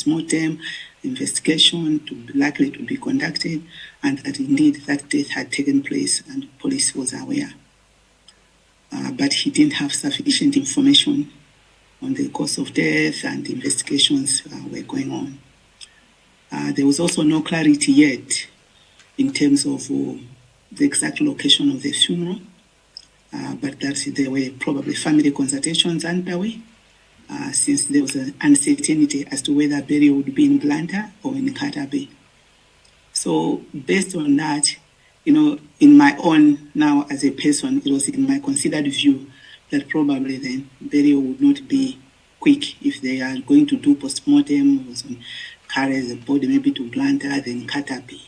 post-mortem investigation likely to be conducted, and that indeed that death had taken place and police was aware. But he didn't have sufficient information on the cause of death, and investigations were going on. There was also no clarity yet in terms of the exact location of the funeral, but that there were probably family consultations underway, since there was an uncertainty as to whether burial would be in Blantyre or in Carter Bay. So based on that, in my own, now as a person, it was in my considered view that probably then burial would not be quick. If they are going to do post-mortem or carry the body maybe to Blantyre, then Carter Bay.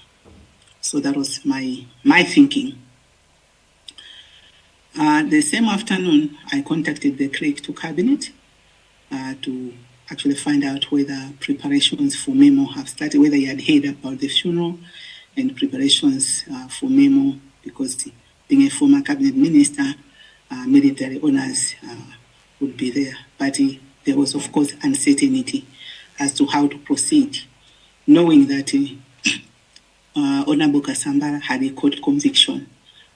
So that was my thinking. The same afternoon, I contacted the clerk to cabinet to actually find out whether preparations for memo have started, whether he had heard about the funeral and preparations for memo, because being a former cabinet minister, military honors would be there. But there was, of course, uncertainty as to how to proceed, knowing that Honorable Kasambala had a court conviction,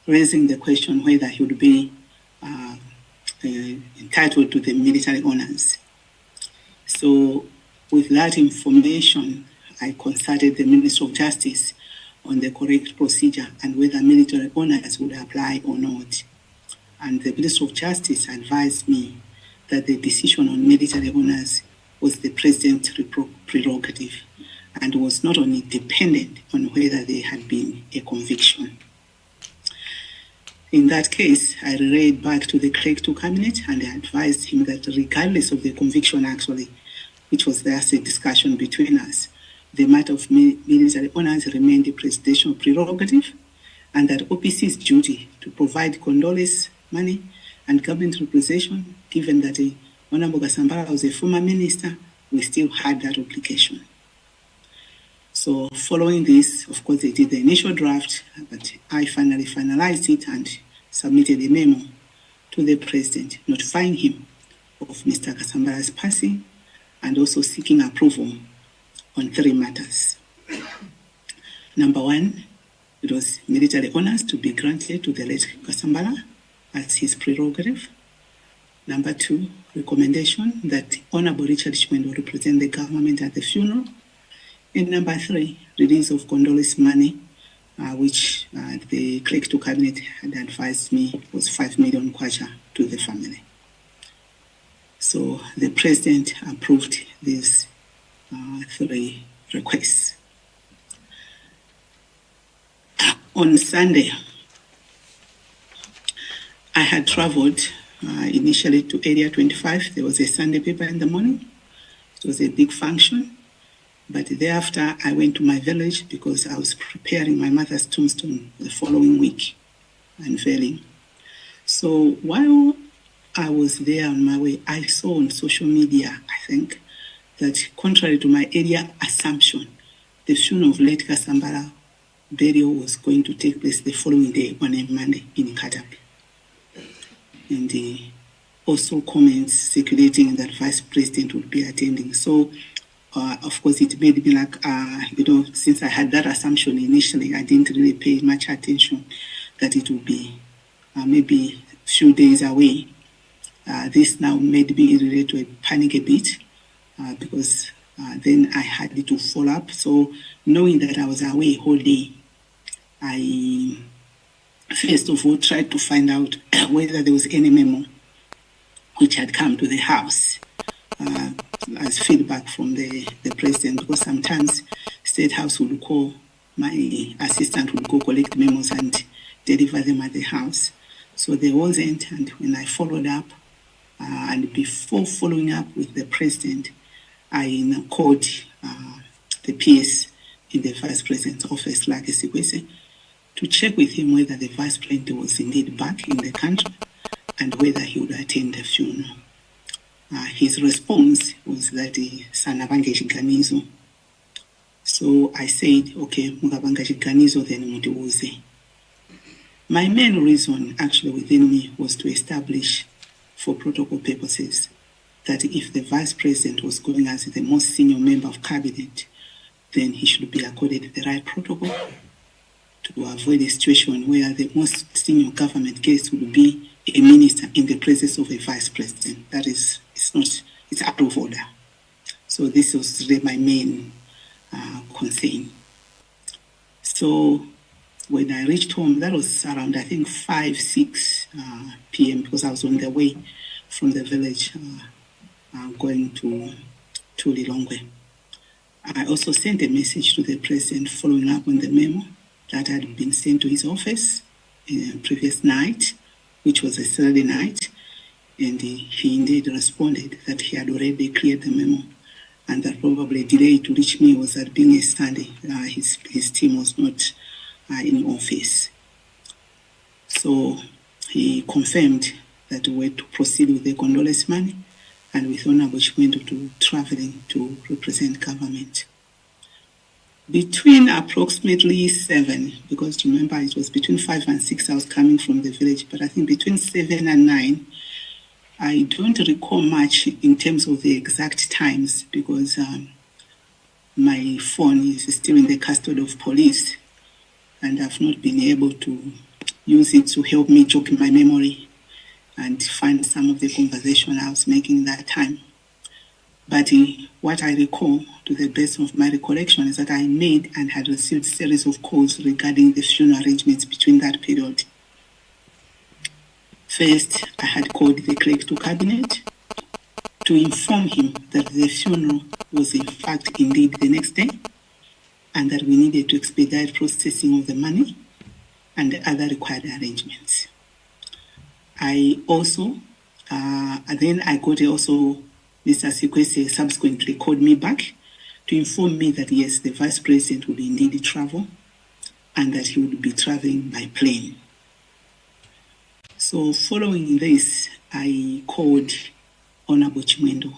raising the question whether he would be entitled to the military honors. So with that information, I consulted the Minister of Justice on the correct procedure and whether military honors would apply or not. And the Minister of Justice advised me that the decision on military honors was the President's prerogative and was not only dependent on whether there had been a conviction. In that case, I relayed back to the clerk to cabinet and I advised him that regardless of the conviction actually, which was there as a discussion between us, the matter of military honors remained the presidential prerogative, and that OPC's duty to provide condolence money and government representation, given that Honorable Kasambala was a former minister, we still had that obligation. So following this, of course, they did the initial draft, but I finally finalized it and submitted a memo to the President, notifying him of Mr. Kasambala's passing and also seeking approval on 3 matters. Number 1, it was military honors to be granted to the late Kasambala as his prerogative. Number 2, recommendation that Honorable Richard Chimwendo represent the government at the funeral. And number 3, release of condolence money, which the clerk to cabinet had advised me was 5 million kwacha to the family. So the President approved these 3 requests. On Sunday, I had traveled initially to Area 25. There was a Sunday paper in the morning. It was a big function. But thereafter, I went to my village because I was preparing my mother's tombstone the following week, unveiling. So while I was there on my way, I saw on social media, I think, that contrary to my earlier assumption, the funeral of late Kasambala burial was going to take place the following day on a Monday in Katapi. And also comments circulating that Vice President would be attending. So, of course, it made me like, since I had that assumption initially, I didn't really pay much attention that it would be maybe a few days away. This now made me really to panic a bit because then I had to follow up. So knowing that I was away whole day, I first of all tried to find out whether there was any memo which had come to the house as feedback from the President, because sometimes State House would call, my assistant would go collect memos and deliver them at the house. So there wasn't, and when I followed up, and before following up with the President, I called the PS in the Vice President's office, Lucky Sikwese, to check with him whether the Vice President was indeed back in the country and whether he would attend the funeral. His response was that sanabanga chiganizo. So I said, okay, mugabanga chiganizo then mutiuze. My main reason actually within me was to establish, for protocol purposes, that if the vice president was going as the most senior member of cabinet, then he should be accorded the right protocol to avoid a situation where the most senior government case would be a minister in the presence of a vice president. That is, it's out of order. So this was really my main concern. So when I reached home, that was around, I think, 5, 6 p.m. because I was on the way from the village going to Lilongwe. I also sent a message to the president following up on the memo that had been sent to his office the previous night, which was a Saturday night, and he indeed responded that he had already cleared the memo and that probably delay to reach me was that being a Sunday, his team was not in office. So he confirmed that we were to proceed with the condolence money and with Honorable Chikwendo to traveling to represent government. Between approximately 7, because remember it was between 5 and 6 I was coming from the village, but I think between 7 and 9, I don't recall much in terms of the exact times because my phone is still in the custody of police and I've not been able to use it to help me jog my memory and find some of the conversation I was making that time. But what I recall, to the best of my recollection, is that I made and had received a series of calls regarding the funeral arrangements between that period. First, I had called the clerk to cabinet to inform him that the funeral was in fact indeed the next day and that we needed to expedite processing of the money and the other required arrangements. I also, then I got also Mr. Sikwese subsequently called me back to inform me that yes, the vice president would indeed travel and that he would be traveling by plane. So following this, I called Honorable Chikwendo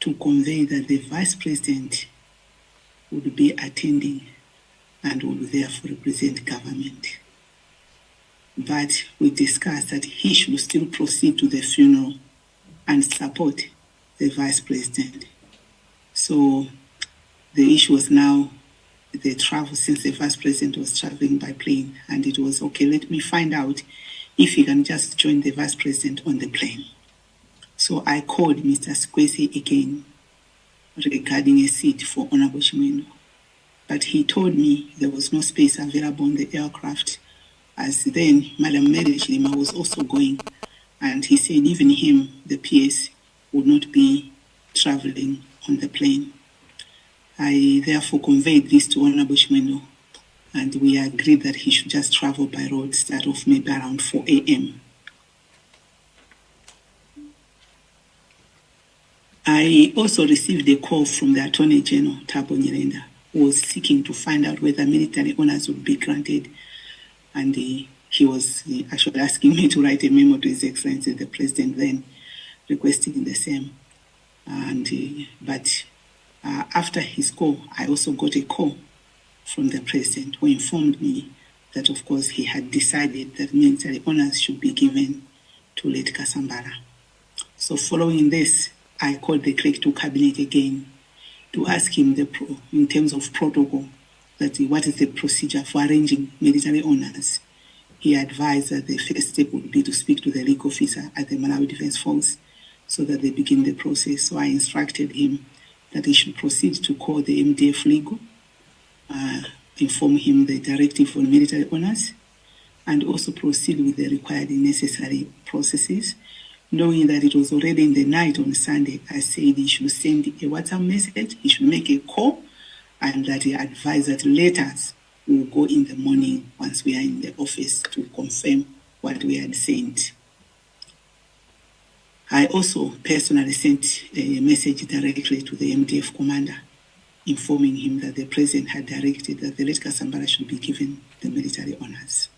to convey that the vice president would be attending and would therefore represent government. But we discussed that he should still proceed to the funeral and support the vice president. So the issue was now the travel, since the vice president was traveling by plane, and it was, okay, let me find out if he can just join the vice president on the plane. So I called Mr. Sikwese again regarding a seat for Honorable Chikwendo. But he told me there was no space available on the aircraft, as then Madam Mary Chilima was also going, and he said even him, the PS, would not be traveling on the plane. I therefore conveyed this to Honorable Chikwendo, and we agreed that he should just travel by road, start off maybe around 4 a.m. I also received a call from the Attorney General, Thabo Nyirenda, who was seeking to find out whether military honors would be granted, and he was actually asking me to write a memo to His Excellency the President, then requesting the same. And but after his call, I also got a call from the President, who informed me that, of course, he had decided that military honors should be given to late Kasambara. So following this, I called the clerk to cabinet again to ask him in terms of protocol, that what is the procedure for arranging military honors. He advised that the first step would be to speak to the legal officer at the Malawi Defense Force so that they begin the process. So I instructed him that he should proceed to call the MDF legal, inform him the directive on military honors, and also proceed with the required necessary processes. Knowing that it was already in the night on Sunday, I said he should send a WhatsApp message, he should make a call, and that he advised that letters will go in the morning once we are in the office to confirm what we had sent. I also personally sent a message directly to the MDF commander, informing him that the President had directed that the late Kasambara should be given the military honors.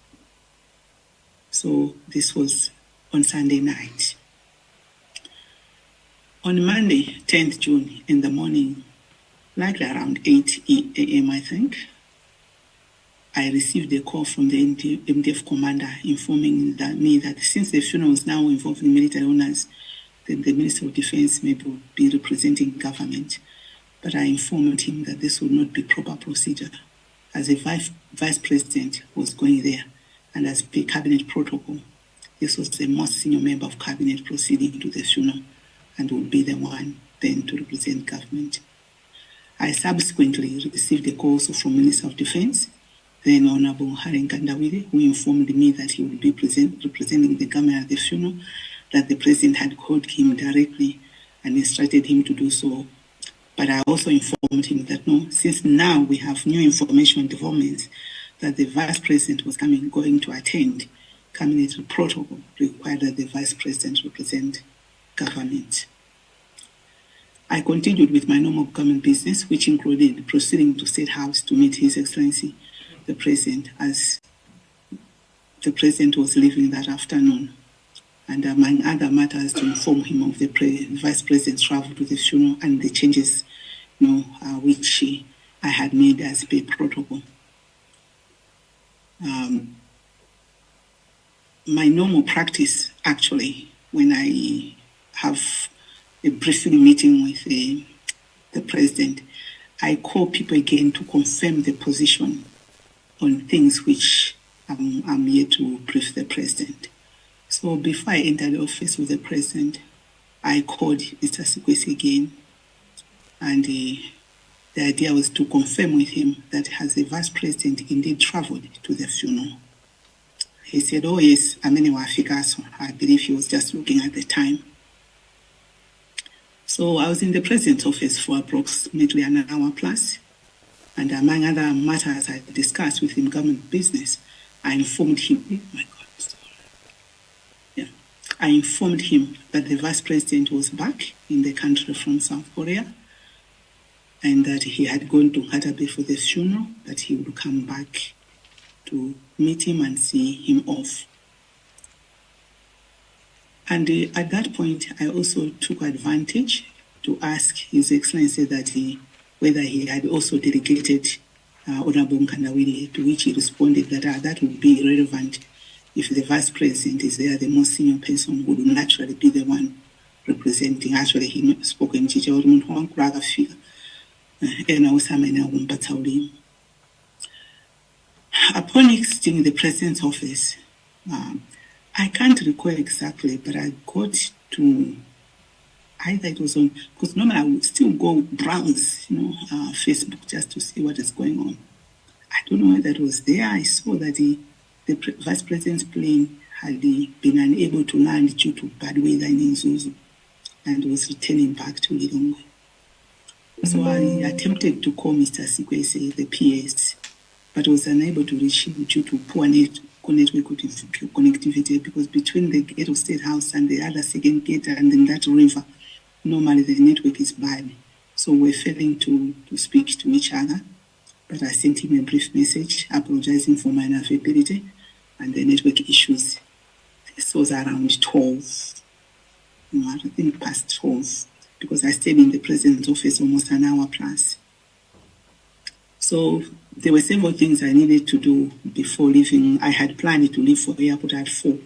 So this was on Sunday night. On Monday, 10th June, in the morning, likely around 8 a.m., I think, I received a call from the MDF commander informing me that since the funeral was now involving military honors, then the Minister of Defense maybe would be representing government. But I informed him that this would not be proper procedure, as a vice president was going there, and as per cabinet protocol, this was the most senior member of cabinet proceeding to the funeral and would be the one then to represent government. I subsequently received a call also from Minister of Defense, then Honorable Haren Kandawire, who informed me that he would be representing the government at the funeral, that the president had called him directly and instructed him to do so. But I also informed him that no, since now we have new information and developments that the vice president was going to attend, cabinet protocol required that the vice president represent government. I continued with my normal government business, which included proceeding to State House to meet His Excellency the President, as the President was leaving that afternoon, and among other matters to inform him of the Vice President's travel to the funeral and the changes, which I had made as per protocol. My normal practice, actually, when I have a briefing meeting with the President, I call people again to confirm the position on things which I'm here to brief the President. So before I entered the office with the President, I called Mr. Sikwesi again, and the idea was to confirm with him that has the Vice President indeed traveled to the funeral. He said, oh yes, I believe he was just looking at the time. So I was in the President's office for approximately an hour plus, and among other matters I discussed with him, government business, I informed him, I informed him that the Vice President was back in the country from South Korea, and that he had gone to Katabe for the funeral, that he would come back to meet him and see him off. And at that point, I also took advantage to ask His Excellency that whether he had also delegated Honorable Nkandawire, to which he responded that that would be irrelevant. If the Vice President is there, the most senior person would naturally be the one representing. Actually, he spoke in Upon exiting the President's office, I can't recall exactly, but I got to, either it was on, because normally I would still go browse, Facebook just to see what is going on. I don't know whether it was there. I saw that the Vice President's plane had been unable to land due to bad weather in Nzuzu and was returning back to Lilongwe. So I attempted to call Mr. Sikwesi, the PS, but was unable to reach him due to poor network connectivity, because between the gate of State House and the other second gate and in that river, normally the network is bad. So we're failing to speak to each other. But I sent him a brief message apologizing for my inavailability and the network issues. This was around 12, I think past 12, because I stayed in the President's office almost an hour plus. So there were several things I needed to do before leaving. I had planned to leave for the airport at 4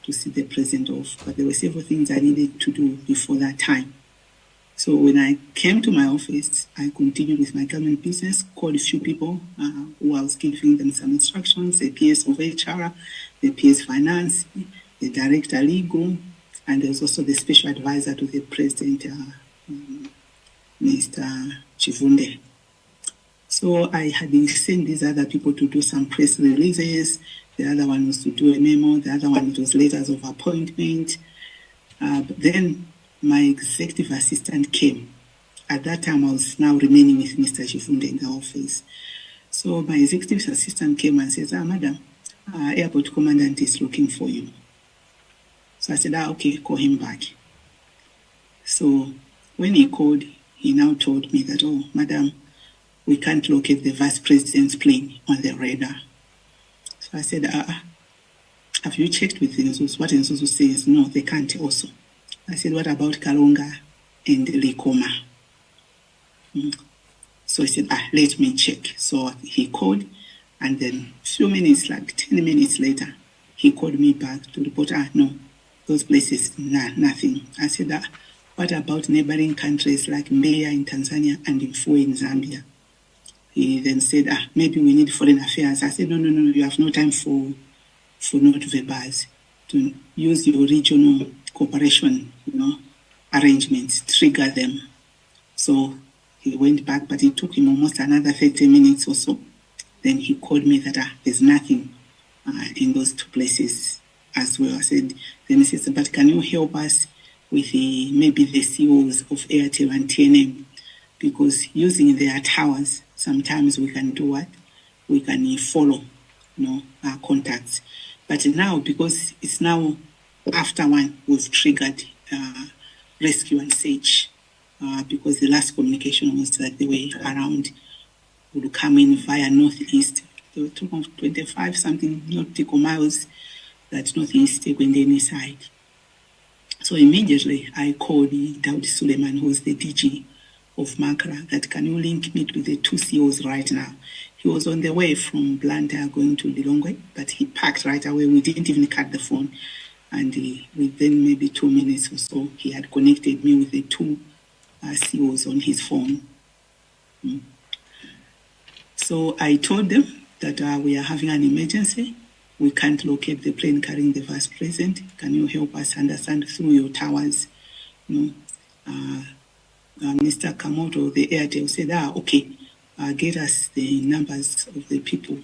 to see the President off, but there were several things I needed to do before that time. So when I came to my office, I continued with my government business, called a few people who I was giving them some instructions, the PS of HR, the PS Finance, the Director Legal, and there was also the Special Advisor to the President, Mr. Chivunde. So I had sent these other people to do some press releases. The other one was to do a memo. The other one, it was letters of appointment. But then my executive assistant came. At that time, I was now remaining with Mr. Chifunde in the office. So my executive assistant came and says, Madam, airport commandant is looking for you. So I said, okay, call him back. So when he called, he now told me that, oh, Madam, we can't locate the Vice President's plane on the radar. So I said, have you checked with Nzuzu? What Nzuzu says, no, they can't also. I said, what about Kalonga and Likoma? So he said, let me check. So he called, and then a few minutes, like 10 minutes later, he called me back to report, no, those places, nothing. I said, what about neighboring countries like Mbeya in Tanzania and Mfue in Zambia? He then said, maybe we need foreign affairs. I said, no, you have no time for not verbals. To use your regional cooperation, arrangements, trigger them. So he went back, but it took him almost another 30 minutes or so. Then he called me that there's nothing in those two places as well. I said, then he says, but can you help us with maybe the CEOs of Airtel and TNM? Because using their towers, sometimes we can do what? We can follow, our contacts. But now, because it's now after one, we've triggered rescue and search, because the last communication was that they were around, would come in via northeast. They were talking of 25 something nautical miles, that northeast Ekwendeni side. So immediately I called Daud Suleiman, who's the DG of Makra, that can you link me with the two CEOs right now? He was on the way from Blantyre going to Lilongwe, but he parked right away. We didn't even cut the phone. And within maybe 2 minutes or so, he had connected me with the two CEOs on his phone. So I told them that we are having an emergency. We can't locate the plane carrying the vice president. Can you help us understand through your towers? Mr. Kamoto, the Airtel, said, okay, get us the numbers of the people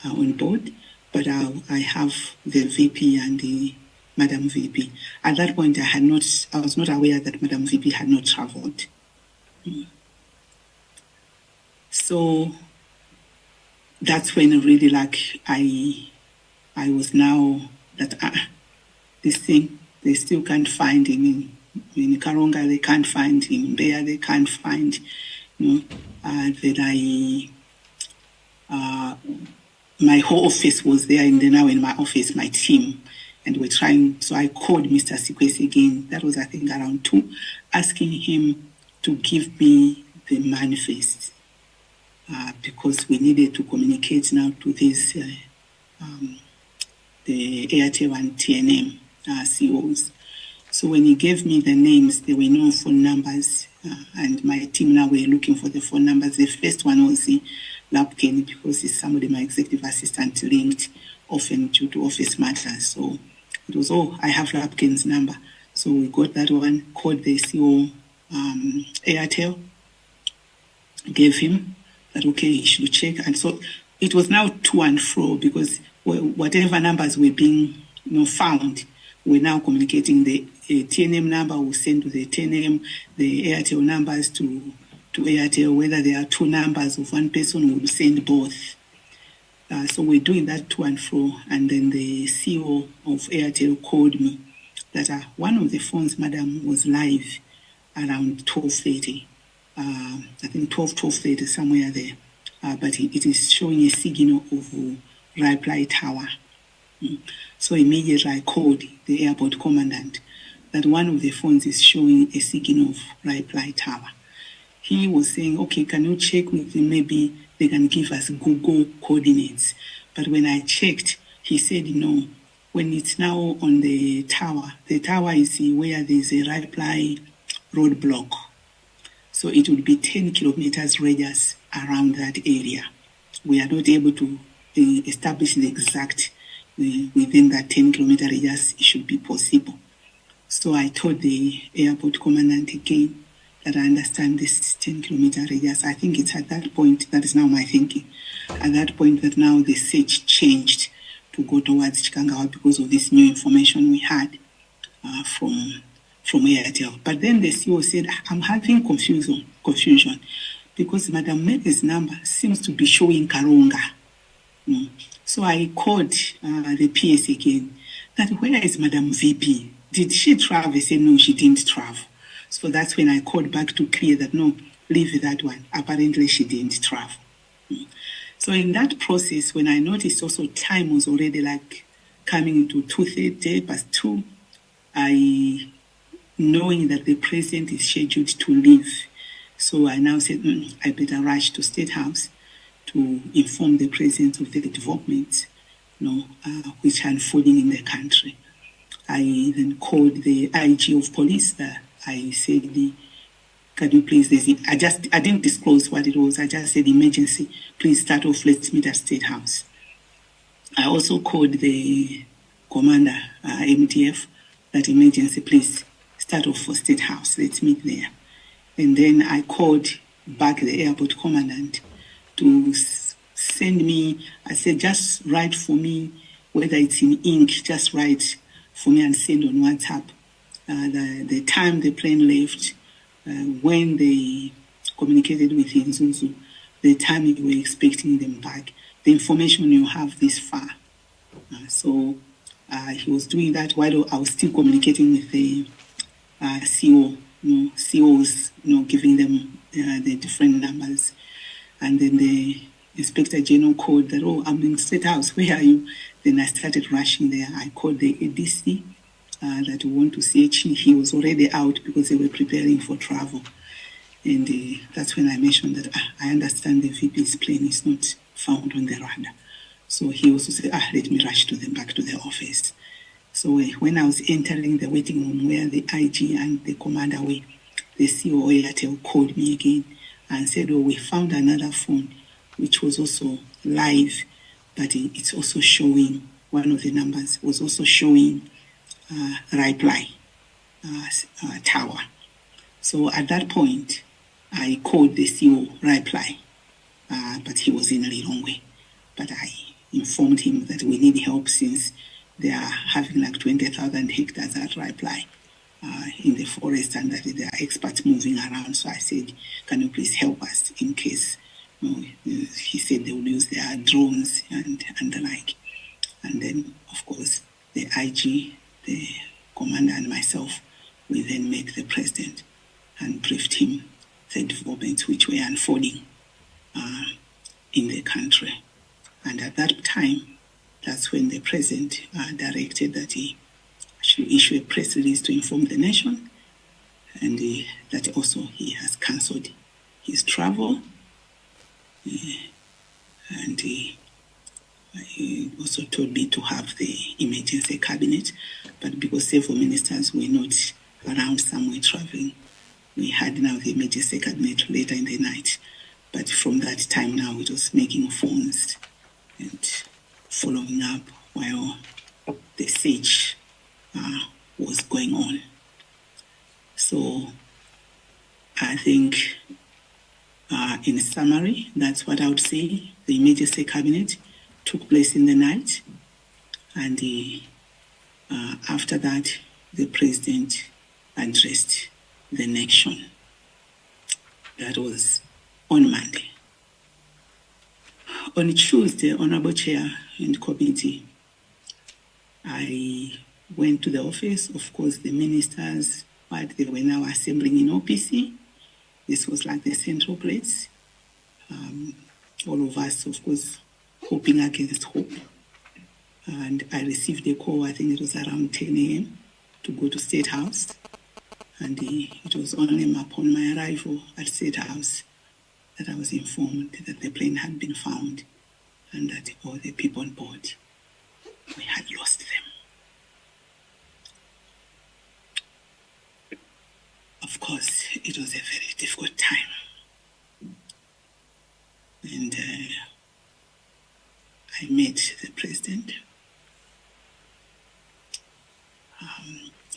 on board, but I have the VP and the Madam VP. At that point, I was not aware that Madam VP had not traveled. So that's when really I was now that this thing, they still can't find in Karonga, they can't find in Mbeya, they can't find, that my whole office was there, and now in my office, my team, and we're trying. So I called Mr. Sikwesi again. That was, I think, around 2, asking him to give me the manifest, because we needed to communicate now to this, the Airtel and TNM CEOs. So when he gave me the names, there were no phone numbers, and my team now were looking for the phone numbers. The first one was Lapken, because it's somebody my executive assistant linked often due to office matters. So it was, I have Lapken's number. So we got that one, called the CEO Airtel, gave him that, okay, he should check. And so it was now to and fro, because whatever numbers were being found, we're now communicating the TNM number will send to the TNM, the Airtel numbers to Airtel. Whether there are 2 numbers of one person, we'll send both. So we're doing that to and fro. And then the CEO of Airtel called me that one of the phones, madam, was live around 12:30. I think 12:30, somewhere there. But it is showing a signal of reply tower. So immediately I called the airport commandant that one of the phones is showing a signal of reply tower. He was saying, okay, can you check with them? Maybe they can give us Google coordinates. But when I checked, he said, no, when it's now on the tower is where there's a reply roadblock. So it would be 10 kilometers radius around that area. We are not able to establish the exact within that 10-kilometer radius. It should be possible. So I told the airport commandant again that I understand this 10-kilometer radius. I think it's at that point, that is now my thinking, at that point that now the search changed to go towards Chikangawa because of this new information we had from Airtel. But then the CEO said, I'm having confusion because Madam Mede's number seems to be showing Karonga. So I called the PS again, that where is Madam VP? Did she travel? They said, no, she didn't travel. So that's when I called back to clear that, no, leave that one. Apparently she didn't travel. So in that process, when I noticed also time was already coming to 2:30, 2:30, knowing that the president is scheduled to leave. So I now said, I better rush to State House to inform the president of the developments, which are unfolding in the country. I then called the IG of police. I said, can you please, I didn't disclose what it was. I just said, emergency, please start off, let's meet at State House. I also called the commander, MTF, that emergency, please start off for State House, let's meet there. And then I called back the airport commandant to send me, I said, just write for me, whether it's in ink, just write for me and send on WhatsApp the time the plane left, when they communicated with Nzuzu, the time you were expecting them back, the information you have this far. So he was doing that while I was still communicating with the CO, COs, giving them the different numbers. And then the Inspector General called that, oh, I'm in State House, where are you? Then I started rushing there. I called the ADC that we want to see. He was already out because they were preparing for travel. And that's when I mentioned that I understand the VP's plane is not found on the radar. So he also said, let me rush back to the office. So when I was entering the waiting room where the IG and the commander were, the CO Airtel called me again and said, oh, we found another phone, which was also live, but it's also showing, one of the numbers was also showing reply tower. So at that point, I called the CO reply, but he was in Lilongwe. But I informed him that we need help since they are having like 20,000 hectares at reply in the forest and that there are experts moving around. So I said, can you please help us in case, he said they will use their drones and the like. And then, of course, the IG, the commander and myself, we then met the president and briefed him the developments which were unfolding in the country. And at that time, that's when the president directed that he should issue a press release to inform the nation, and that also he has cancelled his travel. And he also told me to have the emergency cabinet, but because several ministers were not around somewhere traveling, we had now the emergency cabinet later in the night. But from that time now, it was making phones and following up while the siege was going on. So I think in summary, that's what I would say. The emergency cabinet took place in the night, and after that, the president addressed the nation. That was on Monday. On Tuesday, Honorable Chair and Committee, I went to the office. Of course, the ministers, but they were now assembling in OPC. This was like the central place. All of us, of course, hoping against hope. And I received a call, I think it was around 10 a.m. to go to State House. And it was only upon my arrival at State House that I was informed that the plane had been found and that all the people on board, we had lost them. Of course, it was a very difficult time. And I met the president.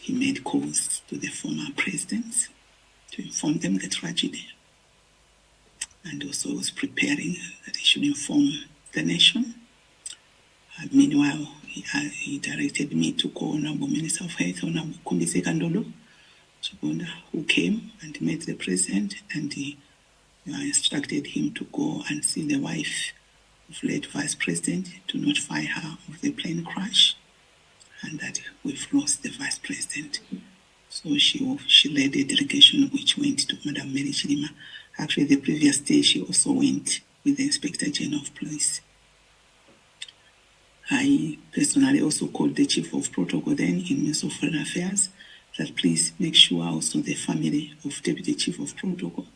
He made calls to the former presidents to inform them the tragedy. And also was preparing that he should inform the nation. Meanwhile, he directed me to call Honorable Minister of Health, Honorable Kumbise Kandolo, who came and met the president, and he instructed him to go and see the wife of late Vice President to notify her of the plane crash and that we've lost the Vice President. So she led a delegation which went to Madam Mary Chilima. Actually, the previous day, she also went with the Inspector General of Police. I personally also called the Chief of Protocol then in Ministry of Foreign Affairs that please make sure also the family of Deputy Chief of Protocol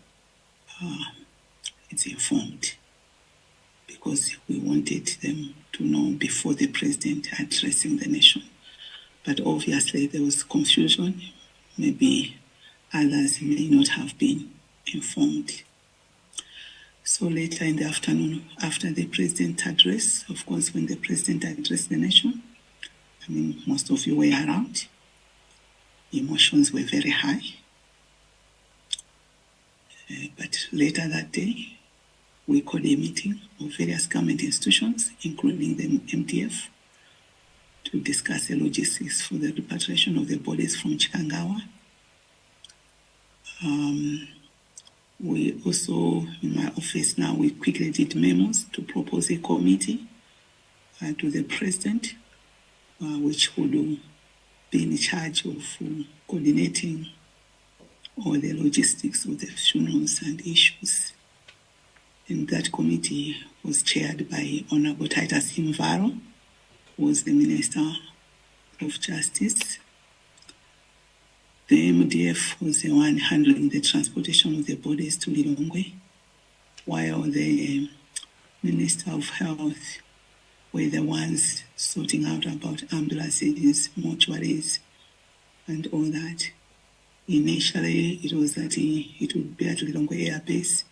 is informed, because we wanted them to know before the President addressing the nation. but obviously there was confusion. Maybe others may not have been informed. So later in the afternoon, after the president address, of course, when the president addressed the nation, I mean, most of you were around. Emotions were very high. But later that day, we called a meeting of various government institutions, including the MDF, to discuss the logistics for the repatriation of the bodies from Chikangawa. We also, in my office now, we quickly did memos to propose a committee to the president, which would be in charge of coordinating all the logistics of the funerals and issues. And that committee was chaired by Honorable Titus Imvaro, who was the Minister of Justice. The MDF was the one handling the transportation of the bodies to Lilongwe, while the Minister of Health were the ones sorting out about ambulances, mortuaries, and all that. Initially, it was that it would be at Lilongwe Air Base,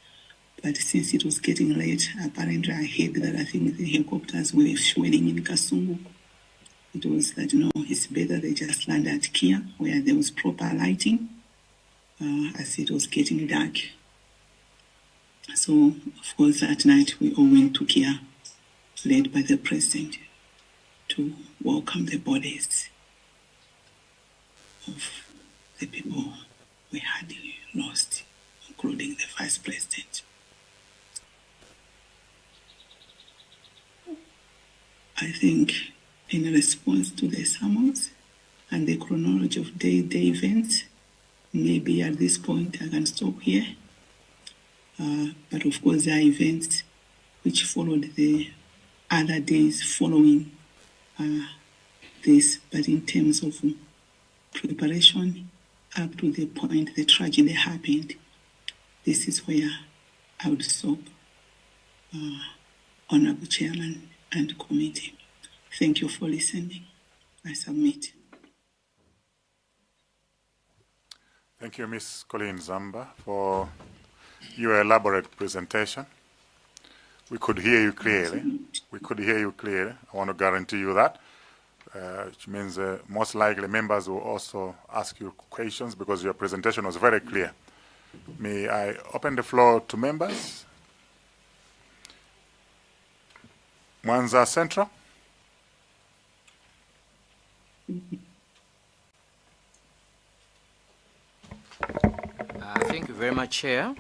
but since it was getting late, apparently I heard that I think the helicopters were fueling in Kasungu. It was that, no, it's better they just land at Kia, where there was proper lighting, as it was getting dark. So, of course, that night we all went to Kia, led by the president, to welcome the bodies of the people we had lost, including the vice president. I think in response to the summons and the chronology of the events, maybe at this point I can stop here. But of course there are events which followed the other days following this, but in terms of preparation up to the point the tragedy happened, this is where I would stop, Honorable Chairman and Committee. Thank you for listening. I submit. Thank you, Ms. Colleen Zamba, for your elaborate presentation. We could hear you clearly. We could hear you clearly. I want to guarantee you that, which means most likely members will also ask you questions because your presentation was very clear. May I open the floor to members? Mwanza Central. Thank you very much, Chair.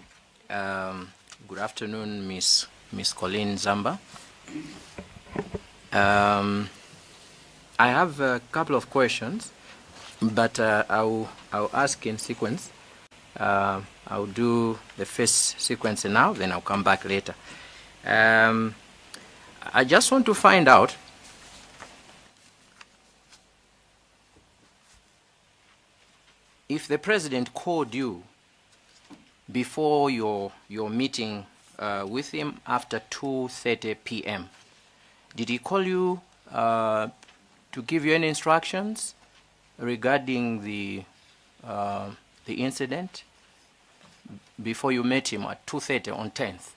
Good afternoon, Miss Colleen Zamba. I have a couple of questions, but I'll ask in sequence. I'll do the first sequence now, then I'll come back later. I just want to find out if the president called you before your meeting with him after 2:30 p.m. Did he call you to give you any instructions regarding the incident before you met him at 2:30 on 10th?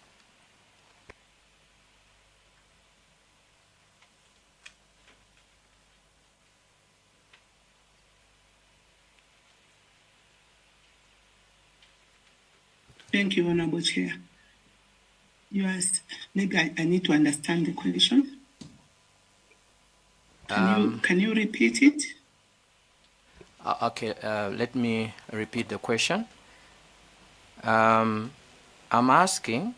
Thank you, Honorable Chair. You asked, maybe I need to understand the question. Can you repeat it? Okay, let me repeat the question. I'm asking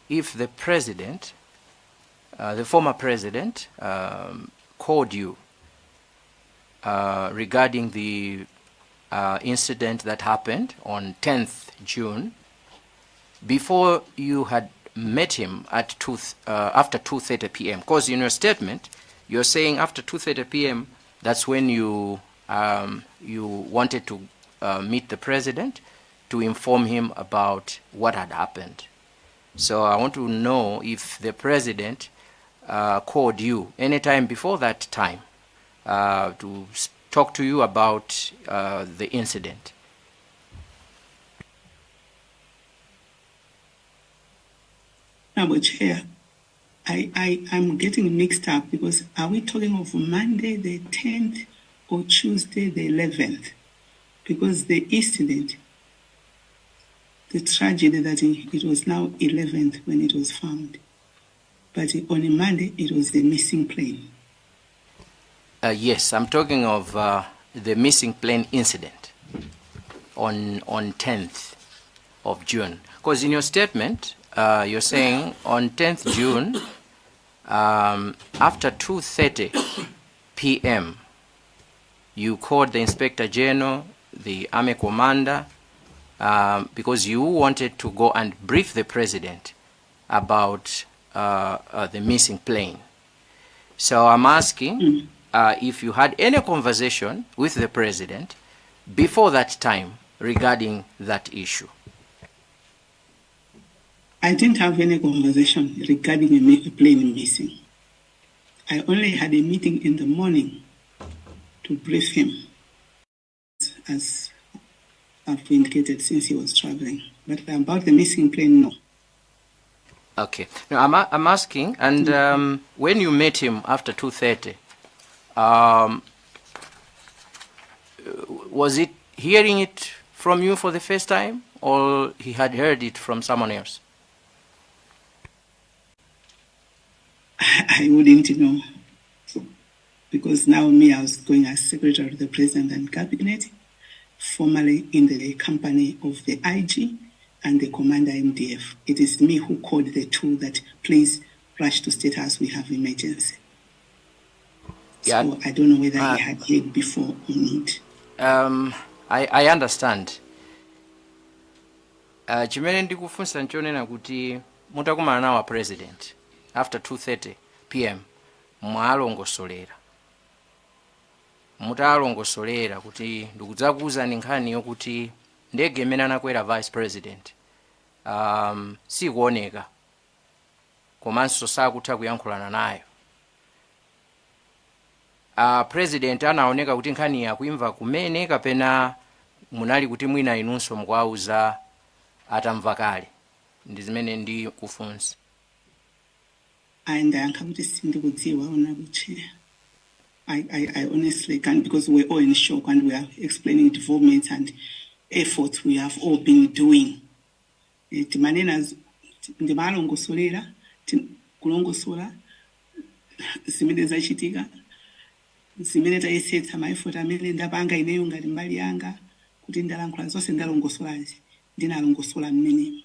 if the president, the former president, called you regarding the incident that happened on 10th June before you had met him at after 2:30 p.m. Because in your statement, you're saying after 2:30 p.m. that's when you wanted to meet the president to inform him about what had happened. So I want to know if the president called you anytime before that time to talk to you about the incident. Honorable Chair, I'm getting mixed up because are we talking of Monday the 10th or Tuesday the 11th? Because the incident, the tragedy that it was now 11th when it was found. But on a Monday, it was the missing plane. Yes, I'm talking of the missing plane incident on 10th of June. Because in your statement, you're saying on 10th June, after 2:30 p.m., you called the Inspector General, the Army Commander, because you wanted to go and brief the President about the missing plane. So I'm asking if you had any conversation with the President before that time regarding that issue. I didn't have any conversation regarding a plane missing. I only had a meeting in the morning to brief him, as I've indicated, since he was traveling. But about the missing plane, no. Okay. Now I'm asking, and when you met him after 2:30, was it hearing it from you for the first time, or he had heard it from someone else? I wouldn't know. Because now I was going as Secretary of the President and Cabinet, formerly in the company of the IG and the Commander MDF. It is me who called the two that please rush to State House, we have emergency. Yeah. So I don't know whether he had heard before or not. I understand. Chimene ndikufunsa nchonena kuti mutakumana nawo president after 2:30 p.m. mwalongosolera. Mutalongosolera kuti ndikudzakuwuzani nkhani yokuti ndege imene anakwera vice president sikuoneka komanso sakutha kuyankhulana nayo. President anaoneka kuti nkhani yakuimva kumene kapena munali kuti mwina inunso mukuwauza atamva kale. Ndi zimene ndi kufunsa. And I honestly can't, because we're all in shock and we are explaining developments and efforts we have all been doing. Timanena ndimalongosolera kulongosola zimene zachitika zimene tayesetsa maifoti amene ndapanga ineyo ngati mbali yanga kuti ndalankhula zonse ndalongosolazi ndinalongosola mmene.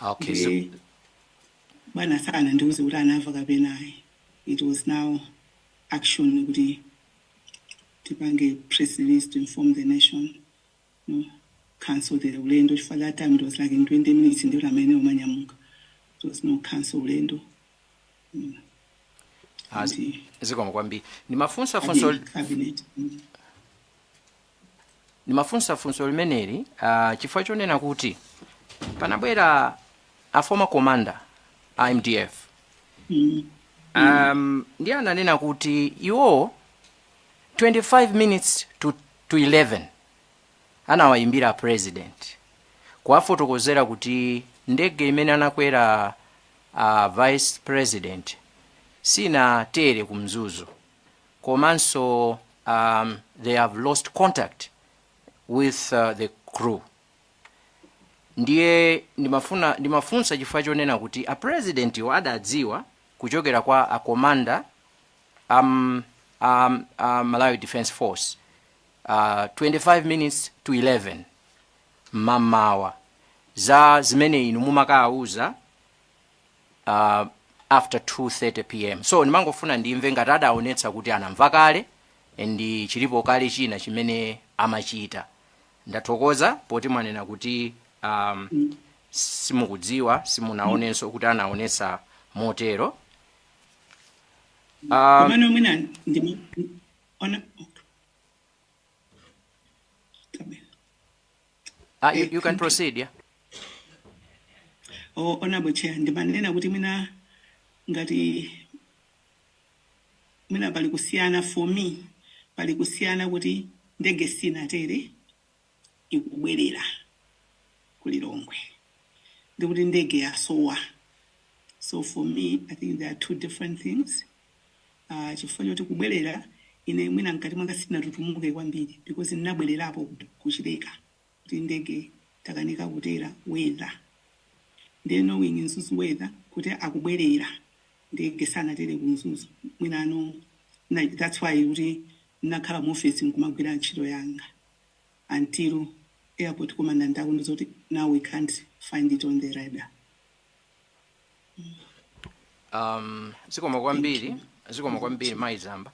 Okay, so bwana sana ndiuze kuti anava kapenayi. It was now action kuti tipange press release to inform the nation, cancel the ulendo. For that time it was like in 20 minutes in the ramene umanyamuka. There was no cancel ulendo. Zikoma kwambi. Nimafunsa funso limeneli chifukwa chonena kuti panabwera a former commander IMDF. Ndi ananena kuti iwo 25 minutes to 11 anawayimbira president kuwafotokozera kuti ndege imene anakwera vice president sinatere kumzuzu komanso they have lost contact with the crew. Ndiye ndimafunsa chifukwa chonena kuti a president iwo adadziwa kuchokera kwa a commander Malawi Defense Force 25 minutes to 11 mamawa za zimene inu mumakauza after 2:30 p.m. So nimangofuna ndimve ngati adaonetsa kuti anamva kale ndi chilipo kale china chimene amachita. Ndathokoza poti mwanena kuti simukudziwa simunaonenso kuti anaonetsa motero. You can proceed, yeah. Honorable Chair, ndimanena kuti mina ngati mina pali kusiyana for me, pali kusiyana kuti ndege sinatere ikubwerera kulilongwe. Ndikuti ndege yasowa. So for me, I think there are two different things. Chifukwa choti kubwerera ine mwina nkati mwanga sinatutumuke kwambiri because ndinabwererapo kuchileka kuti ndege takanika kutera weather. Then knowing inzuzu weather kuti akubwerera ndege sanatere kunzuzu. Mwina ano that's why kuti nakhala mu office nkumagwira ntchito yanga until airport commandant akundizoti now we can't find it on the radar. Zikoma kwambiri mai Zamba.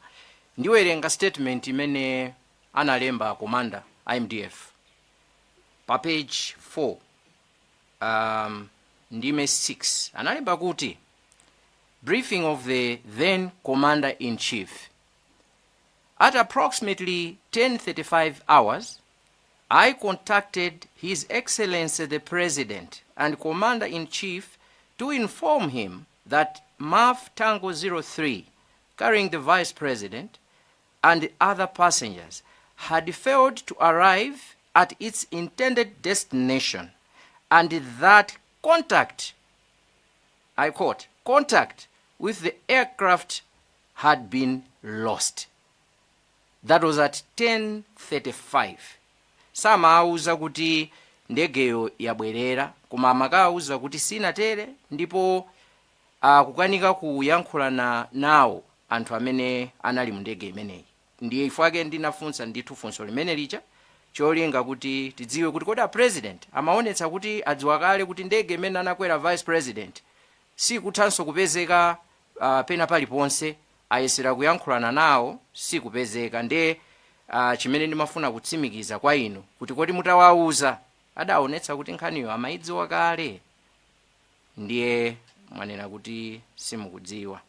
Ndiwerenga statement imene analemba commander IMDF pa page 4 ndime 6 analemba kuti briefing of the then commander-in-chief. At approximately 10:35 hours, I contacted His Excellency the President and Commander-in-Chief to inform him that MAF Tango 03, carrying the Vice President and other passengers, had failed to arrive at its intended destination, and that contact, I quote, contact with the aircraft had been lost. That was at 10:35. Sama auza kuti ndegeyo yabwerera, koma amakauza kuti sinatere, ndipo kukanika kuyankhulana nawo anthu amene anali mu ndege imeneyi. Ndiye ifwake ndinafunsa ndithu funso limene lija cholinga kuti tidziwe kuti kodi president amaonetsa kuti adziwa kale kuti ndege imene anakwera vice president sikuthanso kupezeka pena paliponse, ayesera kuyankhulana nawo sikupezeka. Nde chimene ndimafuna kutsimikiza kwa inu kuti kodi mutawauza adaonetsa kuti nkhaniyo amayidziwa kale, ndiye mwanena kuti simukudziwa.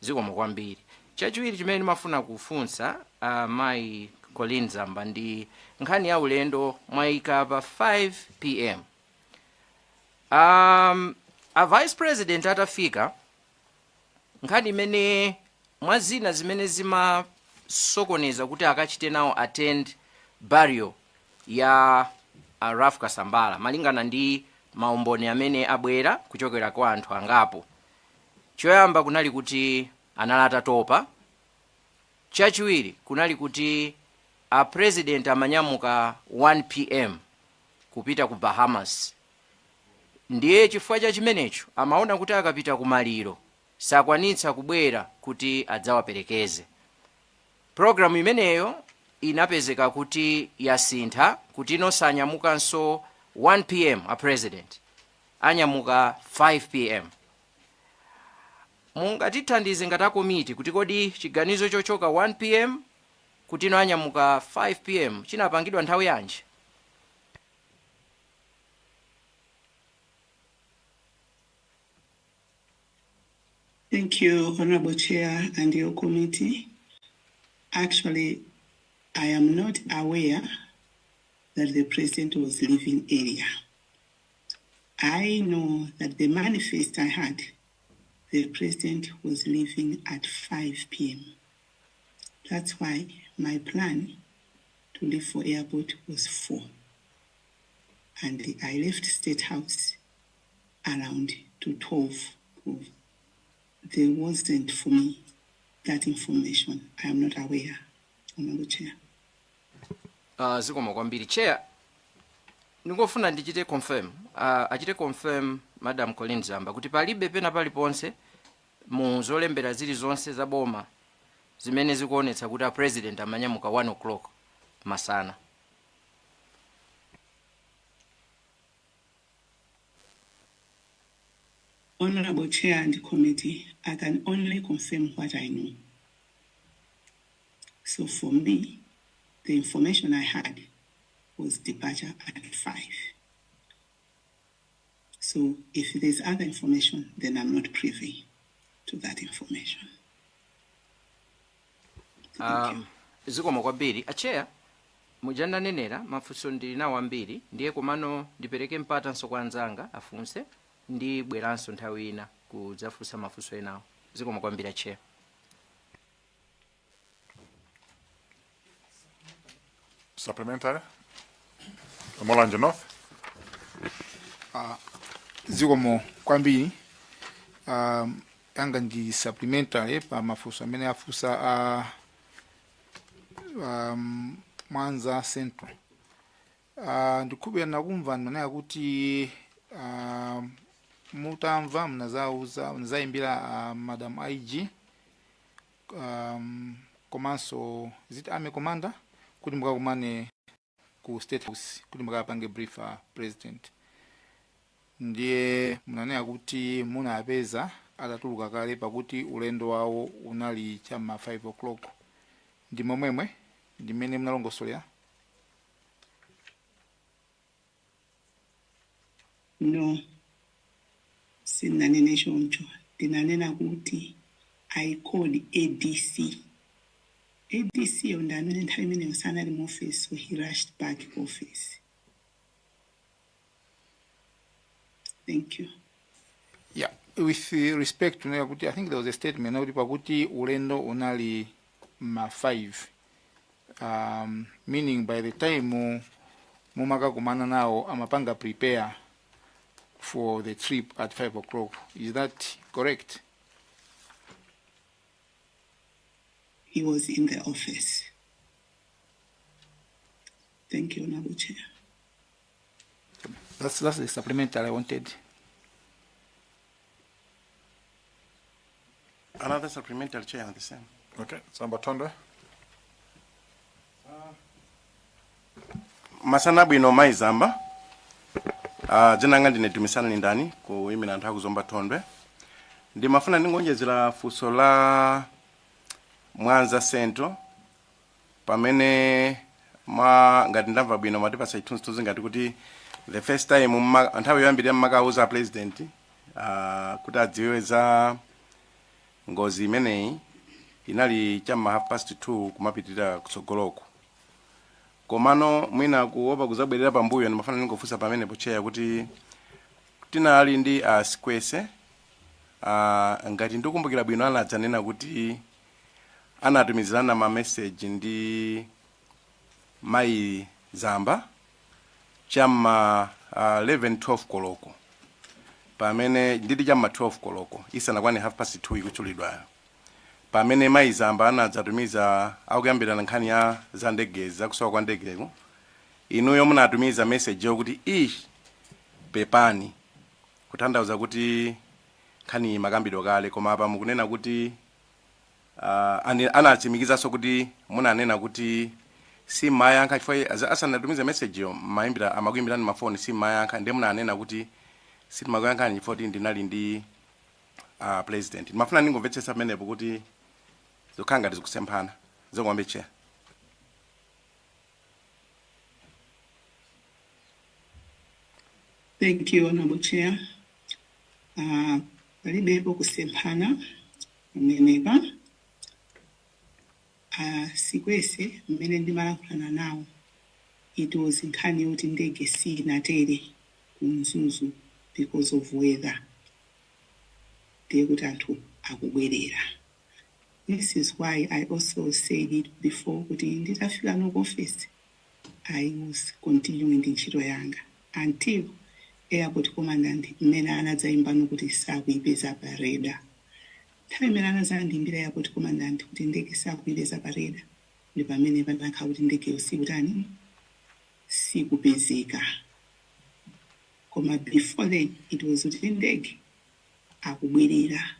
Zikoma kwambiri. Chachiwiri chimene ndimafuna kufunsa mai Colleen Zamba ndi nkhani ya ulendo mwayika pa 5 p.m. A vice president atafika, nkhani imene mwazina zimene zimasokoneza kuti akachite nawo attend burial ya Raf Kasambala malingana ndi maumboni amene abwera kuchokera kwa anthu angapo. Choyamba kunali kuti analata topa. Chachiwiri kunali kuti a president amanyamuka 1 p.m. kupita ku Bahamas. Ndiye chifukwa cha chimenecho amaona kuti akapita ku maliro sakwanitsa kubwera kuti adzawaperekeze. Programu imeneyo inapezeka kuti yasintha kuti inosanyamukanso 1 p.m. a president anyamuka 5 p.m. Mungatithandize ngati komiti kuti kodi chiganizo chochoka 1 p.m. kuti ino anyamuka 5 p.m. chinapangidwa nthawi yanji? Thank you, Honorable Chair and your committee. Actually, I am not aware that the President was leaving area. I know that the manifest I had, the President was leaving at 5 p.m. That's why my plan to leave for airport was 4. And I left State House around to 12. There wasn't for me that information. I am not aware, Honorable Chair. Zikoma kwambiri. Chair, ndingofuna ndichite confirm. Achite confirm Madam Colleen Zamba kuti palibe pena paliponse mu zolembera zili zonse za boma zimene zikuonetsa kuti a president amanyamuka 1 o'clock masana. Honorable Chair and Committee, I can only confirm what I know. So for me, the information I had was departure at 5. So if there's other information, then I'm not privy to that information. Zikoma kwambiri. Chair, mujanda nenera mafunso ndili nawo ambiri, ndiye komano ndipereke mpatanso kwa anzanga afunse ndi bweranso nthawi ina kudzafunsa mafunso enawo. Zikoma kwambiri Chair. Supplementary? Molanje North? Zikomo kwambiri anga ndi supplementary pa mafunso amene afunsa Mwanza Central. Ndikubira nakumva manena kuti mutamva mnazayimbira Madam IG komanso ziti ame commander kuti mukakumane ku State House kuti mukapange brief president. Ndiye munanena kuti munapeza atatuluka kale pakuti ulendo wawo unali chama 5 o'clock. Ndi momwemwe ndimene munalongosolera? No, sinanene choncho. Ndinanena kuti I called ADC. ADC on the nthawi imene usana ali mu office, so he rushed back office. Thank you. Yeah, with respect to kuti I think there was a statement now pakuti ulendo unali ma 5. Meaning by the time mumakakumana nawo amapanga prepare for the trip at 5 o'clock. Is that correct? He was in the office. Thank you, Honorable Chair. That's the supplementary I wanted. Another supplementary, Chair, on the same. Okay, Zamba Tondwe? Masana bwino mai Zamba. Jina nga ndine tumisana ndani ku imi na nthaku Zamba Tondwe. Ndi mafuna ndingonjezera funso la Mwanza Central pamene ngati ndamva bwino matipasa itunzi ngati kuti the first time nthawi yoyambirira mmakauza president kuti adziwe za ngozi imeneyi inali chama 2:30 kumapitirira kutsogoloko. Komano mwina kuopa kuzabwerera pambuyo ndimafuna ndingofunsa pamene pocheya kuti tinali ndi Sikwese ngati ndikumbukira bwino anadzanena kuti anatumizirana ma message ndi mai Zamba chama 11-12 koloko pamene ndidi chama 12 koloko isanakwane 2:30 ikuchulidwayo pamene mai Zamba anadzatumiza akuyambirana nkhani ya za ndege zakusowa kwa ndegeko inuyo munatumiza message yokuti pepani kutanthauza kuti nkhani makambidwe kale koma apa mukunena kuti anachimikizaso kuti munanena kuti si mayankha chifukwa asanatumiza message yo maimbira amakuimbirani mafoni si mayankha ndiye munanena kuti si makuyankhani chifukwa kuti ndinali ndi president. Mafuna ndingomvetsetsa pamenepo kuti zokhanga tizikusempana zokwambe Chair. Thank you, Honorable Chair. Palibepo kusempana umeneka. Sikwese mmene ndimalankhulana nawo it was nkhani yoti ndege sinatere kumzuzu because of weather. Ndiye kuti anthu akubwerera. This is why I also said it before kuti nditafika no office I was continuing ndi ntchito yanga until airport commandant mmene anadzayimba nokuti sakuipeza pareda. Nthawi imene anadzandimbira airport commandant kuti ndege sakuipeza pareda ndi pamene panakha kuti ndege usikutani sikupezeka. Koma before then it was kuti ndege akubwerera.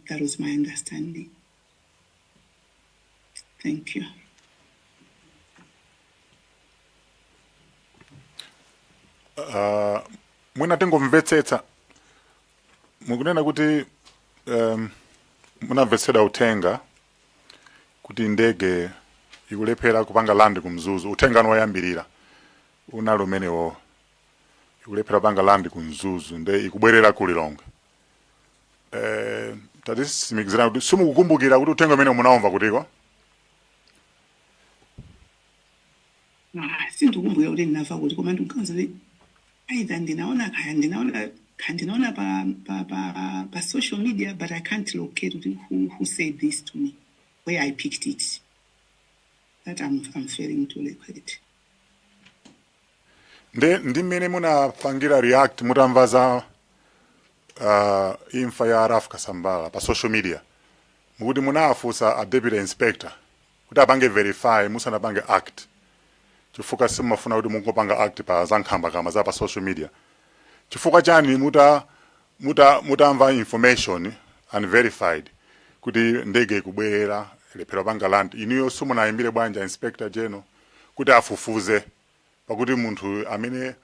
That was my understanding. Thank you. Mwina tingomvetsetsa mukunena kuti munamvetsera uthenga kuti ndege ikulephera kupanga land kumzuzu uthenga woyambirira unali umenewo ikulephera kupanga land kumzuzu nde ikubwerera kulilonga. Tatisimikizira kuti simukukumbukira kuti uthenga umene munaomva kutiko? Sindikumbukira kuti ndinamva kuti koma ndikuganiza kuti either ndinaona pa social media, but I can't locate who said this to me, where I picked it. that I'm failing to locate. Ndi mmene munapangira react mutamva za imfa ya Raf Kasambala pa social media mukuti munafunsa a deputy inspector kuti apange verify musanapange act chifukwa simafuna kuti mungopanga act pa zankhamba kama za pa social media chifukwa chani mutamva information unverified kuti ndege ikubwerera lephera panga land iniyo simunayimbire bwanja inspector general kuti afufuze pakuti munthu amene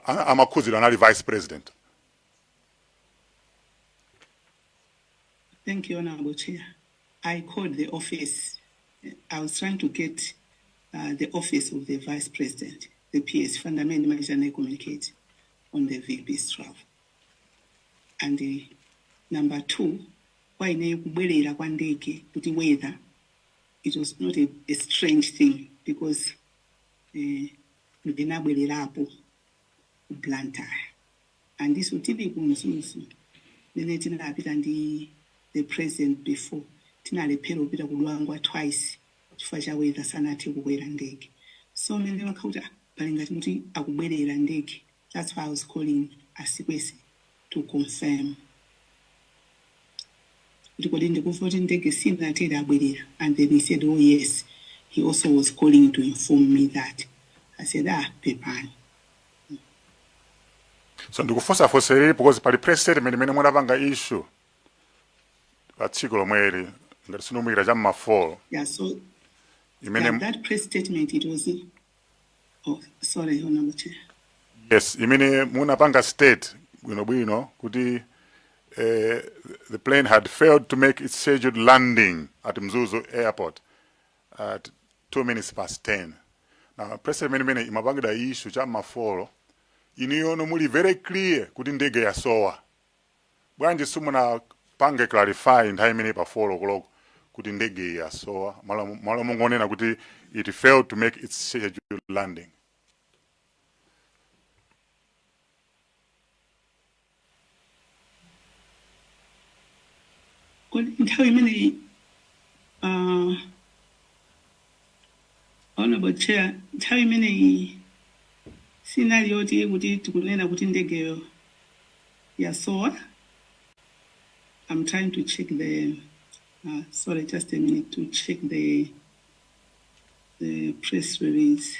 amakhuzidwa anali vice president. Thank you, Honorable Chair. I called the office. I was trying to get the office of the Vice President, the PS, Fundamental Manager Communicate on the VP's travel. And number two, why weather, it was not a strange thing because and this would typically the president before tinale pero pita kulwangwa twice chifukwa cha weather sanati kubwera ndege so mene wakauta palingati muti akubwerera ndege. That's why I was calling Asikwesi to confirm kuti ndikufoti ndege sinatera abwerera, and then he said, oh yes, he also was calling to inform me that. I said, pepani. So ndikufunsa foseri because pali press statement mene munapanga issue article mweri ngati sinomwira jamma 4. Yeah, so that press statement, it was sorry, Honorable Chair. Yes, imene munapanga state bwino kuti the plane had failed to make its scheduled landing at Mzuzu Airport at 2 minutes past 10. Now, President mene imapangida issue jamma 4 iniyono muli very clear kuti ndege yasowa. Bwanji sumuna pange clarify nthawi imene pa 4 o'clock kuti ndege yasowa malo mungonena kuti it failed to make its scheduled landing. Nthawi imene Honorable Chair, nthawi imene scenario kuti tikunena kuti ndegeyo yasowa. I'm trying to check the, sorry, just a minute to check the press release.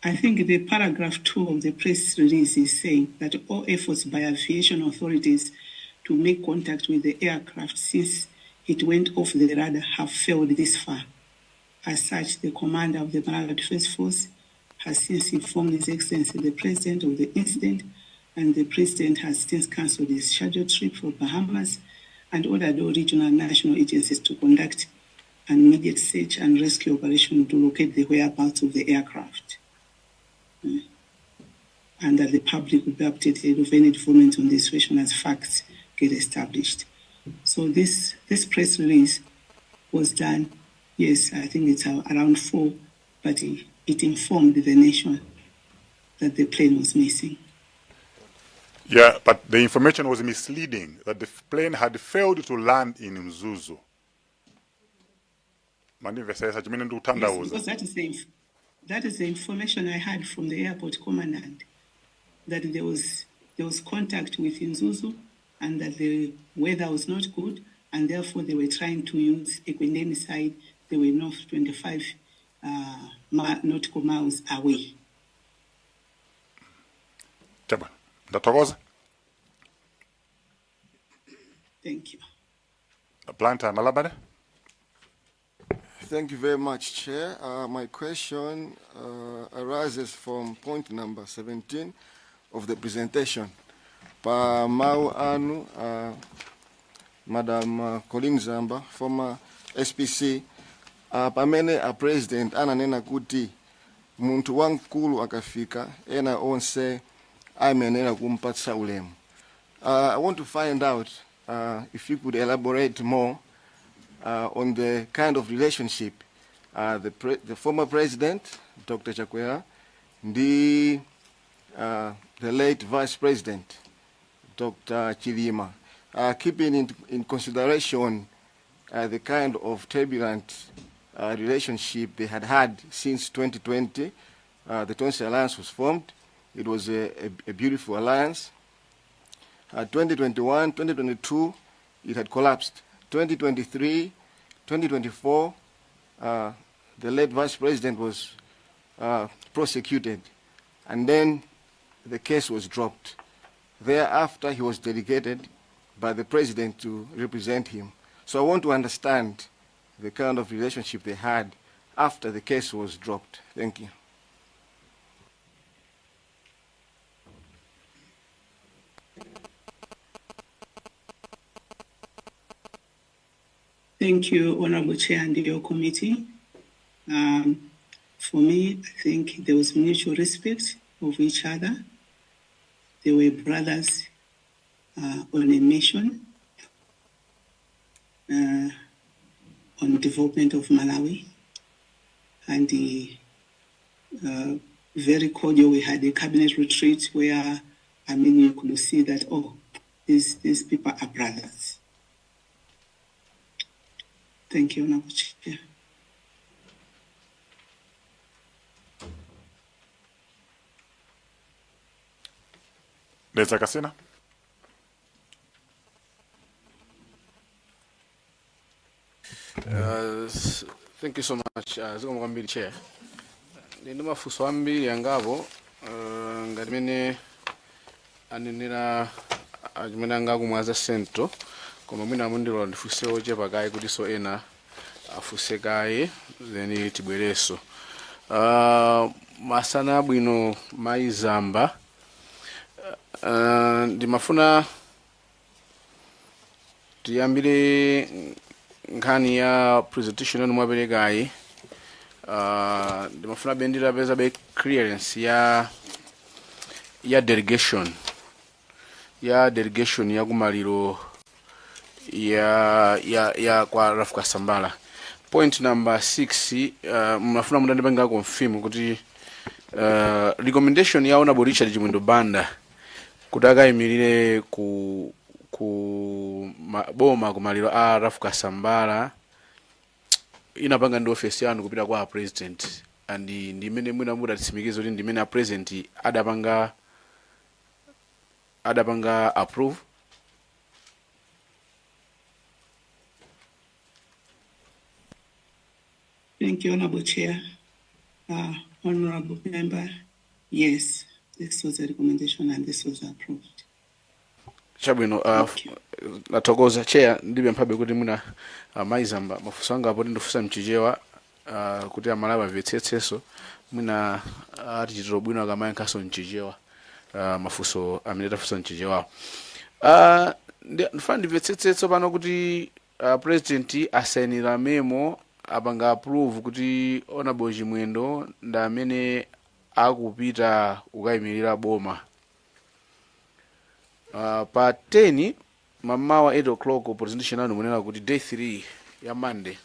I think the paragraph 2 of the press release is saying that all efforts by aviation authorities to make contact with the aircraft since it went off the radar have failed this far. As such, the commander of the Malawi Defense Force has since informed His Excellency the President of the incident, and the President has since cancelled his scheduled trip for Bahamas and ordered all regional and national agencies to conduct an immediate search and rescue operation to locate the whereabouts of the aircraft. And that the public will be updated of any developments on this situation as facts get established. So this press release was done. Yes, I think it's around 4, but it informed the nation that the plane was missing. Yeah, but the information was misleading, that the plane had failed to land in Mzuzu. Yes, because that is the information I had from the airport commandant, that there was contact with Mzuzu and that the weather was not good, and therefore they were trying to use Ekwendeni side. They were not 25 nautical miles away. Thank you. Planta Malabade. Thank you very much, Chair. My question arises from point number 17 of the presentation. Pa mau anu, Madam Colleen Zamba, former SPC, pamene a president ananena kuti muntu wankulu akafika ena onse amenera kumpatsa ulemu. I want to find out if you could elaborate more on the kind of relationship the former president, Dr. Chakwera, the the late Vice President, Dr. Chilima, keeping in consideration the kind of turbulent relationship they had had since 2020. The Tonsi Alliance was formed. It was a beautiful alliance. 2021, 2022, it had collapsed. 2023, 2024, the late Vice President was prosecuted, and then the case was dropped. Thereafter, he was delegated by the President to represent him. So I want to understand the kind of relationship they had after the case was dropped. Thank you. Thank you, Honorable Chair and your committee. For me, I think there was mutual respect of each other. They were brothers on a mission on development of Malawi. And very cordial, we had a cabinet retreat where, I mean, you could see that, oh, these people are brothers. Thank you, Honorable Chair. Leza Kasina. Thank you so much, Zikomo Chair. Ndi mafunso ambiri yangabo ngati mene anenera amene angakumwaza sento koma mwina amundilola ndifunse ochepa kaye kuti so ena afunse kaye then tibwereso. Masana abwino mayi Zamba. Ndimafuna tiyambire nkhani ya presentation yanu mwaperekayi. Ndimafuna bendera peza be clearance ya delegation ya kumaliro ya kwa Rafu Kasambala. Point number 6, mnafuna mundandipanga confirm kuti recommendation ya Honorable Richard Chimwendo Banda kuti akayimirire ku boma kumaliro a Rafu Kasambala inapanga ndi office yanu kupita kwa president, and ndimene mwina mudatitsimikiza kuti ndimene a president adapanga approve. Thank you, Honorable Chair. Honorable Member, yes, this was a recommendation and this was approved. Chabwino, latokoza Chair, ndibe mphabe kuti mwina mayi Zamba mafunso anga apo ndindofunsa mchichewa kuti Amalawi amvetsetseso mwina atichitira bwino akamayankhaso mchichewa mafunso amene tafunsa mchichewawo. Ndifuna ndimvetsetsetso pano kuti president asainira memo apanga approve kuti Honorable Chimwendo ndi amene akupita kukayimirira boma. Pa 10 mamawa 8 o'clock presentation yanu munena kuti day 3 ya Monday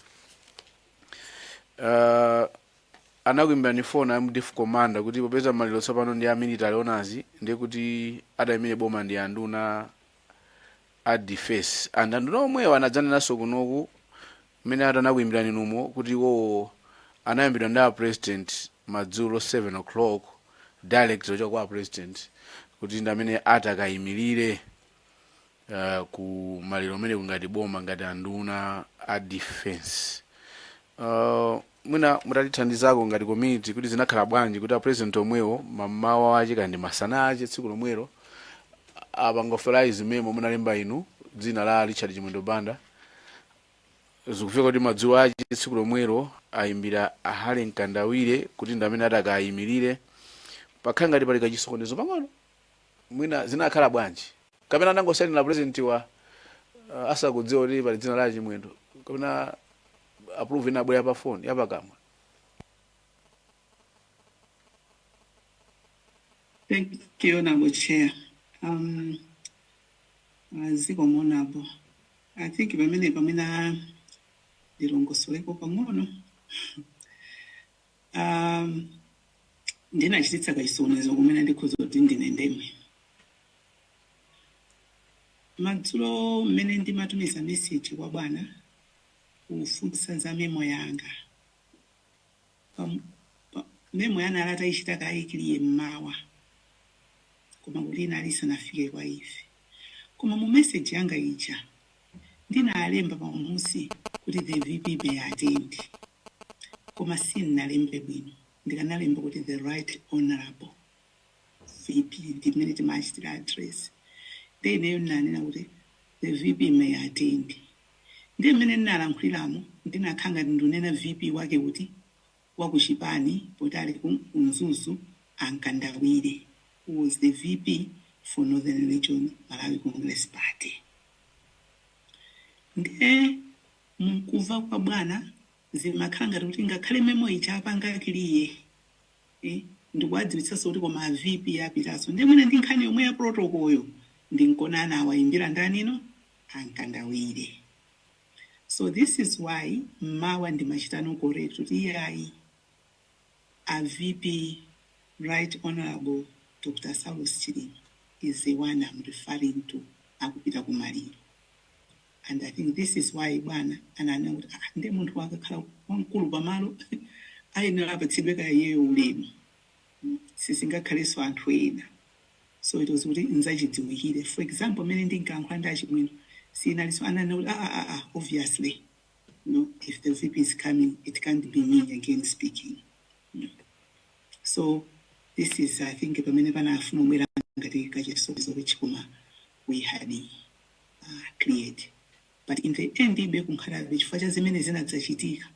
anakuimbirani phone MDF commander kuti popeza maliro tsopano ndi a military owners ndiye kuti adayimire boma ndi anduna a defense, and anduna omwewa anadzanenanso kunoku mmene atanakuimbirani numo kuti wo anayimbidwa ndi a president madzulo 7 o'clock direct chochoka kwa president kuti ndi amene atakayimirire ku maliro mene kungati boma ngati anduna a defense. Mwina mutatithandizako ngati community kuti zinakhala bwanji kuti a president omwewo mamawa ache kandi masana ache tsiku lomwero apangofalize memo munalemba inu dzina la Richard Chimwendo Banda zikufika kuti madzulo ache tsiku lomwero ayimbira ahale mkandawire kuti ndi amene atakayimirire pakhala ngati pali kachisokonezo pang'ono. Mwina zinakhala bwanji kapena nangosaini na president wa asakudziwa kuti pali dzina la Chimwendo kapena approve ina bwera pa phone yapakamwa. Thank you, Honorable Chair. Zikomo Honorable. I think pamene ndilongosoleko pang'ono. ndinachititsa kaisonizo kumene ndikhoza kuti ndine ndemwe. Madzulo mmene ndimatumiza message kwa bwana kufunsa za memo yanga. Memo yana alata ichita kayikiliye mmawa. Koma kuti inali sanafike kwa ife. Koma mu message yanga ija ndinalemba pamusi kuti the VP may attend. Koma sinalembe bwino. Ndikanalemba kuti the right honorable VP ndimene timachitira address. Ndineyo nanena kuti the VP may attend. Ndiye mmene ndinalankhuliramo ndinakhanga ndinena VP wake kuti wakuchipani poti ali kumzuzu ankandawire, who was the VP for Northern Region Malawi Congress Party. Ndiye mkuva kwa bwana zimakhanga kuti ngakhale memo ichapanga kiliye ndikuwadziwitsa kuti koma VP yapitaso ndiye mwina ndinkhani yomwe ya protocol ndinkonana awayimbira ndanino ankandawire. So this is why mawa ndimachitano correct kuti yayi a VP Right Honorable Dr. Saulos Chilima is the one I'm referring to akupita kumaliro. And I think this is why bwana anana kuti ndi munthu wakakhala wankulu pamalo ayenera apatsidweka yeyo ulemu sisingakhaleso anthu ena. So it was really nzachidziwikire. For example, many ndinkankhula ndachimwino sinaliso anana kuti obviously if the VP is coming it can't be me again speaking. So this is, I think, pamene panafuna umwera ngati kachisozo chikoma we had created. But in the end, ibe kunkhala chifukwa cha zimene zinadzachitika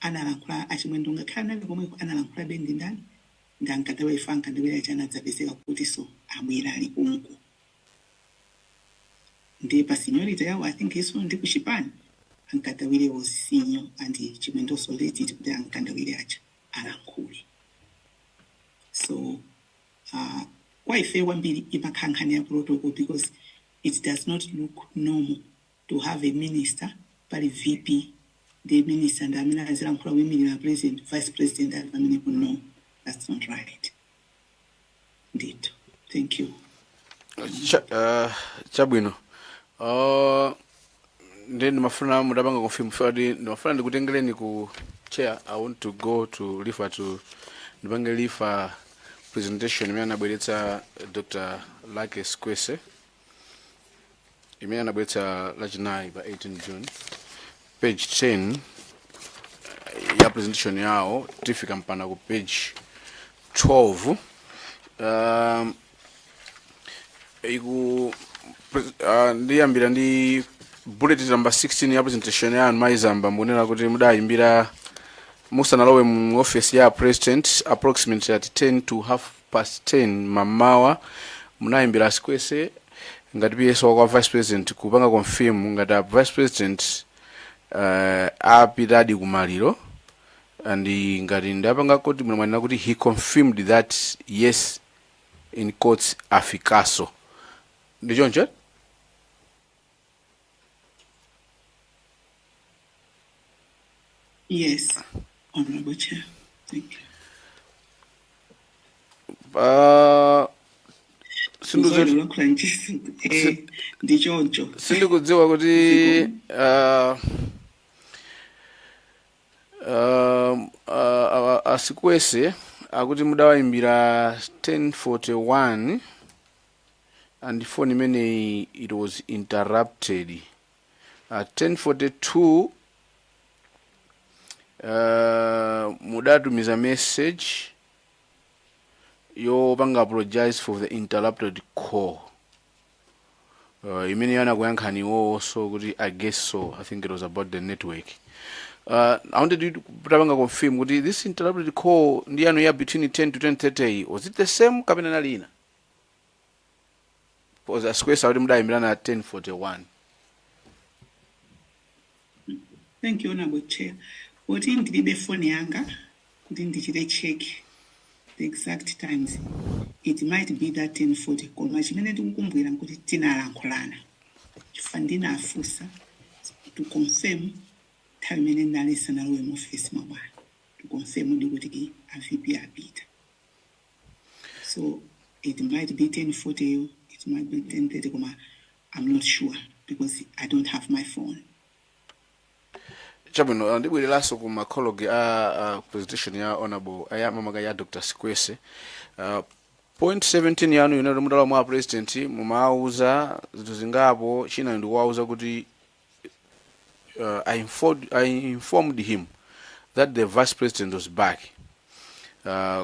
analankhula achimwendo ngakhala nabe komwe analankhula bendi ndani ndankatawa ifanka ndibwera chanadzapezeka kuti so amwera ali kunku. Ndiye pa seniority yawo I think iso ndi kuchipani ankatawire was senior and chimwendo so let it kuti ankandawire acha alankhule. So quite fair one be imakhankhani protocol because it does not look normal to have a minister but a VP the minister and amina azilankhula women president vice president and no, that's not right. Indeed. Thank you. Chabwino. Then mafuna mudabanga confirm fadi mafuna ndikutengeleni ku chair. I want to go to refer to ndibanga lifa presentation imene anabweretsa Dr. Lake Squese imene anabweretsa lachinayi pa 18 June page 10 ya presentation yawo tifika mpana ku page 12 ndiyambira ndi bullet number 16 ya presentation ya Zamba mbonera kuti mudayimbira musanalowe mu office ya president approximately at 10 to 10:30 mamawa munayimbira Squese ngati piyeso kwa vice president kupanga confirm ngati vice president apitadi kumaliro and ngati ndapanga kuti mwana kuti he confirmed that yes in courts afikaso ndichonje. Yes, Honorable Chair. Thank you. Sindikudziwa kuti Squese akuti mudawayimbira 10:41 and phone imene it was interrupted at 10:42 mudatumiza message yopanga apologize for the interrupted call imene yana kuyankhaniwo so kuti I guess so I think it was about the network. I wanted you to confirm kuti this interrupted call ndiyano ya between 10 to 10:30 was it the same kapena nalina? Because a Square Saudi mudayimbirana at 10:41. Thank you, Honorable Chair. What in the phone yanga couldn't check the exact times. It might be that 10:40 call machine ndikukumbwira kuti tinalankhulana. Chifandina afusa to confirm time nalisa nawe mu office mabwana. To confirm ndikuti a VP apita. So it might be 10:40, it might be 10:30, I'm not sure because I don't have my phone. Chabwino ndibwereranso ku makologi a presentation ya honorable ayamamaga ya Dr. Sikwese. Point 17 yanu yunero mudala mwa president mumauza zinthu zingapo china ndikuwauza kuti I informed him that the vice president was back.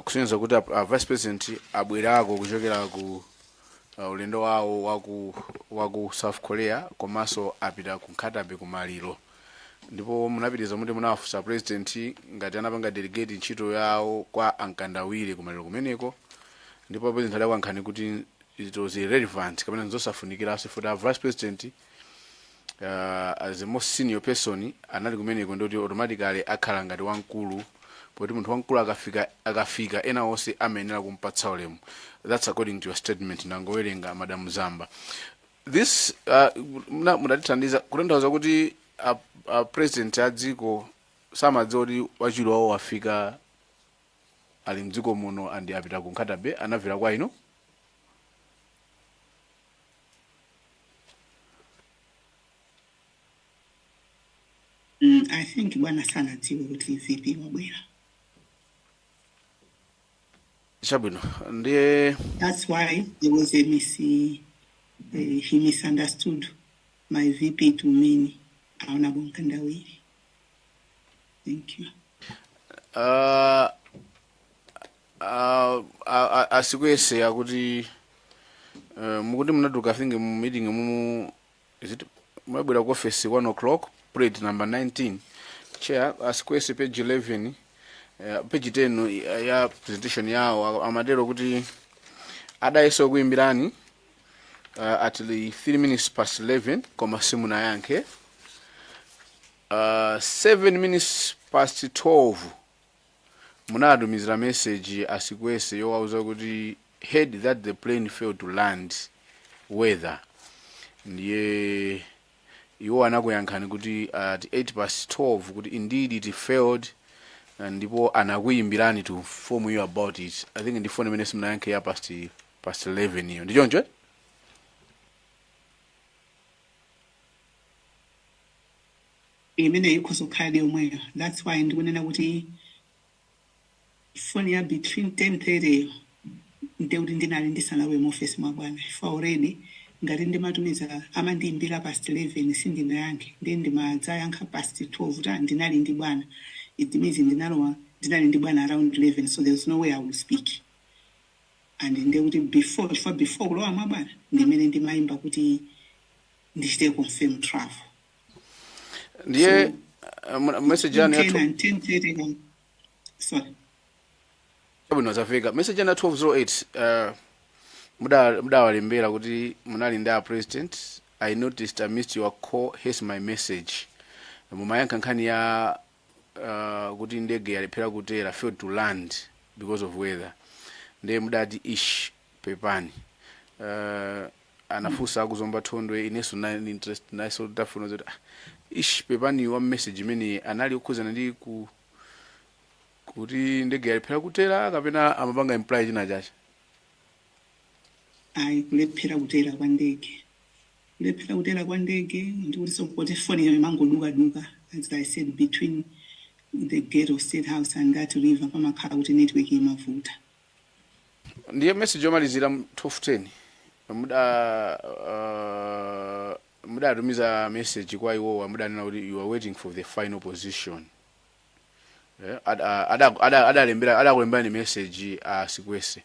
Kusenza kuti vice president abwerako kuchokera ku ulendo wawo waku South Korea komanso apita ku Nkatabe ku Maliro. Ndipo munapitiriza muti munafunsa president ngati anapanga delegate ntchito yawo kwa ankandawire ku Maliro kumeneko. Ndipo president adakankhani kuti it was irrelevant kapena nzosafunikiraso for the vice president as the most senior person anali kumeneko ndoti automatically akhala ngati wamkulu poti munthu wamkulu akafika ena onse amenera kumpatsa ulemu. That's according to your statement nangowerenga Madam Zamba. This mudatithandiza kutanthauza kuti president a dziko samadziwa kuti wachiro wawo wafika ali mdziko muno andi apita ku Nkatabe anavira kwa ino. I think bwana sana tiwe kuti VP wabwera. Chabwino ndiye That's why there was a he misunderstood my VP to mean Honorable Nkandawire. Thank you. Asikwese akuti mukuti munaduka finge mu meeting mu is it mwabwera ku office 1 o'clock plate number 19 chair Asikwese page 11 page 10 ya presentation yawo amadero kuti adaiso kuimbirani at the 3 minutes past 11 koma simuna yanke 7 minutes past 12 munadumizira message Asikwese yowauza kuti heard that the plane failed to land weather. Ndiye iwo anakuyankhani kuti at 8 past 12 kuti indeed it failed ndipo anakuyimbirani to inform you about it. I think ndifone mene simunayankhe ya past 11 iyo ndichoncho. Imene yikhoza ukhali omweyo. That's why ndikunena kuti phone ya between 10:30 ndeuti ndinali ndisanawe mu office mwabwana. If already ngati ndimatumiza amandiyimbira past 11 sindinayankhe then ndimadzayankha past 12 ta ndinali ndi bwana. It means ndinali ndi bwana around 11, so there's no way I will speak. And ndeuti before kulowa mwabwana ndimene ndimayimba kuti ndichite confirm travel. Ndiye message yanu ya 10:30 sorry. Chabwino zafika message yana 1208 mudawalembera kuti munali ndi president. I noticed I missed your call. Here's my message. Mumayankha nkhani ya kuti ndege yalephera kutera failed to land because of weather. Ndiye mudati ish pepani anafusa akuzomba thondwe ineso na interest naso tafuna zoti ish pepani wa message imene anali ukhuzana ndi kuti ndege yalephera kutera kapena amapanga imply china chacha. Kulephera kutera kwa ndege. Kulephera kutera kwa ndege ndikuti sokoti phone yayo mangoduka as I said between the gate of State House and that river pamakhala kuti network imavuta. Ndiye message yomalizira 1210 mudatumiza message kwa iwo mudanena kuti you are waiting for the final position. Adakulembera ni message Asikwese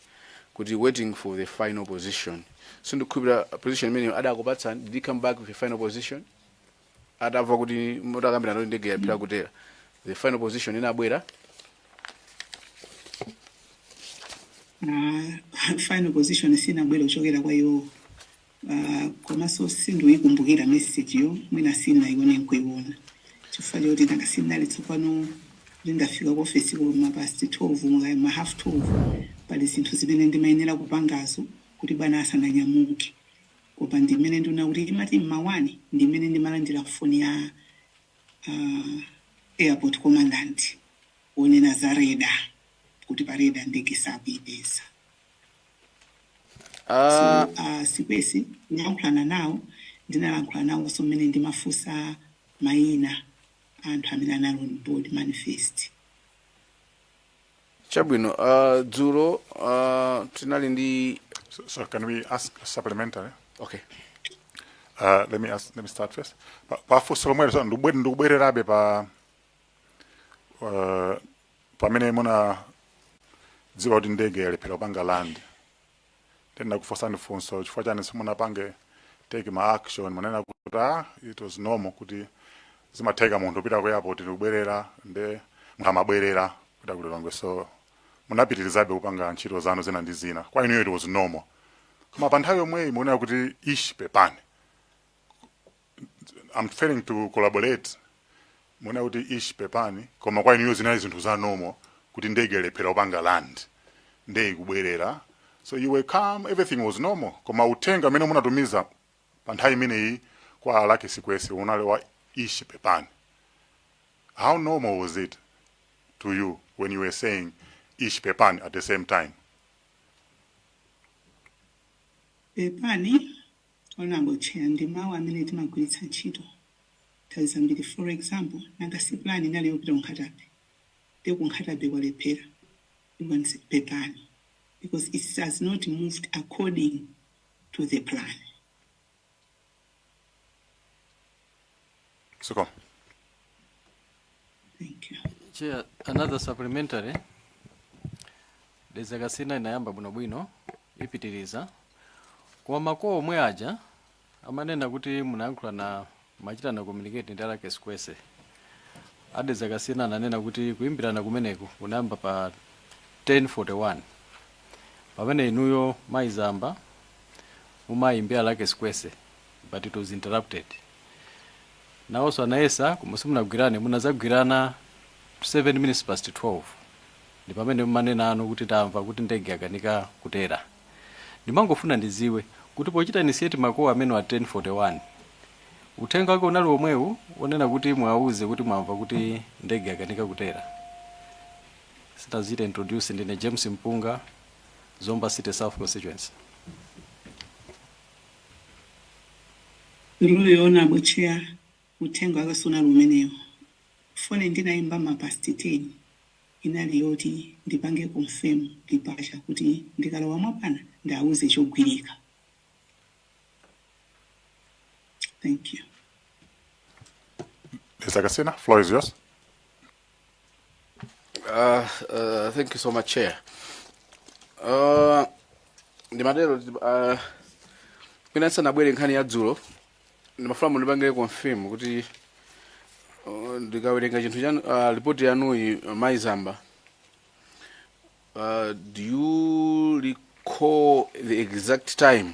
kuti waiting for the final position. So ndikubira position imene adakupatsa, did he come back with the final position? Adava kuti mutakambira ndo ndege yapita kutera. The final position inabwera. Final position sinabwera kuchokera kwa iwo. Komanso sindikuikumbukira message yo mwina sinaione nkuiona. Chifukwa kuti ndakasinali tsopano ndafika ku office ku past 12 ma half 12 pali zinthu zimene ndimayenera kupangazo kuti bwana asananyamuke. Kopa ndimene nduna kuti imati mmawani ndimene ndimalandira foni ya airport commandant onena za radar kuti pa radar ndege sapitesa. So sikwesi ndinayankhulana nawo ndinalankhula nawo so mmene ndimafunsa mayina anthu amene anali on board manifest. Chabwino, dzulo tinali ndi. So can we ask supplementary? Okay. Let me start first. Pafunso lomwe so ndikubwererabe pamene muna dziwa kuti ndege yalephera kupanga land. Ndakufunsani funso chifukwa chani simunapange take ma action manena kuti it was normal kuti zimatheka munthu kupita ku airport ndikubwerera nde mukamabwerera kuita kuti longwe so munapitirizabe kupanga ntchito zanu zina ndi zina. Kwa inu it was normal. Koma pa nthawi yomweyi muonera kuti ishi pepani. I'm failing to collaborate. Muonera kuti ishi pepani koma kwa inu zinali zinthu za normal kuti ndege yalephera kupanga land nde ikubwerera. So you were calm, everything was normal. Koma utenga amene munatumiza pa nthawi imeneyi kwa Lucky Sikwesi unali wa ishi pepani. How normal was it to you when you were saying ishi pepani at the same time? Pepani onabo chair ndi mawu amene timagwiritsa ntchito nthawi zambiri. For example, nanga si plan inali yopita kunkhatabe ndi kunkhatabe kwalephera iwanise pepani because it has not moved according to the plan. So Thank you. Chair, another supplementary. Dezakasina inayamba bwinobwino ipitiriza kwa makoa omwe aja amanena kuti munayankhula na machita na communicate ndi Lucky Sikwesi. Adezakasina ananena kuti kuimbirana kumeneku kunayamba pa 10:41 pamene inuyo mayi Zamba mumayimbira Lucky Sikwesi but it was interrupted. Nawonso anayesa koma simunagwirane munazagwirana 7 minutes past 12 ndi pamene mumanena anu kuti tamva kuti ndege yakanika kutera. Ndimangofuna ndiziwe kuti pochita initiate makoa amene wa 10:41 uthenga wake unali omwewu onena kuti mwauze kuti mwamva kuti ndege yakanika kutera. Sitazita introduce ndine James Mpunga, Zomba City South Constituency. Ndiluyona bochea uthenga wake sona lumenewo. Fone ndinayimba ma past 10 inali yoti ndipange confirm lipasha kuti ndikalowa mwapana ndauze chogwirika. Thank you. Dezakasina, floor is yours. Thank you so much, Chair. Ndimadero kwinansa nabwere nkhani ya dzulo ndimafuna mundipange confirm kuti ndikawerenga chinthu chanu report yanuyi mayi Zamba. Do you recall the exact time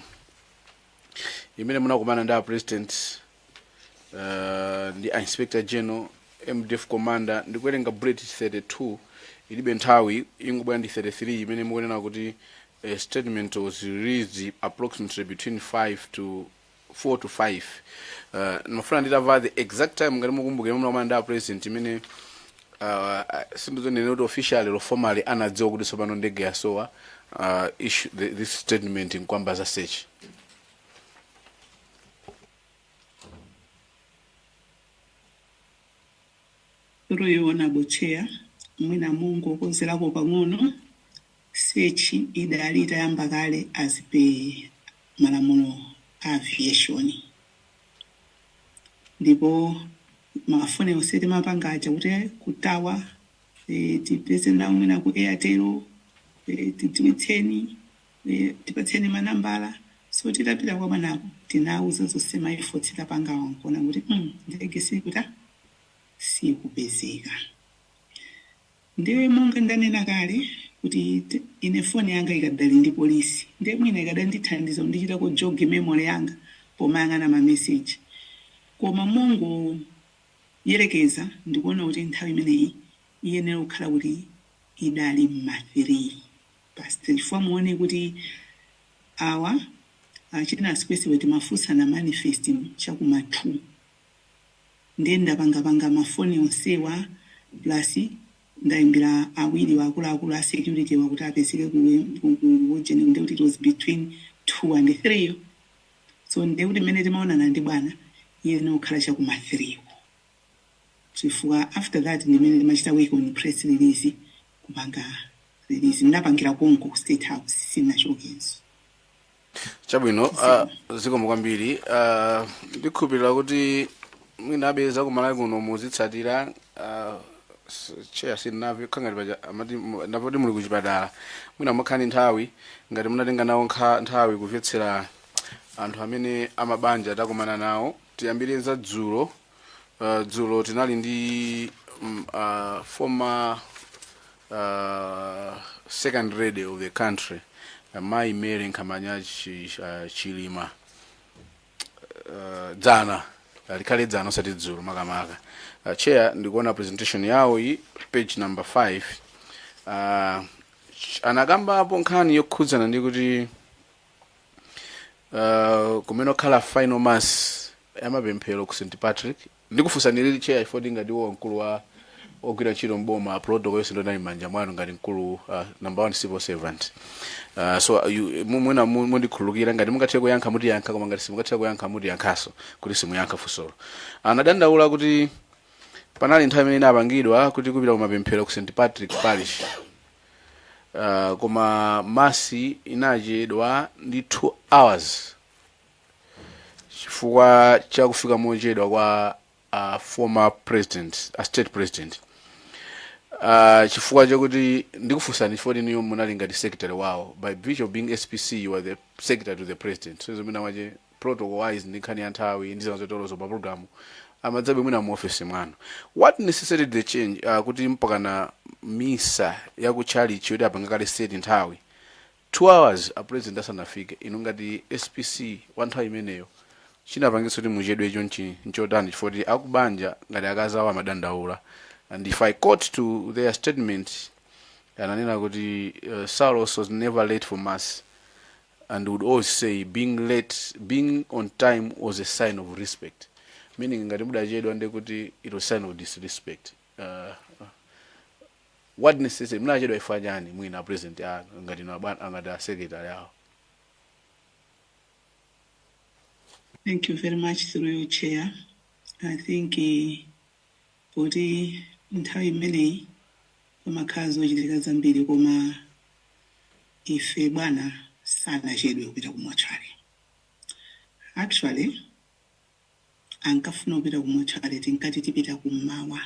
imene munakumana ndi president ndi inspector general MDF commander ndikuwerenga bullet 32 ilibe nthawi ingobwera ndi 33 imene mukunena kuti a statement was released approximately between 4 to 5. Ndimafuna nditamva the exact time ngati mukumbukira munakumana ndi president imene sindizonena kuti officially or formally anadziwa kuti tsopano ndege yasowa issue this statement nkwamba za search. Ndiluyona bochea mwina mungu okozerako pang'ono sechi idali itayamba kale as per malamulo aviation. Ndipo mafone oseti mapanga aja kuti kutawa tipese na mwina ku Airtel tipatseni manambala so titapita kwa manako tinauza zosema ifo titapanga wankona kuti ndege sikuta sikupezeka. Ndiwe monga ndanena kale kuti ine phone yanga ikadali ndi polisi ndiye mwina ikadali ndithandiza ndichita ko jog memory yanga pomayang'ana ma message koma mongo yerekeza ndikuona kuti nthawi imeneyi iyenera kukhala kuti idali ma 3 past 3 muone kuti awa achina Sikwesi weti mafusa na manifest chakuma 2 ndiye ndapanga mafoni onsewa plus ndaimbira awiri wakulu a security wakuti apezeke ku wojeni kuti it was between 2 and 3. So ndekuti mmene timaonana ndi bwana iye nokhala chakuma 3 chifukwa after that ndimene timachita week on press release kupanga release ndapangira konko ku State House sinachokenso. Chabwino zikomo kwambiri ndikhulupirira kuti mwina abeza ku Malawi kuno muzitsatira chair sinavi khangati paja amati ndapoti muli kuchipatala mwina mukhani nthawi ngati munatenga nawo nthawi kumvetsera anthu amene amabanja atakumana nawo. Tiyambire za dzulo. Dzulo tinali ndi former second lady of the country Mai Mary Nkamanya Chilima dzana likhale dzana osati dzulo makamaka. Chair ndikuona presentation yawo iyi page number 5 anakambapo nkhani yokhudzana ndi kuti kumene okhala final mass yamapemphero ku St Patrick ndikufusaniriri chair ifoti ngati mkulu wa ogwira ntchito mboma protocol yonse ndonali manja mwanu ngati mkulu number 1 civil servant. So mwina mundikhululukira ngati mungathe kuyankha mutiyankha koma ngati simungathe kuyankha mutiyankhaso kuti simuyankha funsolo. Anadandaula kuti panali nthawi imene inapangidwa kuti kupita kumapemphero ku St Patrick Parish koma masi inachedwa ndi 2 hours chifukwa chakufika mochedwa kwa former president, a state president. Chifukwa chakuti ndikufunsani chifukwa niyo munali ngati secretary wawo. By virtue of being SPC, you are the secretary to the president. So zimene waje protocol wise ndikhani ya nthawi ndizo zotolozo pa program amadzabe mwina mu office mwanu. What necessitated the change kuti mpaka na misa ya ku church yoti apanga kale state nthawi 2 hours a president asanafike ino ngati SPC wa nthawi imeneyo chinapangitsa kuti muchedwe chonchi nchodani chifukwa akubanja ngati akazawa madandaula. And if I quote to their statement ananena kuti Saulos was never late for mass and would always say being on time was a sign of respect, meaning ngati mudachedwa ndi kuti it was sign of disrespect. What necessary mnachedwa ifanyani mwina president ngati ngati secretary yawo. Thank you very much through your chair. I think body nthawi imeneyi pamakhazi ochitika zambiri koma ife bwana sanachedwe kupita ku mortuary. Actually ankafuna kupita ku mortuary tinkati tipita kummawa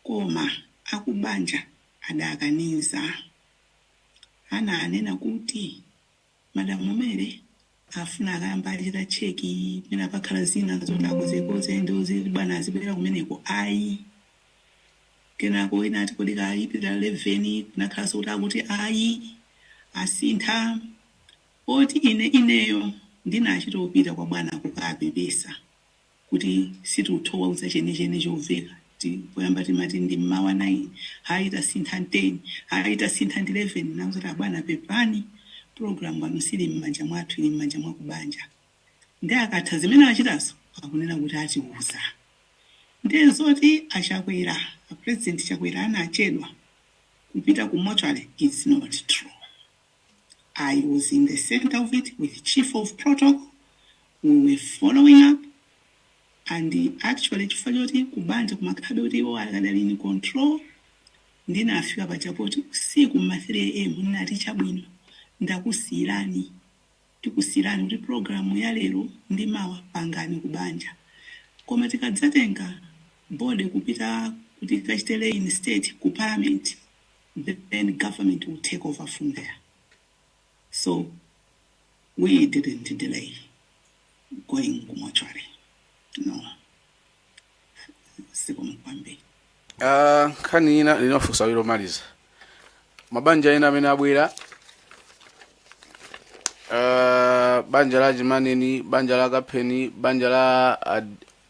koma akubanja adakaniza ananena kuti Madam Mere afuna akayamba achita cheki mina pakhala zina zotakozekoze ndozi bwana azibera kumeneko ayi kenako ina ati kodi kayipita 11 kunakhala sota kuti ayi asintha oti ineyo ndinachitopita kwa bwana kukapepesa kuti situthowa uza chene choveka poyamba timati ndi mmawa 9 haita sintha 10 haita sintha 11 namuzota bwana pepani program wanu sili mmanja mwathu ili mmanja mwakubanja ndi akatha zimene achitaso akunena kuti atiuza ndezoti achakwera a president chakwera anachedwa kupita ku mortuary. It's not true. I was in the center of it with chief of protocol. We were following up and actually chifanyoti kubanja kumakhabe kuti iwo akadali in control ndina afika pachapoti usiku ma 3 am ndinati chabwino ndakusirani tikusirani kuti programu ya lero ndi mawa pangani kubanja koma tikadzatenga bode kupita kuti kachitele in state ku parliament, then government will take over from there. So we didn't delay going to mortuary. No. Sikomkwambe. Khani ina linofusa wilo maliza mabanja ina amene abwera banja la Jimaneni, banja la Kapeni, banja la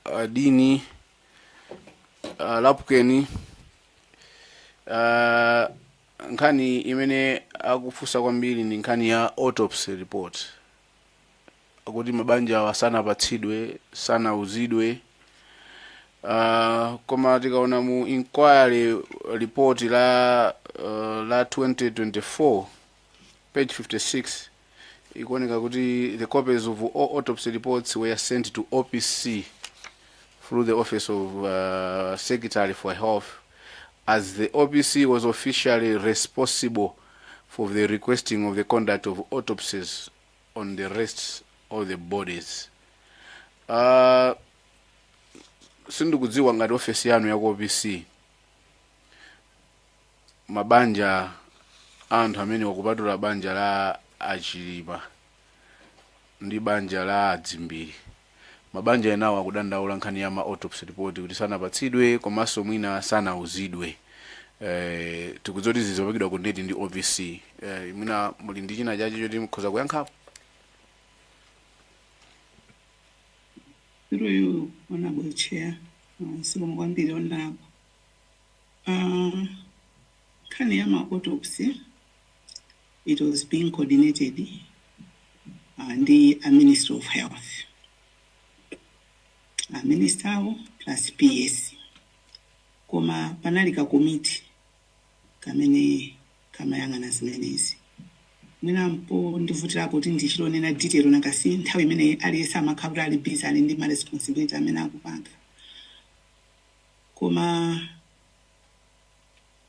Adini, Lapukeni, nkhani imene akufusa kwambiri ni nkhani ya autopsy report akuti mabanja wasana patsidwe sana uzidwe. Koma tikaona mu inquiry report la 2024 page 56 ikuoneka kuti the copies of all autopsy reports were sent to OPC through the Office of Secretary for Health, as the OPC was officially responsible for the requesting of the conduct of autopsies on the rest of the bodies. Sindikudziwa ngati office yanu ya OPC mabanja anthu amene wakupatula banja la Chilima ndi banja la Dzimbiri, mabanja enawo akudandaula nkhani ya ma autopsy report kuti sanapatsidwe komanso mwina sanauzidwe. Tikuzoti zizopakidwa ku ndeti ndi OPC. Mwina muli ndi china chachi choti mukhoza kuyankhapo? Through you, Honorable Chair, Sibonga kwambiri onabo. Nkhani ya ma autopsy, it was being coordinated ndi a Minister of Health. A Minister plus PS. Koma panalika committee kamene kamayang'ana zimenezi. Mwina mpo ndivutirapo kuti ndichilonena detail nakasi nthawi imene aliyesa amakhala ali busy ali ndi ma responsibility amene akupanga. Koma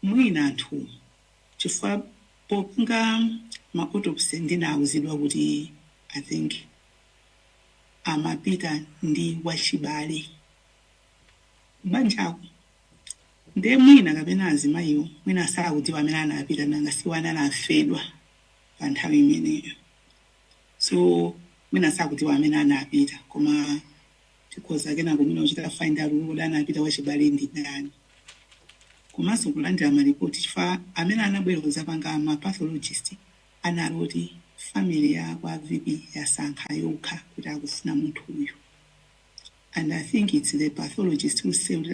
mwina anthu chifukwa popanga ma autopsy ndinauzidwa kuti I think amapita ndi wachibale banjako nde mwina kapena azimayiwo mwina sakudziwa amene anapita nanga siwana anafedwa pa nthawi imeneyo, so mwina sakudziwa amene anapita koma tikhoza kena kumene uchita find out kuti anapita wachibale ndi ndani. Komanso kulandira maripoti chifukwa amene anabwera kuzapanga ma pathologist analoti family ya kwa VP yasankha yokha kuti akufuna munthu uyu, and I think it's the pathologist who said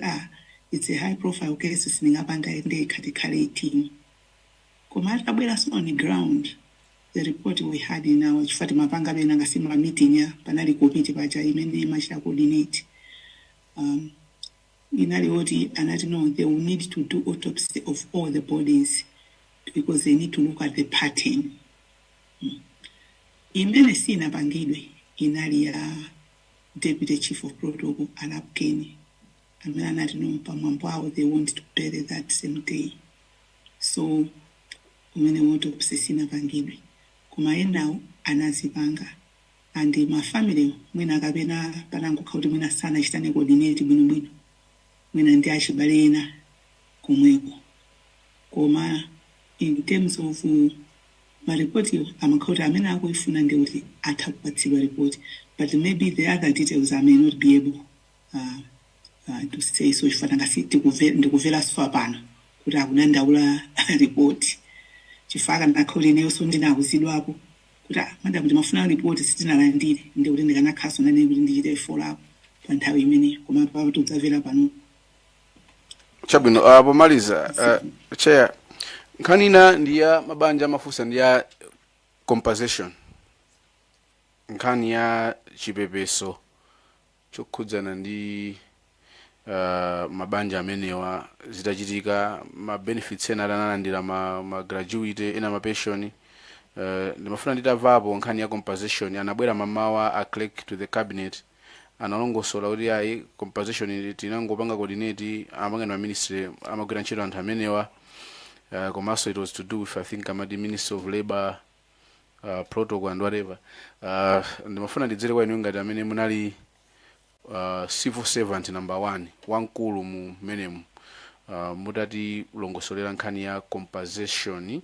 it's a high profile case siningapanga ndi khatikhale team. Koma atabwera so on the ground the report we had in our chifati mapanga bena ngasimba meeting ya panali committee pacha imene imachita coordinate inali oti anati no, they will need to do autopsy of all the bodies because they need to look at the pattern. Imene sinapangidwe inali ya Deputy Chief of Protocol Alapkeni. Amene anati no, pamwambo awo they want to bury that same day. So umene autopsy sinapangidwe koma enawo anazipanga, and my family mwina kapena panangokha kuti mwina sana chitane coordinate bwinobwino mwina ndi achibale ena komweko. Koma in terms of maripoti amakauti amene akuifuna ndi kuti atakupatsidwa report, but maybe the other details I may not be able to say so chifana ngasi ndikuvela swa pano kuti akudandaula report chifaka na Colleen yonso ndinakuzidwapo kuti madam ndimafuna report sitinalandire ndi kuti ndikanakhaso nane kuti ndichite follow up pa nthawi imene koma papa tudzavera pano. Chabwino pomaliza chair nkanina ndiya mabanja mafusa ndiya compensation nkani ya chipepeso chokhudzana ndi mabanja amenewa zitachitika ma benefits ena analandira ma graduate ena ma pension ndimafuna nditavapo nkhani ya compensation anabwera mamawa a clerk to the cabinet analongosola kuti ayi compensation tinangopanga coordinate amanga na ministry amagwira ntchito anthu amenewa komanso it was to do with I think the Minister of Labor protocol and whatever. Ndimafuna ndidzere kwa inu ngati amene munali civil servant number 1 wankulu mu menemu mutati ulongosolera nkhani ya compensation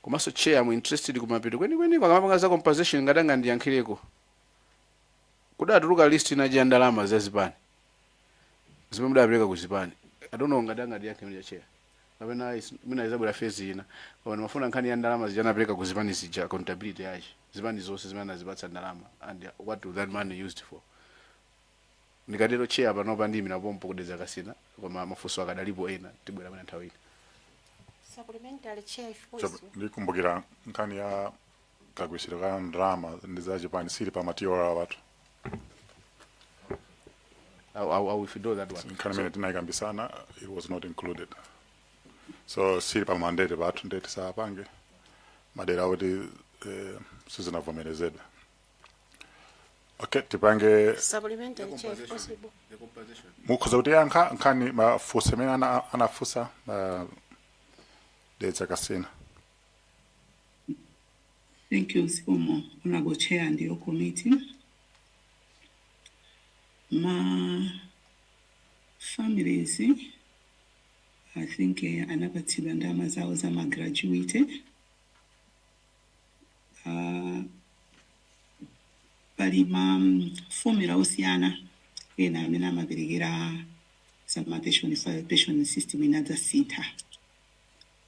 komanso chair mu interested kumapeto kweni kwakamapanga za compensation ngatanga ndiyankhireko kudatuluka list inaji ya ndalama za zipani zimene mudapereka ku zipani. I don't know ngatanga ndiyankhireko chair kapena mina izabwera phase ina koma ndimafuna nkhani ya ndalama zijanapereka ku zipani zija accountability yachi zipani zonse zimene anazipatsa ndalama and what do that money used for. Nikadero chair panopa ndi mina pompo kudeza kasina koma mafunso akadalipo ena tibwera mana nthawi ina. Supplementary chair ifuso ndikumbukira nkhani ya kagwisiro ka ndalama ndiza Japan sili pa matiora watu I'll withdraw that one. nkhani imene tinaikambisana it was not included, so sili pa mandate watu ndeti sapange madera kuti sizinavomerezedwa. Okay, tipange Supplementary chair if possible. mukhoza kuti yankha nkhani mafunso amene anafunsa Dedza Kasina. Thank you, Sikomo, Honorable Chair and your committee. My families, I think anapatilwa ndama zawo zama graduated. Bali formula osiyana ena amene amaperekera sama pension system in other center.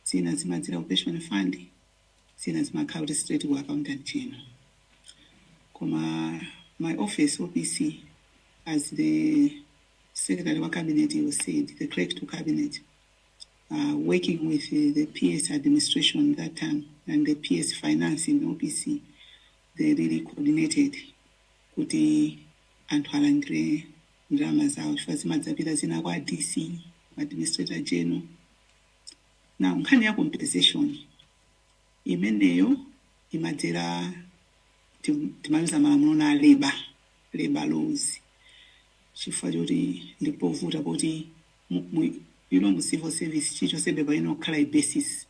Zina zimadzera pension fund, zina zimakhala kuti straight ku accountant general. Koma my office OPC, as the Secretary of Cabinet was said, the clerk to Cabinet, working with the PS administration that time and the PS finance in OPC, they really coordinated kuti anthu alandire ndalama zawo chifukwa zimadzapita zina kwa DC, administrator general. Now nkhani ya compensation imeneyo imadzera timaluza malamulo na labor laws chifukwa choti ndipovuta kuti mu civil service chicho sebeba inokhala a basis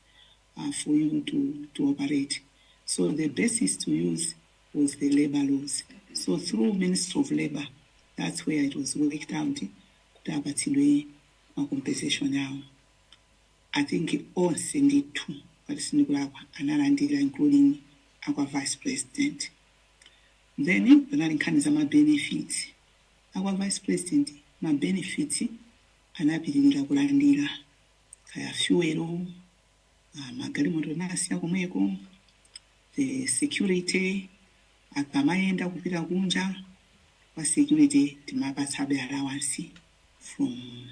for you to operate. So the basis to use was the labor laws. So through Ministry of Labor, that's where it was worked out kuti apatilwe compensation yawo. I think all send two, but analandira including our vice president. Then banali nkhani za ma benefits. Our vice president ma benefits anapitirira kulandira kaya fuel, magalimoto nasiya komweko, the security akamayenda kupita kunja wa security timapatsabe allowance from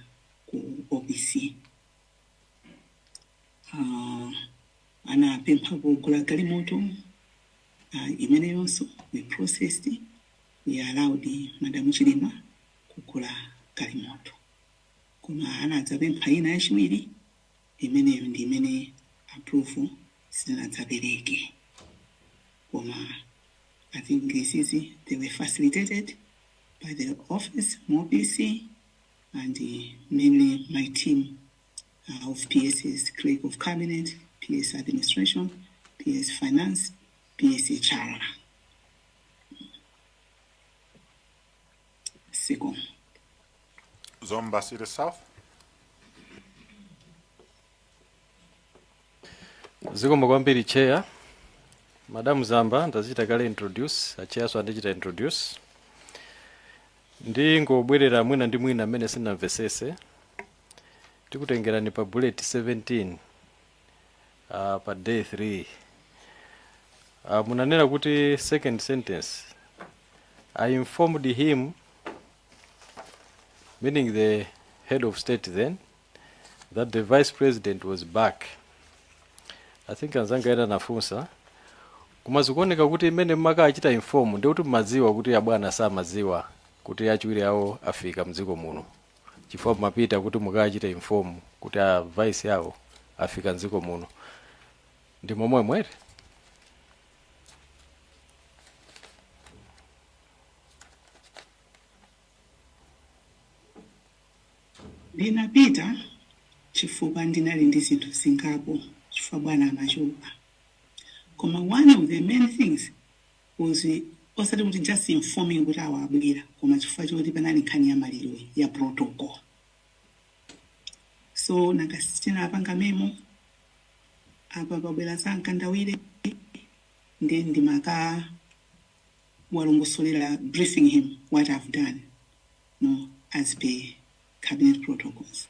ku OPC. Anapempha kugula galimoto imene yonso we processed, we allowed Madam Chilima kugula galimoto. Koma anadzapempha ina yachiwiri imeneyo ndi imene approval sinadzapereke. Koma I think this is they were facilitated by the office, MOPC, and mainly my team of PS's Clerk of Cabinet, PS Administration, PS Finance, PS HR. Second. Zamba City South. Zikomo kwambiri chair. Madam Zamba ndazita kale introduce, chair so andichita introduce. Ndingobwerera mwina ndi mwina amene sinamvesese. Tikutengerani pa bullet 17 pa day 3. Munanena kuti second sentence, I informed him, meaning the head of state then, that the vice president was back. I think anzanga era nafunsa kumazikuoneka kuti imene mmaka achita inform ndi kuti maziwa kuti abwana sa maziwa kuti achiwiri awo afika mdziko muno chifukwa mapita kuti mukachita inform kuti a vice yawo afika mdziko muno ndi momwe mwere. Ndinapita chifukwa ndinali ndi zinthu zingapo chifukwa bwana amachoka. Koma one of the main things was osati kuti just informing kuti awa abwera koma chifukwa choti panali nkhani ya maliro ya protocol. So nakasitina apanga memo apa babwera sankandawire ndi ndimaka walongosolera briefing him what I've done, as per cabinet protocols.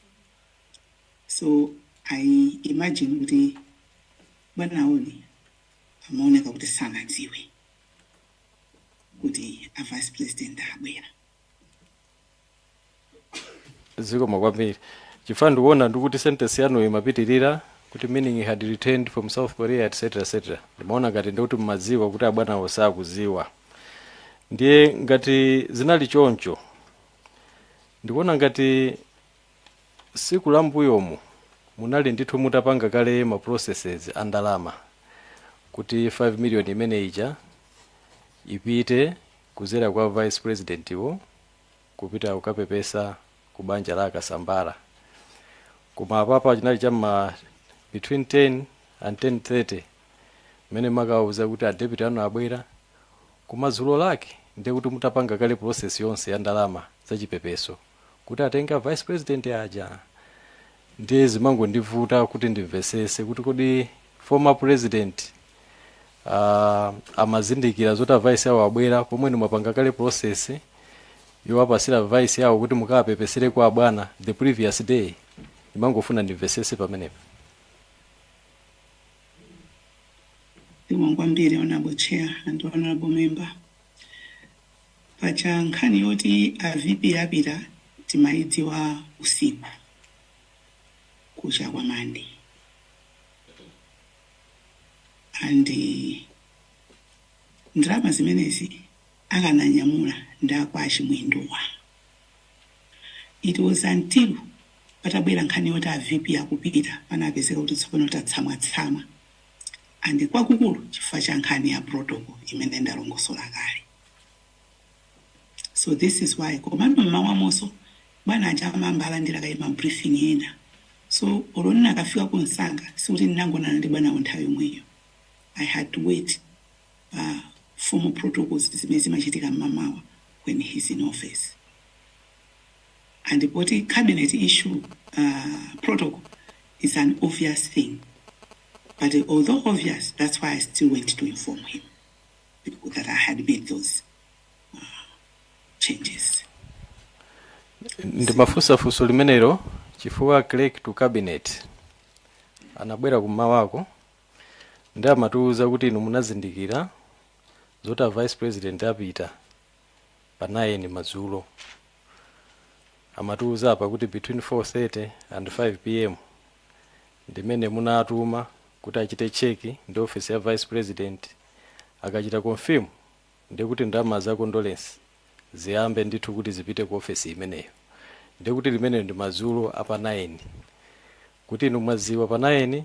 So I imagine kuti bwana oni amaoneka kuti sanadziwe kuti a vice president abwera. Zikomo kwambiri. Chifukwa ndikuona ndikuti sentence yanu imapitirira kuti meaning he had returned from South Korea etc. Ndimaona ngati ndikuti mmadziwa kuti abwana osakuziwa. Ndiye ngati zinali choncho ndikuona ngati siku la mbuyomu munali ndithu mutapanga kale ma processes andalama kuti 5 million imene ija ipite kuzera kwa vice president wo kupita kukapepesa ku banja la Kasambala. Koma papa chinali chamma between 10 and 10:30 mene makauza kuti a deputy ano abwera kumadzulo lake ndiye kuti mutapanga kale process yonse ya ndalama zachipepeso kuti atenga vice president aja. Ndiye zimangondivuta kuti ndimvesese kuti kodi former president amazindikira zoti vice yawo abwera pomwe mwapanga kale process yowapasira vice yawo kuti mukapepesere kwa bwana the previous day. Imangofuna ndimvesese pamenepo. Kwambiri honorable chair and honorable member. Pacha nkhani yoti VP yapita timaidziwa usiku kucha kwa mandi. And ndrama zimenezi akananyamula ndakwa achimwendowa. It was until patabwera nkhani yoti VP yakupita panapezeka kuti tsopano tatsamwa and kwakukulu chifukwa cha nkhani ya protocol imene ndalongosola kale. So this is why komano mmawamonso bwana aja amambalandira kaima briefing ena. So olonina akafika kunsanga sikuti ndinangonana ndi bwana nthawi yomweyo. I had to wait formal protocols zimene zimachitika mmamawa when he's in office. And the cabinet issue protocol is an obvious thing. But although obvious, that's why I still went to inform him that I had made those changes. Ndimafusafuso limenero chifukwa clerk to cabinet anabwera kumawako ndi amatiuza kuti inu munazindikira zota vice president apita pa 9 madzulo. Amatiuza apa kuti between 4:30 and 5 p.m. ndimene munatuma kuti achite cheki ndi office ya vice president akachita confirm ndi kuti ndalama za condolence ziyambe ndithu kuti zipite ku office imeneyo. Ndi kuti limene ndi madzulo apa 9 kuti inu mwaziwa pa 9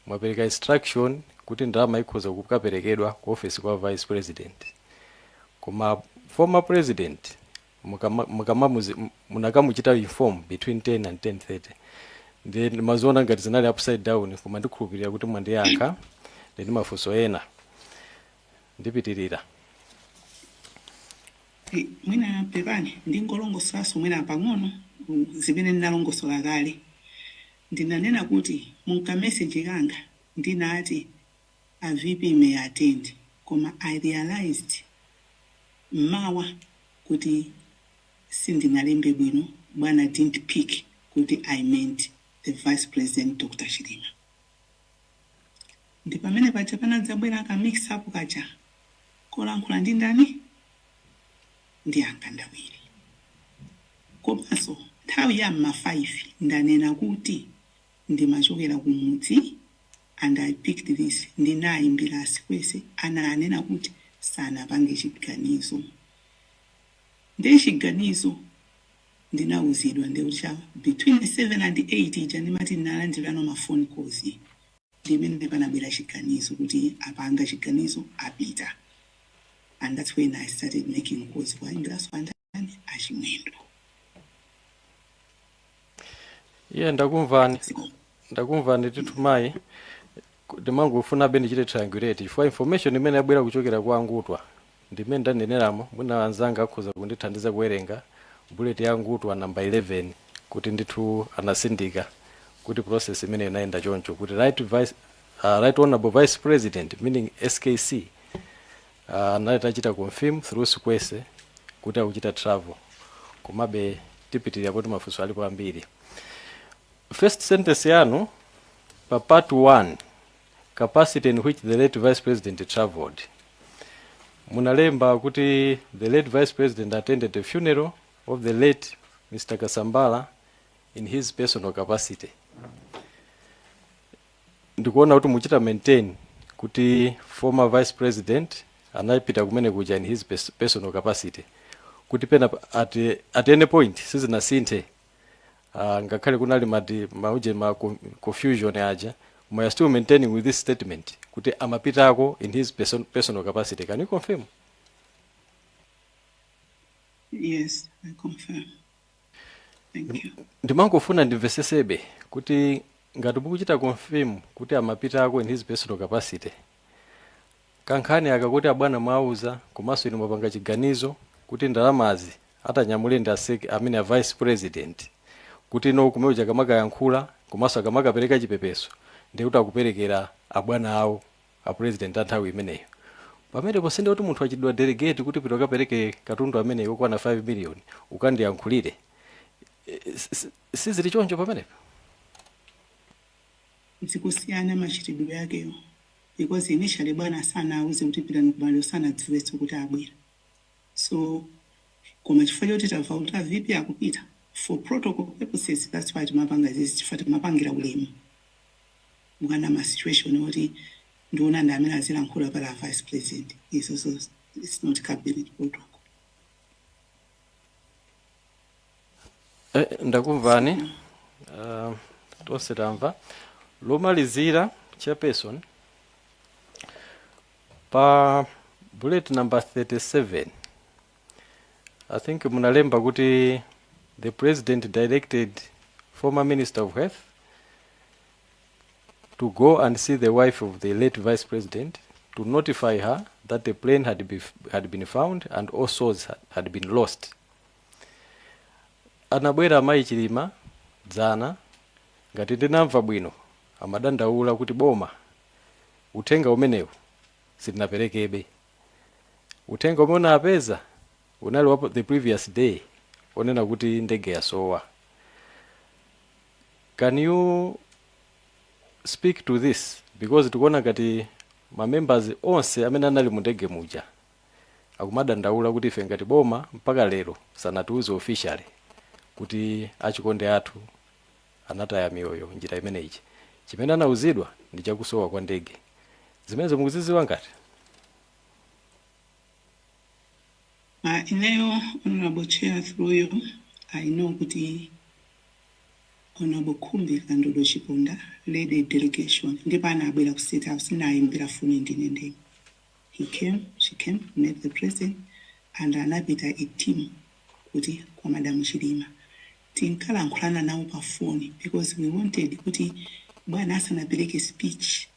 mwapereka instruction kuti ndalama ikhoza kukaperekedwa ku office kwa vice president. Koma former president munakamuchita inform between 10 and 10:30. Ndi mazoona ngati zinali upside down koma ndikhulupirira kuti mwandiyankha ndi mafunso ena ndipitirira. Mwina pepani ndingolongosolanso mwina pang'ono zimene ndinalongosola kale. Ndinanena kuti munka message kanga ndinati a VP may attend koma I realized mmawa kuti sindinalembe bwino bwana didn't pick kuti I meant the vice president Dr. Chilima. Ndi pamene pacha panadzabwera ka mix up kacha kolankhula ndi ndani ndi ankandawiri. Komanso nthawi ya mma 5 ndanena kuti ndimachokera kumudzi and I picked this ndinayimbira asikwese ananena kuti sanapange chiganizo. Ndi chiganizo ndinauzidwa ndikuti between 7 and 8 ija ndimati ndinalandirano ma phone calls ndimene panabwera chiganizo kuti apanga chiganizo apita. And that's when I started making calls kwa inglaso andani achimwendo. Yeah, ndakumvani titumayi ndimangofuna bene chite triangulate for information imene yabwera kuchokera kwa angutwa ndimene ndaneneramo mwina anzanga akhoza kundithandiza kuwerenga bullet ya angutwa namba 11 kuti ndithu anasindika kuti process imene inaenda choncho kuti right honorable vice president meaning SKC analeta chita confirm through Sikwese kuti akuchita travel komabe tipitirira kuti mafunso alipo ambiri. First sentence yanu pa part 1 capacity in which the late vice president traveled munalemba kuti the late vice president attended the funeral of the late Mr. Kasambala in his personal capacity. Ndikuona kuti muchita maintain kuti former vice president anapita kumene kuja in his personal capacity kuti pena at any point sizinasinthe ngakhale kunali mauje ma confusion aja we are still maintaining with this statement kuti amapitako in his personal capacity. Can you confirm? Yes, I confirm. Thank you. Ndimangofuna ndimvesesebe kuti ngati mukuchita confirm kuti amapitako in his personal capacity, kankhani akakuti abwana mwauza komanso inu mwapanga chiganizo kuti ndalamazi atanyamule ndi amene a vice president kuti no kumeuja kamakayankhula komanso akamakapereka chipepeso ndi kuti akuperekera abwana awo a president anthawi imeneyo. Pamene posende kuti munthu achidwa delegate kuti pita kapereke katundu ameneyo kwana 5 million ukandiyankhulire, sizili choncho pamenepo? Zikusiyana machitidwe yakeyo, because initially bwana sana auze kuti pita nokubalo sana dziwetso kuti abwera. So koma chifukwa choti tamva kuti vipi akupita for protocol purposes, that's why timapanga zizi chifukwa timapangira ulemu mukana ma situation oti ndiona ndi amene azilankhula pala vice president. So it's not cabinet protocol. Ndakumvani tonse tamva. Lomalizira chairperson pa bullet number 37, I think munalemba kuti the president directed former minister of health to go and see the wife of the late vice president to notify her that the plane had been found and all souls had been lost. Anabwera mai Chilima dzana ngati ndinamva bwino amadandaula kuti boma uthenga umenewu sitinaperekebe. Uthenga umene apeza unali wa the previous day onena kuti ndege yasowa. Can you speak to this? Because tikuona ngati ma members onse amene anali mu ndege muja akumadandaula kuti ife ngati boma mpaka lero sanatiuze officially kuti achikonde athu anataya miyoyo njira imeneyi. Chimene anauzidwa ndi chakusowa kwa ndege. Zimene mukuziziwa ngati? Ineyo, Honorable Chair, through you, I know kuti Honorable Kumbi Kandolo Chiponda led a delegation. Ndipana abwera ku State House na imbira funi ndine ndege. She came, met the president, and anapita a team kuti kwa Madam Chilima. Tinkala nkulana nawo pa phone because we wanted kuti bwana asanapeleke speech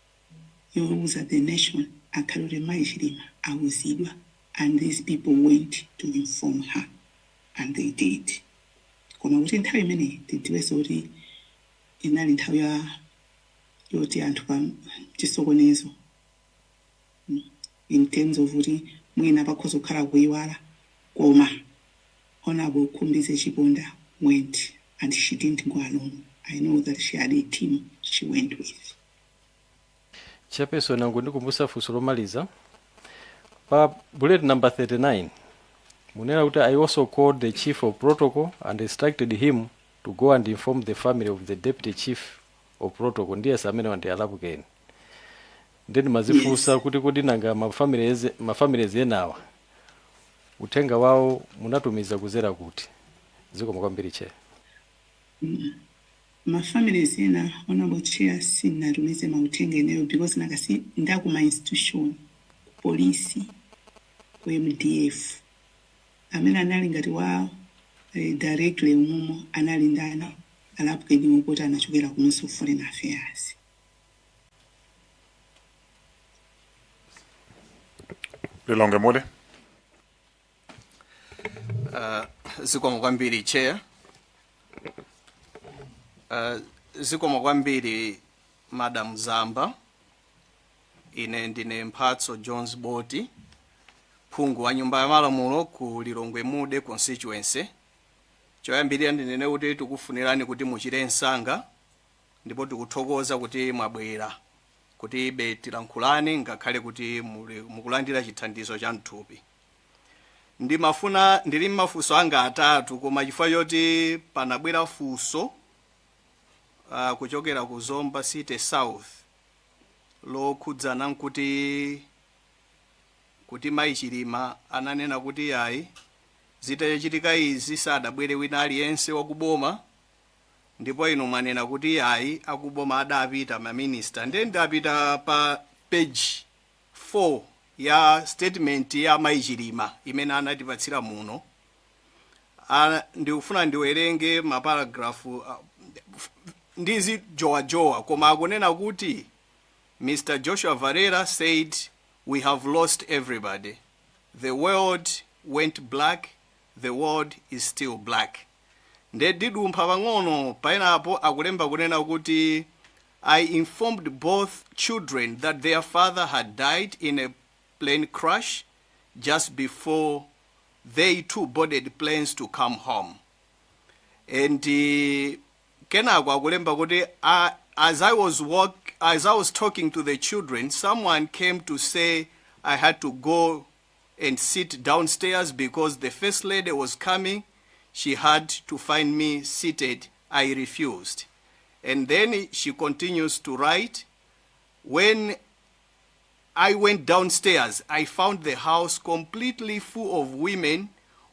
yowuza the nation akalole mai Chilima awuzidwa, and these people went to inform her and they did. Koma kuti nthawi imene tidziwese kuti inali nthawi yoti anthu pa chisokonezo in terms of kuti mwina pakhoza kukhala kuyiwala, koma Honorable Kumbize Chiponda went and she didn't go alone. I know that she had a team she went with. Chairperson, ndikumbusa funso lomaliza pa bullet number 39 munena kuti I also called the chief of protocol and instructed him to go and inform the family of the deputy chief of protocol. Ndiye samene wandi alapukeni. Then mazifusa kuti nanga mafamily enawa uthenga wawo munatumiza kuzera kuti ziko kwambiri Chair. Mafamily ena, Honorable Chair, sinatumize mauthenga eneyo because nakasi ndakuma institution polisi ku MDF amene anali ngati wa directly umumo anali ndani alapukeni ukuthi anachokera ku Ministry of Foreign Affairs. Lilonge Mule. Zikomo kwambiri Chair. Zikomo kwambiri Madam Zamba. Ine ndine Mphatso Jones Boti, phungu wa nyumba ya malamulo ku Lilongwe Mude constituency. Choyambirira ndinene kuti tikufunirani kuti muchire nsanga ndipo tikuthokoza kuti mwabwera kuti ibe tilankhulani ngakhale kuti mukulandira chithandizo cha mthupi. Ndili mafunso anga atatu koma chifukwa choti panabwera funso kuchokera ku Zomba City South lokhudzana nkuti mai Chilima ananena kuti yayi zitachitika izi sadabwere wina aliyense wakuboma ndipo inu mwanena kuti ayi akuboma adapita maminista. Ndiye ndapita pa page 4 ya statement ya mai Chilima imene anatipatsira muno. Ndikufuna ndiwerenge maparagrafu ndizi jowa koma akunena kuti Mr. Joshua Varela said, "We have lost everybody. The world went black. The world is still black." Ndidumpha pang'ono paenapo akulemba kunena kuti I informed both children that their father had died in a plane crash just before they too boarded planes to come home. And kenako akulemba kuti as I was talking to the children, someone came to say I had to go and sit downstairs because the first lady was coming. She had to find me seated. I refused. And then she continues to write, when I went downstairs, I found the house completely full of women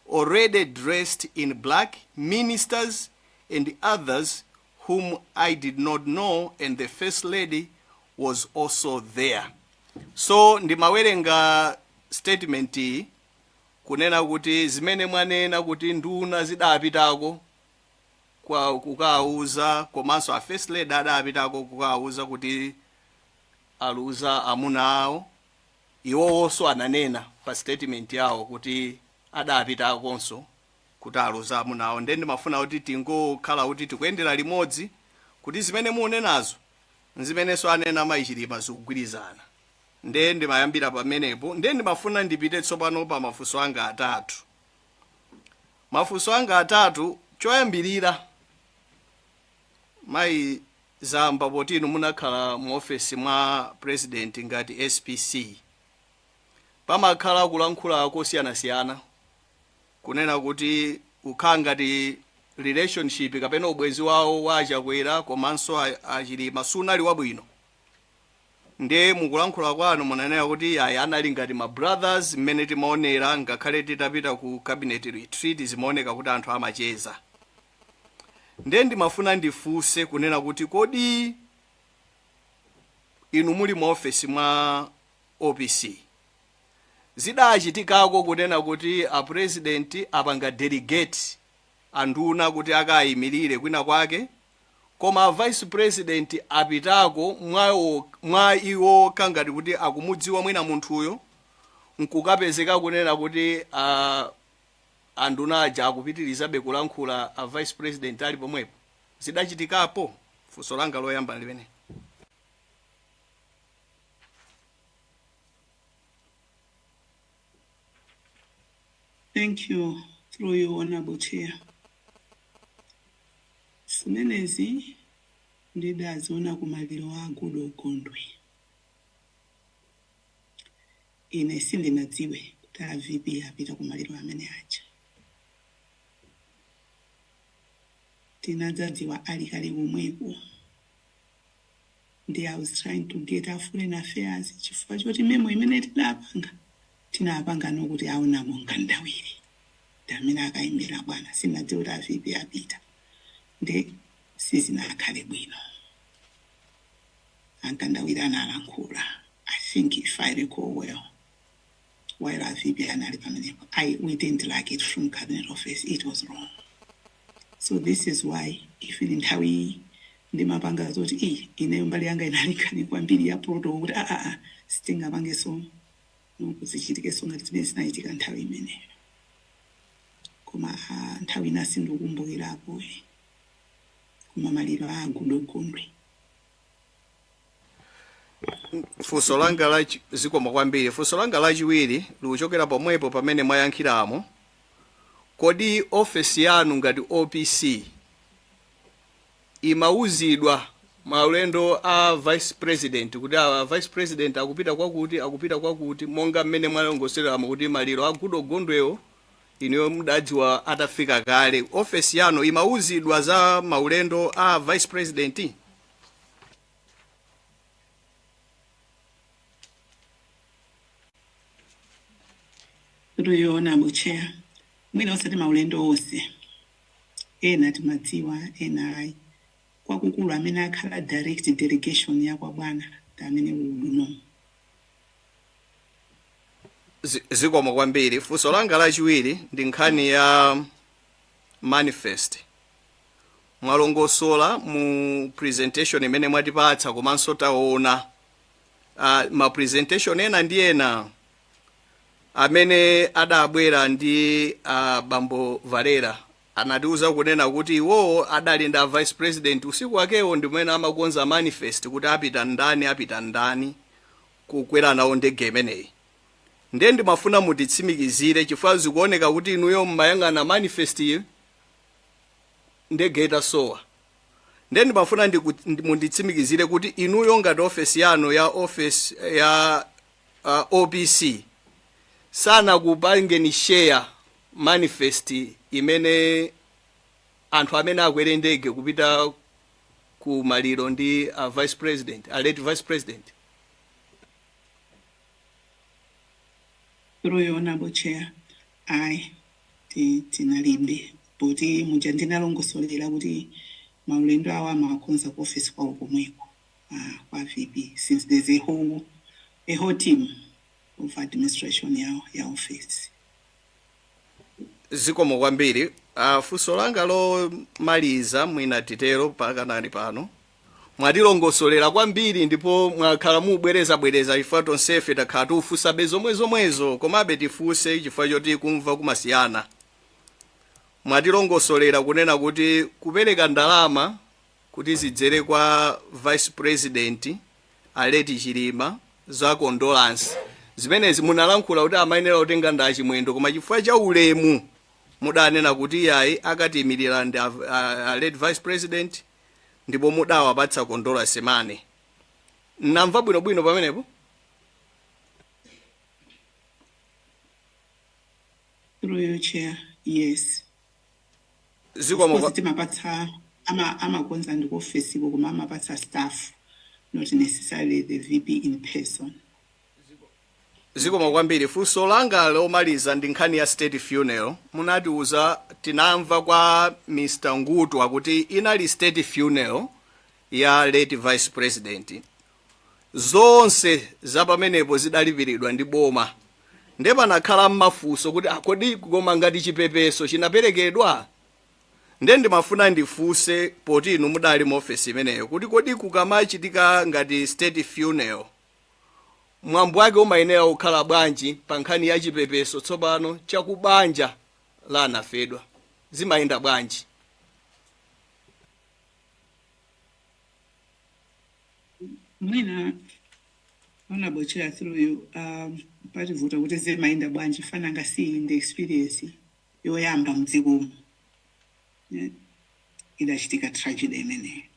already dressed in black, ministers and others whom I did not know, and the first lady was also there. So ndimawerenga statement kunena kuti zimene mwanena kuti nduna zidapitako kwa kukauza komanso a first lady adapitako kukauza kuti aluza amuna awo, iwonso ananena pa statement yawo kuti adapitakonso kuti aluza amuna awo. Ndiye ndimafuna kuti tingokhala kuti tikuyendera limodzi kuti zimene munenazo nzimenenso anena mai Chilima zikugwirizana. Ndiye ndimayambira pamenepo. Ndiye ndimafuna ndipite tsopano pa mafunso anga atatu. Mafunso anga atatu, choyambirira mai Zamba poti inu munakhala mu office mwa president ngati SPC, pamakhala kulankhula kosiyana-siyana kunena kuti ukhala ngati relationship kapena ubwenzi wawo wa achakwera komanso achilima sunali wabwino. Ndiye mukulankhula kwanu munanena kuti ayi anali ngati ma brothers mmene timaonera ngakhale titapita ku cabinet retreat zimaoneka kuti anthu amacheza. Ndiye ndimafuna ndifunse kunena kuti kodi inu muli mu office mwa OPC zidachitikako kunena kuti a president apanga delegate anduna kuti akayimirire kwina kwake, koma a vice president apitako mwa iwo kangati kuti akumudziwa mwina munthuyo nkukapezeka kunena kuti anduna aja akupitirizabe kulankhula a vice president ali pomwepo? Zidachitikapo? Funso langa loyamba limene. Thank you, through you, Honorable Chair. Zimenezi ndidaziona kumaliro agudo ukondwe. Ine sindinadziwe kuti a VP apita kumaliro amene aja. Tinadzadziwa ali kali kumwepo. I was trying to get our foreign affairs chifukwa choti memo imene tinapanga nokuti auna mungandawiri. Damina akayimbira bwana sinadziwa kuti a VP apita. Ndi sizinakhale bwino. Ankandawira analankhula. I think if I recall well, while a VP anali pamenepo, we didn't like it from cabinet office. It was wrong. So this is why if in nthawi ndimapanga zoti ine mbali yanga inalikani kwambiri ya proto kuti sitingapange so nokuzichitike so ngati zimene zinachitika nthawi imeneyo. Koma nthawi inasi ndikukumbukirapo kumamaliro agudo ukondwe. Funso langa zikoma kwambiri. Funso langa lachiwiri likuchokera pomwepo pamene mwayankhiramo. Kodi office yanu ngati OPC imauzidwa maulendo a vice president kuti vice president akupita kwakuti monga mmene mwalongoseramo kuti maliro agudo ukondwewo iniyo mudadziwa atafika kale? Office yanu imauzidwa za maulendo a vice president? Honorable Chair, mwina osati maulendo ose ena timadziwa ena ayi kwakukulu amene akhala direct delegation yakwa bwana amene uno. Zikomo kwambiri. Funso langa lachiwiri ndi nkhani ya manifest. Mwalongosola mu presentation imene mwatipatsa komanso taona ma presentation ena ndi ena amene adabwera ndi Bambo Valera anatiuza kunena kuti iwo adali nda vice president usiku wakewo ndi mwene amakonza manifest kuti apita ndani kukwera nawo ndege imeneyi. Ndiye ndimafuna mutitsimikizire chifukwa zikuoneka kuti inuyo mmayang'ana manifest iyo ndege itasowa. Ndiye ndimafuna munditsimikizire kuti inuyo ngati ofesi yanu ya office ya OPC sana kupangeni share manifest imene anthu amene akwere ndege kupita ku maliro ndi vice president, late vice president. Through honorable chair, I tinalimbe boti muja ndinalongosolera kuti maulendo awa amakonza ku office kwawo komweko kwa VP, since there's a whole team of administration ya office. Zikomo kwambiri. Funso langa lomaliza mwina titero pakanali pano. Mwatilongosolera kwambiri ndipo mwakhala mubwereza chifukwa tonsefe takhala tufunsa zomwezo komabe tifunse chifukwa choti kumva kumasiyana. Mwatilongosolera kunena kuti kupereka ndalama kuti zidzere kwa vice president aleti Chilima za condolence zimenezi munalankhula kuti amayenera kutenga ndachimwendo koma chifukwa cha ulemu mudanena kuti yayi akatimirira ndi late vice president ndipo mudawapatsa condolence money. Namva bwinobwino pamenepo? Through your chair, yes. Zikomo mapatsa amakonza ndi office koma amapatsa staff, not necessarily the VP in person. Zikomo kwambiri. Funso langa lomaliza ndi nkhani ya state funeral. Munatiuza tinamva kwa Mr. Ngutu akuti inali state funeral ya late vice president. Zonse zapamenepo zidalipiridwa ndi boma. Ndiye panakhala mafunso kuti kodi koma ngati chipepeso chinaperekedwa? Ndiye ndimafuna ndifunse poti inu mudali mu office imeneyo kuti kodi kukamachitika ngati state funeral mwambo wake umayenera kukhala bwanji pa nkhani ya chipepeso tsopano chakubanja la anafedwa zimayenda bwanji? Mwina honorable chair, through you pativuta kuti zimayenda bwanji fana ngasi in the experience yoyamba mdziko idachitika tragedy imene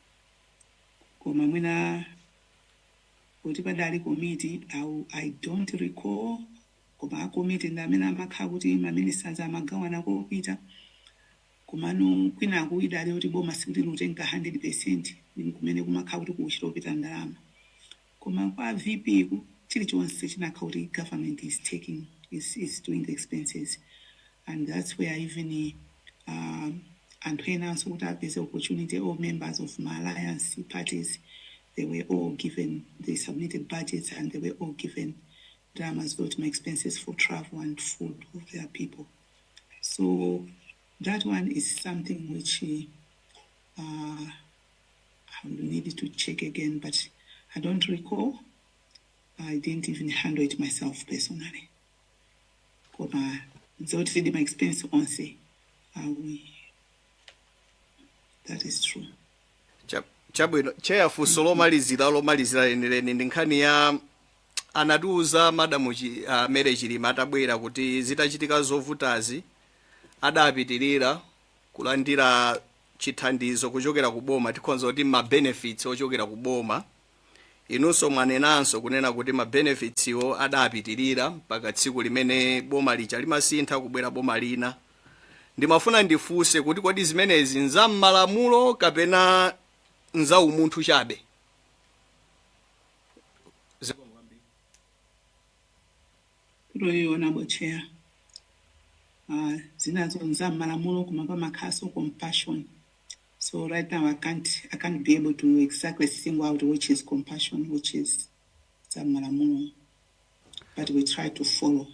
koma mwina kuti padali committee I don't recall koma committee ndamene amakhala kuti maministers amagawana kopita komano kwinaku idali kuti boma sikuti lutenga 100% kumene kumakhala kuti kuchita kupita ndalama koma kwa VP chilichonse chinakhala kuti government is doing the expenses, and that's where even and when also would have this opportunity, all members of my alliance parties, they were all given, they submitted budgets and they were all given dramas go to my expenses for travel and food of their people. So that one is something which I needed to check again, but I don't recall. I didn't even handle it myself personally. Without my expense on say, that is true. Chabwino chair funso lomalizira lenileni ndi nkhani ya anatiuza madamu Mary Chilima atabwera kuti zitachitika zovutazi adapitirira kulandira chithandizo kuchokera ku boma, tikhonza kuti ma benefits ochokera ku boma. Inunso mwanenanso kunena kuti ma benefits iwo adapitirira mpaka tsiku limene boma licha limasintha kubwera boma lina. Ndimafuna ndifunse kuti kodi zimenezi nzam'malamulo kapena nza umunthu chabe? Honorable Chair, zinazo nzam'malamulo koma pamakhaso compassion So right now I can't be able to exactly single out which is compassion, which is Malamulo. But we try to follow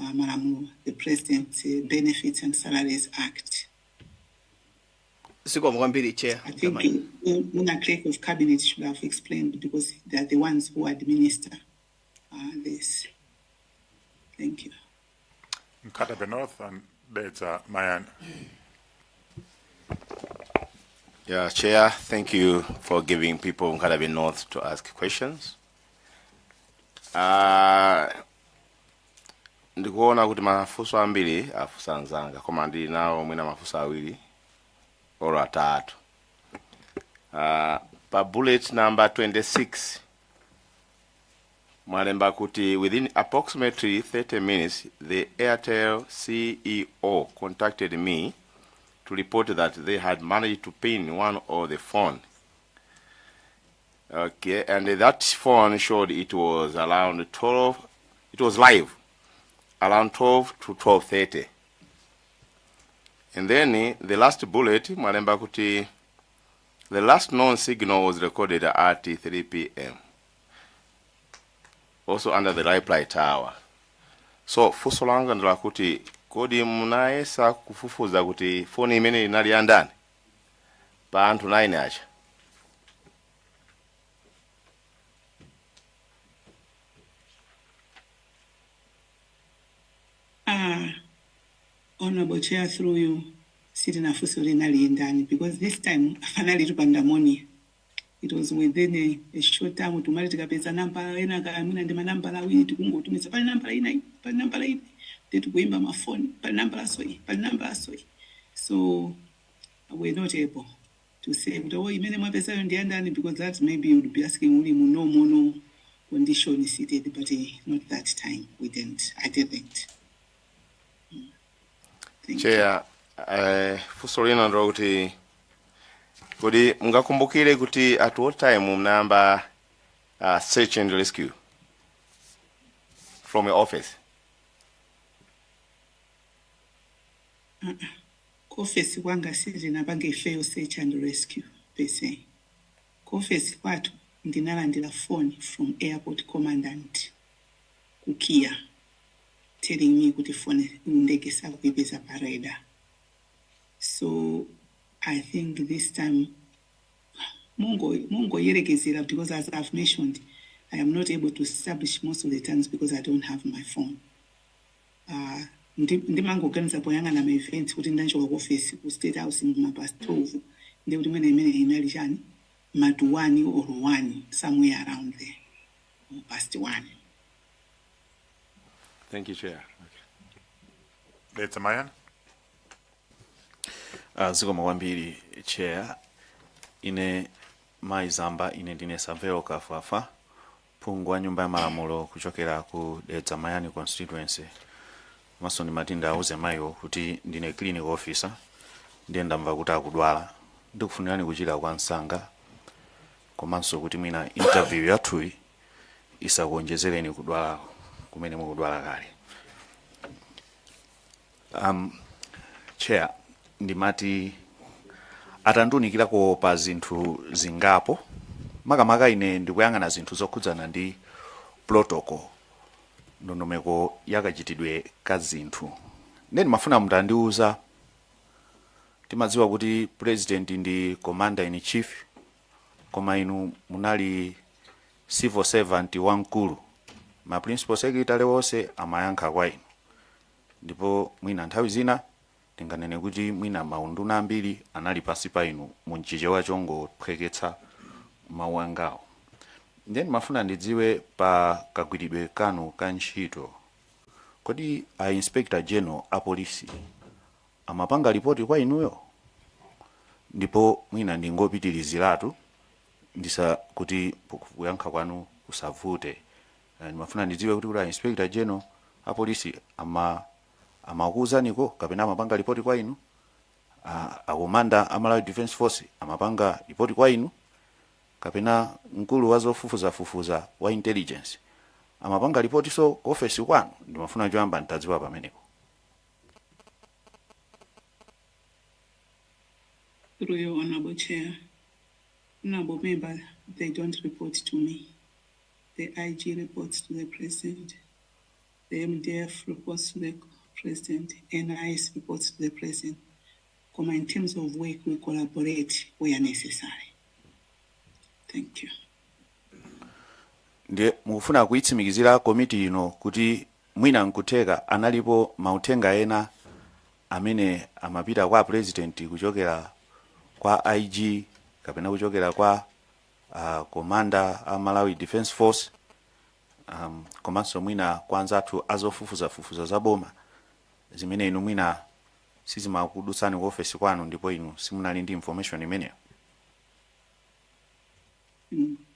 Malamulo, the President's Benefits and Salaries Act. Zikomo kwambiri chair. I think Muna Clerk of Cabinet should have explained because they are the ones who administer this. Thank you. Nkatabe North, and there's Mayan. Yeah, Chair, thank you for giving people in Nkatabe North to ask questions. Ndikuona kuti mafuso ambiri afusa nzanga koma ndili nawo mwina mafuso awiri oro atatu. Pa bullet number 26 mwalemba kuti within approximately 30 minutes the Airtel CEO contacted me to report that they had managed to pin one of the phone. Okay, and that phone showed it was around 12, it was live, around 12 to 12:30. And then the last bullet, mwalemba kuti, the last known signal was recorded at 3 p.m. Also under the reply tower. So, fuso langa ndila kuti, kodi munaesa kufufuza kuti phone imene inali andani pa anthu 9 acha. Honorable Chair, through you, sitting in because this time, finally, it was within a short time to marry the number, and the number we need to go to Mr. Number to go in my phone, so we're not able to say, because that maybe you would be asking only no condition is seated, but not that time. I didn't. Chair, fusolina ndo kuti kodi mungakumbukire kuti at what time mnamba search and rescue from your office? Office wanga siri nabange fail search and rescue per se. Office kwatu ndinalandira phone from airport commandant kukia telling me kuti phone ndege sakubebeza parada. So I think this time Mungo yerekezera, because as I've mentioned, I am not able to establish most of the times because I don't have my phone. Ndimango organiza poyanga na event kuti ndancho kwa office ku State House in past 12 ndi kuti mwene email jani matu 1 or 1 somewhere around there past 1. Thank you, Chair. That's Mayan. Zikomo kwambiri Chair, ine mai Zamba ine ndine Saveo Kafafa phungu wa nyumba ya malamulo kuchokera ku Dedza Mayani constituency. Masoni Matinda auze mayo kuti ndine clinic officer ndiye ndamva kuti akudwala ndikufunirani kuchira kwa nsanga komanso kuti mwina interview yathuyi isakuonjezereni kudwala kumene mukudwala kale. Chair, ndimati atandunikirako pa zinthu zingapo makamaka ine ndikuyang'ana zinthu zokhudzana ndi protocol ndondomeko yakachitidwe ka zinthu. Neni mafuna mutandiuza, timadziwa kuti president ndi commander in chief koma inu munali civil servant wamkulu, ma principal secretary wonse amayankha kwa inu, ndipo mwina nthawi zina tinganene kuti mwina maunduna ambiri anali pasi pa inu munchiche wachongophweketsa mawu angawo. Then mafuna ndidziwe pa kagwiridwe kanu ka ntchito, kodi a inspector general a polisi amapanga ripoti kwa inuyo, ndipo mwina ndingopitiriziratu ndisa kuti kuyankha kwanu kusavute. Mafuna ndidziwe kuti a inspector general a polisi amakuuzaniko kapena amapanga ripoti kwa inu, akomanda a Malawi Defense Force amapanga ripoti kwa inu, kapena mkulu wazofufuza wa intelligence amapanga ripoti so office kwanu. Ndimafuna choyamba ntadziwa pamenepo. Through your Honorable Chair, Honorable Member, they don't report to me. The IG reports to the President. The MDF reports to the President. NIS reports to the President. In terms of work, we collaborate where necessary. Thank you. Ndiye mufuna kuitsimikizira komiti ino kuti mwina nkuteka analipo mauthenga ena amene amapita kwa president kuchokera kwa IG kapena kuchokera kwa commander a Malawi Defense Force komanso mwina kwanza athu azofufuza za boma zimene inu mwina sizimakudutsani ku office kwanu ndipo inu simunali ndi information imeneyo.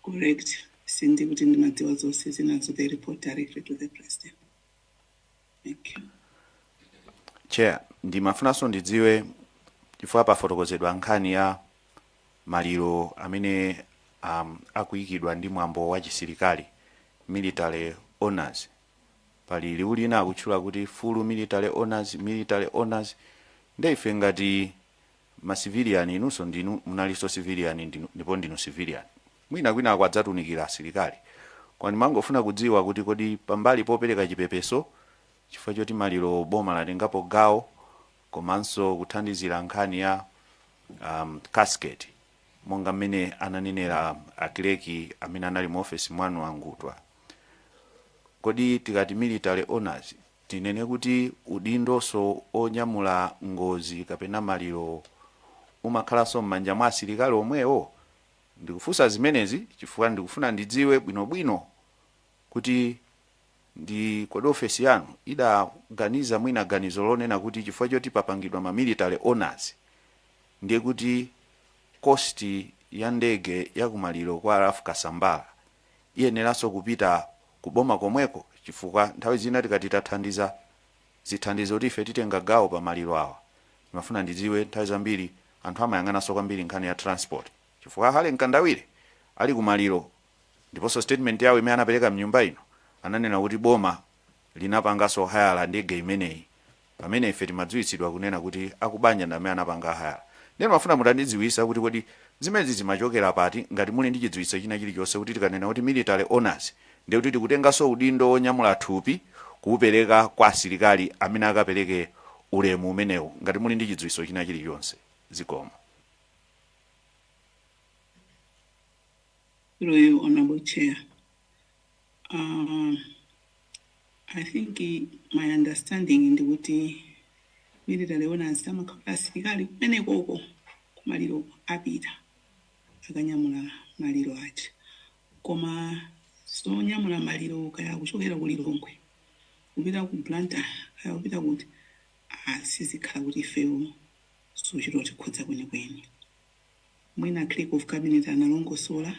Correct. Sindi kuti ndimadziwa zonse zinazo, they report directly to the President. Thank you. Chair, ndimafunanso ndidziwe chifukwa pafotokozedwa nkhani ya maliro amene akuyikidwa ndi mwambo wa chisilikali military honors. Pali liwu lina akutchula kuti full military honors. Ndeife ngati ma civilian inunso ndinu munalinso civilian ndipo ndinu civilian. Mwina kwina kwadzatunikira asilikali. Kwani mangofuna kudziwa kuti kodi pambali popereka chipepeso chifukwa choti maliro boma latengapo gawo komanso kuthandizira nkhani ya casket monga mmene ananenera akileki amene anali mu office mwanu angutwa. Kodi tikati military honors tinene kuti udindoso onyamula ngozi kapena maliro umakhalanso m'manja mwa asilikali omwewo? Ndikufunsa zimenezi chifukwa ndikufuna ndidziwe bwinobwino kuti ndi kodi office yanu idaganiza mwina ganizo lonena kuti chifukwa choti papangidwa ma military honors ndiye kuti cost ya ndege ya kumaliro kwa Rafu Kasambala iyeneranso kupita kuboma komweko, chifukwa nthawi zina tikati tathandiza zithandizo kuti ife titenga gawo pa maliro awa. Ndimafuna ndidziwe nthawi zambiri anthu amayang'ananso kwambiri nkhani ya transport, chifukwa hale Nkandawire ali kumaliro ndiponso statement yawo imene anapereka mnyumba ino ananena kuti boma linapanganso hayala ndege imeneyi pamene ife timadziwitsidwa kunena kuti akubanja ndamene anapanga hayala. Ndine mafuna mutandidziwisa kuti kodi zimezi zimachokera pati ngati muli ndi chidziwitso china chilichonse kuti tikanena kuti military honors ndiye kuti tikutenganso udindo onyamula thupi kuupereka kwa asilikali amene akapereke ulemu umenewu ngati muli ndi chidziwitso china chilichonse. Zikomo. Royal Honorable Chair, I think my understanding in the Wuti military honors asilikali kumene koko kumaliro apita akanyamula maliro ati koma so nyamula maliro kaya kuchokera kulilongwe kupita ku Blantyre kaya kupita kuti sizikhala kuti ifewo sochita tikhudza kwenikweni. Mwina clerk of cabinet analongosola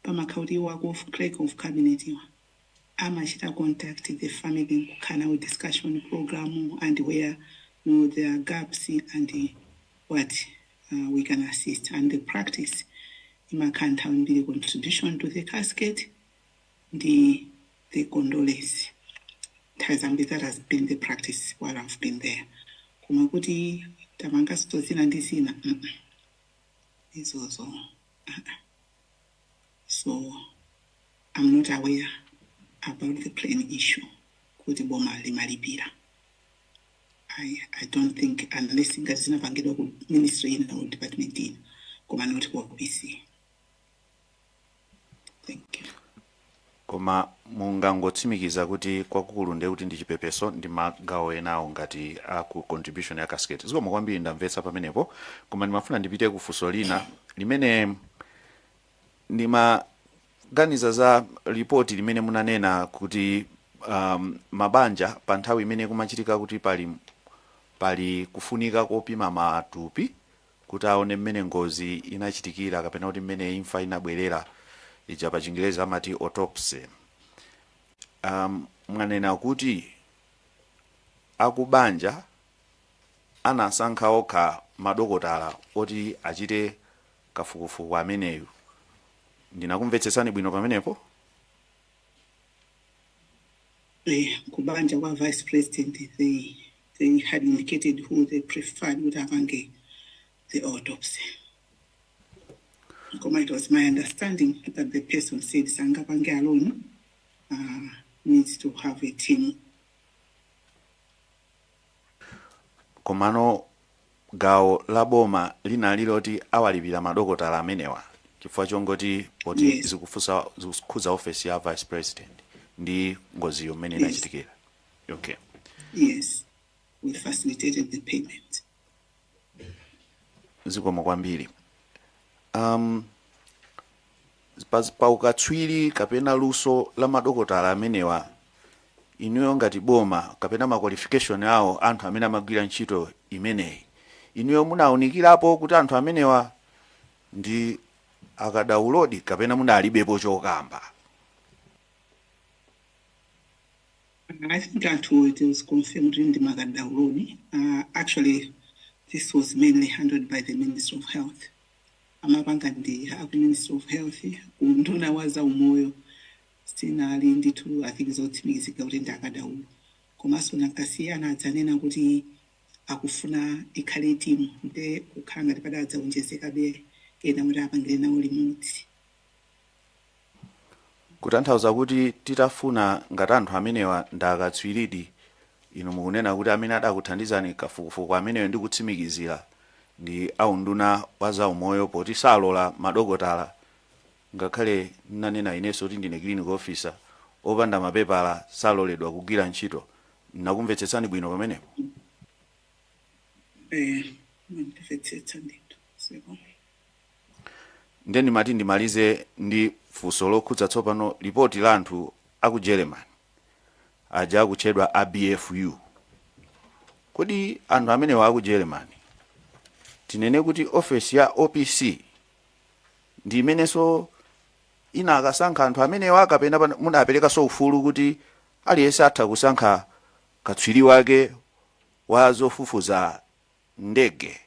pamakauti wako clerk of cabinet iwa amachita contact the family kukhala with discussion program and where there are gaps and what we can assist, and the practice imakanta mbili contribution to the casket the condolence. That has been the practice while I've been there. Kumakuti tamanga stozina ndizina is also so I'm not aware about the plain issue. Kuti boma limalipira. I don't think unless ngazina pangidwa ku ministry in or department in koma not ku PC. Thank you. Koma mungangotsimikiza kuti kwakukulu ndiye kuti ndi chipepeso ndi magawo enawo ngati aku contribution ya casket. Zikomo kwambiri ndamvetsa pamenepo, koma ndimafuna ndipite ku funso lina limene ndimaganiza za report limene munanena kuti mabanja pa nthawi imene kumachitika kuti pali kufunika kopima matupi kuti aone mmene ngozi inachitikira kapena kuti mmene imfa inabwerera ija pa Chingereza amati autopsy. Mwanena kuti akubanja anasankha okha madokotala oti achite kafukufuku ameneyo. Ndinakumvetsesani bwino pamenepo? Kubanja kwa vice president they had indicated who they preferred would have the autopsy. It was my understanding that the person said Sangapange alone needs to have a team. Komano gawo la boma linali loti awalipira madokotala amenewa chifukwa chongoti poti Yes. zikukhuza office ya vice president ndi ngoziyo mmene inachitikira. Okay. Yes, we facilitated the payment. Zikomo kwambiri. Pa ukatswiri kapena luso la madokotala amenewa inuyo ngati boma kapena ma qualification awo anthu amene amagwira ntchito imeneyi inuyo munawunikirapo kuti anthu amenewa ndi akadaulodi kapena munalibepo chokamba? I think it was confirmed in the Magadauloni. Actually, this was mainly handled by the Minister of Health. Amabangandi, Minister of Health, unduna waza umoyo, stina alindi tu, I think zotimizi kaurinda akadaulu. Komaso nakasiya na zanena kuti akufuna ikhale timu, nde kukanga dipadaza unjezeka be, ena murabangile na ulimuti. Kutanthauza kuti titafuna ngati anthu amenewa ndakatswiridi inu mukunena kuti amene adakuthandizani kafukufuku ameneyo ndi kutsimikizira ndi aunduna wa zaumoyo poti salola madokotala ngakhale nanena inenso kuti ndine clinical officer opanda mapepala saloledwa kugwira ntchito. Nakumvetsetsani bwino pamenepo? Ndimvetsetsa ndithu. Ndeni mati ndimalize ndi funso lokhudza tsopano ripoti la anthu aku Germany aja akutchedwa ABFU. Kodi anthu amenewa aku Germany tinene kuti office ya OPC ndi imenenso inakasankha anthu amenewa kapena munapereka so ufulu kuti aliyense atha kusankha katswiri wake wa zofufuza ndege?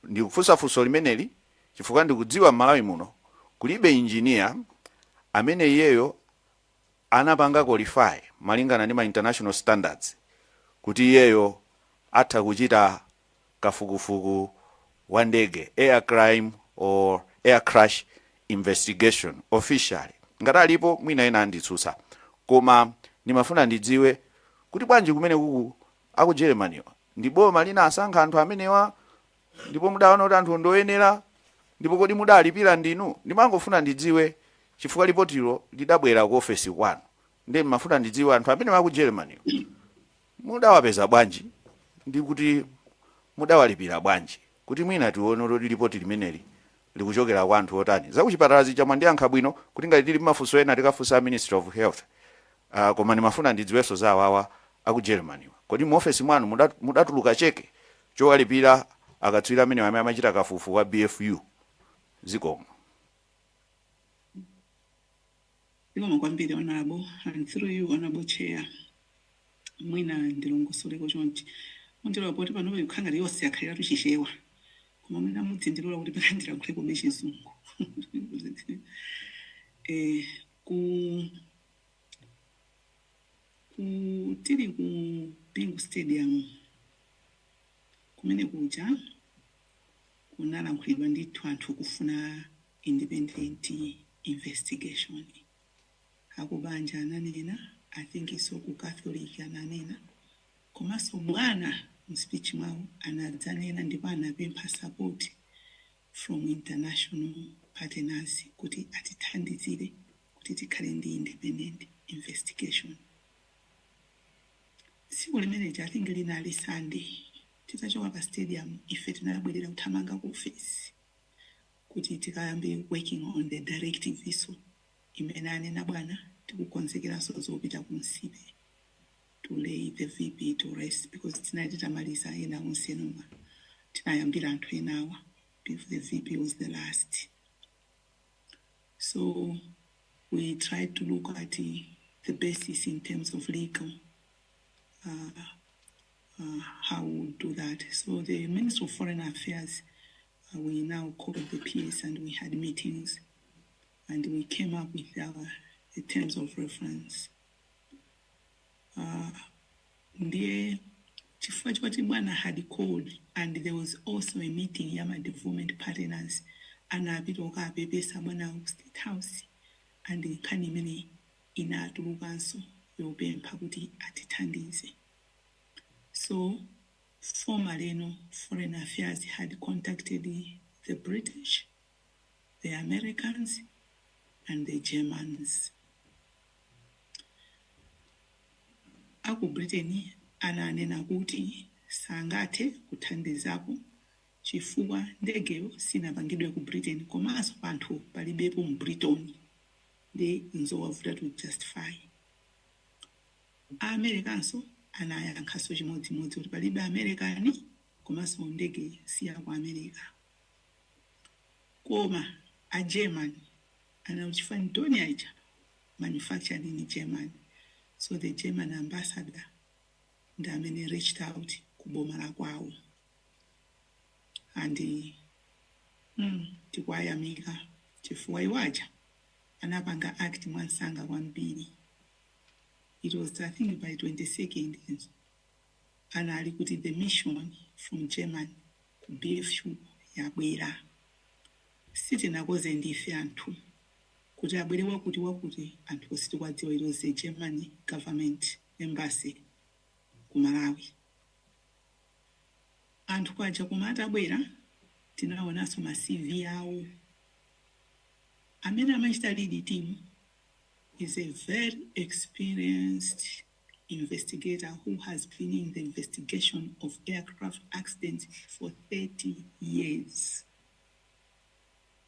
Ndikufunsa funso limeneli chifukwa ndikudziwa Malawi muno kulibe engineer amene iyeyo anapanga qualify malingana ndi ma international standards kuti iyeyo atha kuchita kafukufuku wa ndege, air crime or air crash investigation officially. Ngati alipo mwina ena anditsutsa, koma nimafuna ndidziwe kuti bwanji kumene kuku aku Germany ndi boma linasankha anthu amenewa ndipo mudaona kuti anthu ndoyenera ndipo kodi mudalipira ndinu? Ndimangofuna ndidziwe chifukwa ripotilo lidabwera ku office kwanu. Ndi mafuna ndidziwe anthu amene aku Germany mudawapeza bwanji ndi kuti mudawalipira bwanji kuti mwina tione kuti ripoti limeneli likuchokera kwa anthu otani. Zakuchipatala zija mwandiyankha bwino kuti ngati tili mafunso ena tikafunsa Ministry of Health. Koma ndimafuna ndidziwenso za awawa aku Germany. Kodi mu office mwanu mudatuluka cheke chowalipira akatswiri amene amachita kafukufuku wa BFU? Zikomo. Zikomo kwambiri honorable, and through you honorable chair. Mwina ndilongosoleko chonchi. Mundilo poti pano yukhanga yose yakhalira tuchishewa. Koma mwina mutsindilola kuti pakandira kuleko bechizungu. Tili ku Bingu Stadium kumene kuja kunalankhulidwa ndithu anthu kufuna independent investigation. Akubanja ananena, I think iso ku Catholic ananena, komanso mwana mspeech mwawo anadzanena ndipo anapempha support from international partners kuti atithandizire kuti tikhale ndi independent investigation. Siku limeneja I think linali Sunday. Titachoka pa stadium ife tinabwerera kuthamanga ku office kuti tikayambe working on the directive iso imene anena bwana tikukonzekeranso zopita ku Msibe to lay the VP to rest because tonight titamaliza ena onsenoma tinayambira anthu enawa before the VP was the last. So we tried to look at the basis in terms of legal how we do that. So the Minister of Foreign Affairs, we now called the PS and we had meetings and we came up with the terms of reference. Ndiye chifukwa choti bwana had called, and there was also a meeting ya development partners anapita okapepesa bwana ku State House, and nkhani imene inatulukanso yopempha kuti atithandize. So formerly, Foreign Affairs had contacted the British, the Americans, and the Germans. Aku Britain ananena kuti sangathe kuthandizapo chifukwa ndegeyo sinapangidwe ku Britain komanso panthu palibepo mu Britain ndi nzowavuta to justify. Americanso anayankhaso chimodzimodzi kuti palibe Americani komanso ndege siya ku America. Koma a German anauchifani toni aija manufactured in Germany. So the German ambassador ndamene reached out kubomala kwawo, and tikwayamika chifukwa iwaja anapanga act mwansanga kwambiri. It was, I think, by 22nd, anali kuti the mission from German BFU yabwera. Sitinakoze ndife anthu kuti abwere wakuti anthu sitikwadziwa. It was the German government embassy ku Malawi. Anthu kwaja kumata abwera tinaonaso ma CV yawo. Amene amachita lead team is a very experienced investigator who has been in the investigation of aircraft accidents for 30 years.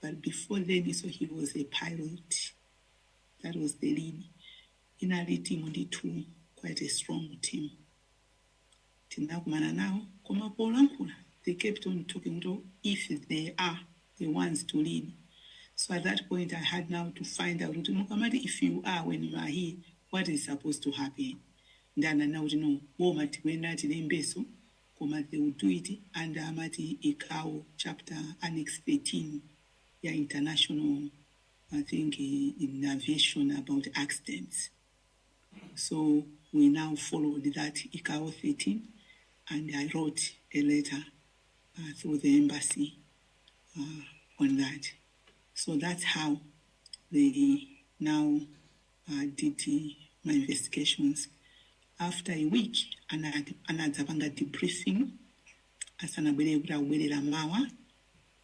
But before then, so he was a pilot. That was the lead. In a lead team, only two, quite a strong team. Tinakumana now, koma polankula. They kept on talking about if they are the ones to lead. So at that point, I had now to find out, if you are, when you are here, what is supposed to happen. Then I now know, when they will do it under Amati ICAO chapter Annex 13, yeah, international, I think, in aviation about accidents. So we now followed that ICAO 13, and I wrote a letter through the embassy on that. So that's how they now did my investigations. After a week, anadzapanga debriefing. Asanabwerera mawa.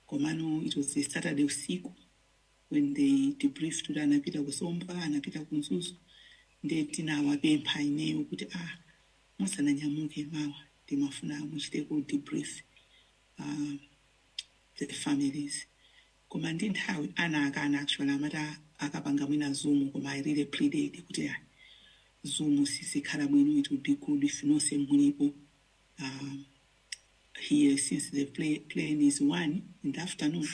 Komano, it was a Saturday usiku when they debriefed to anapita kusomba, anapita kunzuzu. Ndeti na wapempa ineyo kuti musananyamuke mawa. Timafuna muchite ku debrief the families. Commandant how ana actually amata akapanga mwina Zoom, koma I really pleaded kuti Zoom sisikhala bwino, it would be good if no same mulipo here, since the plane is 1 in the afternoon.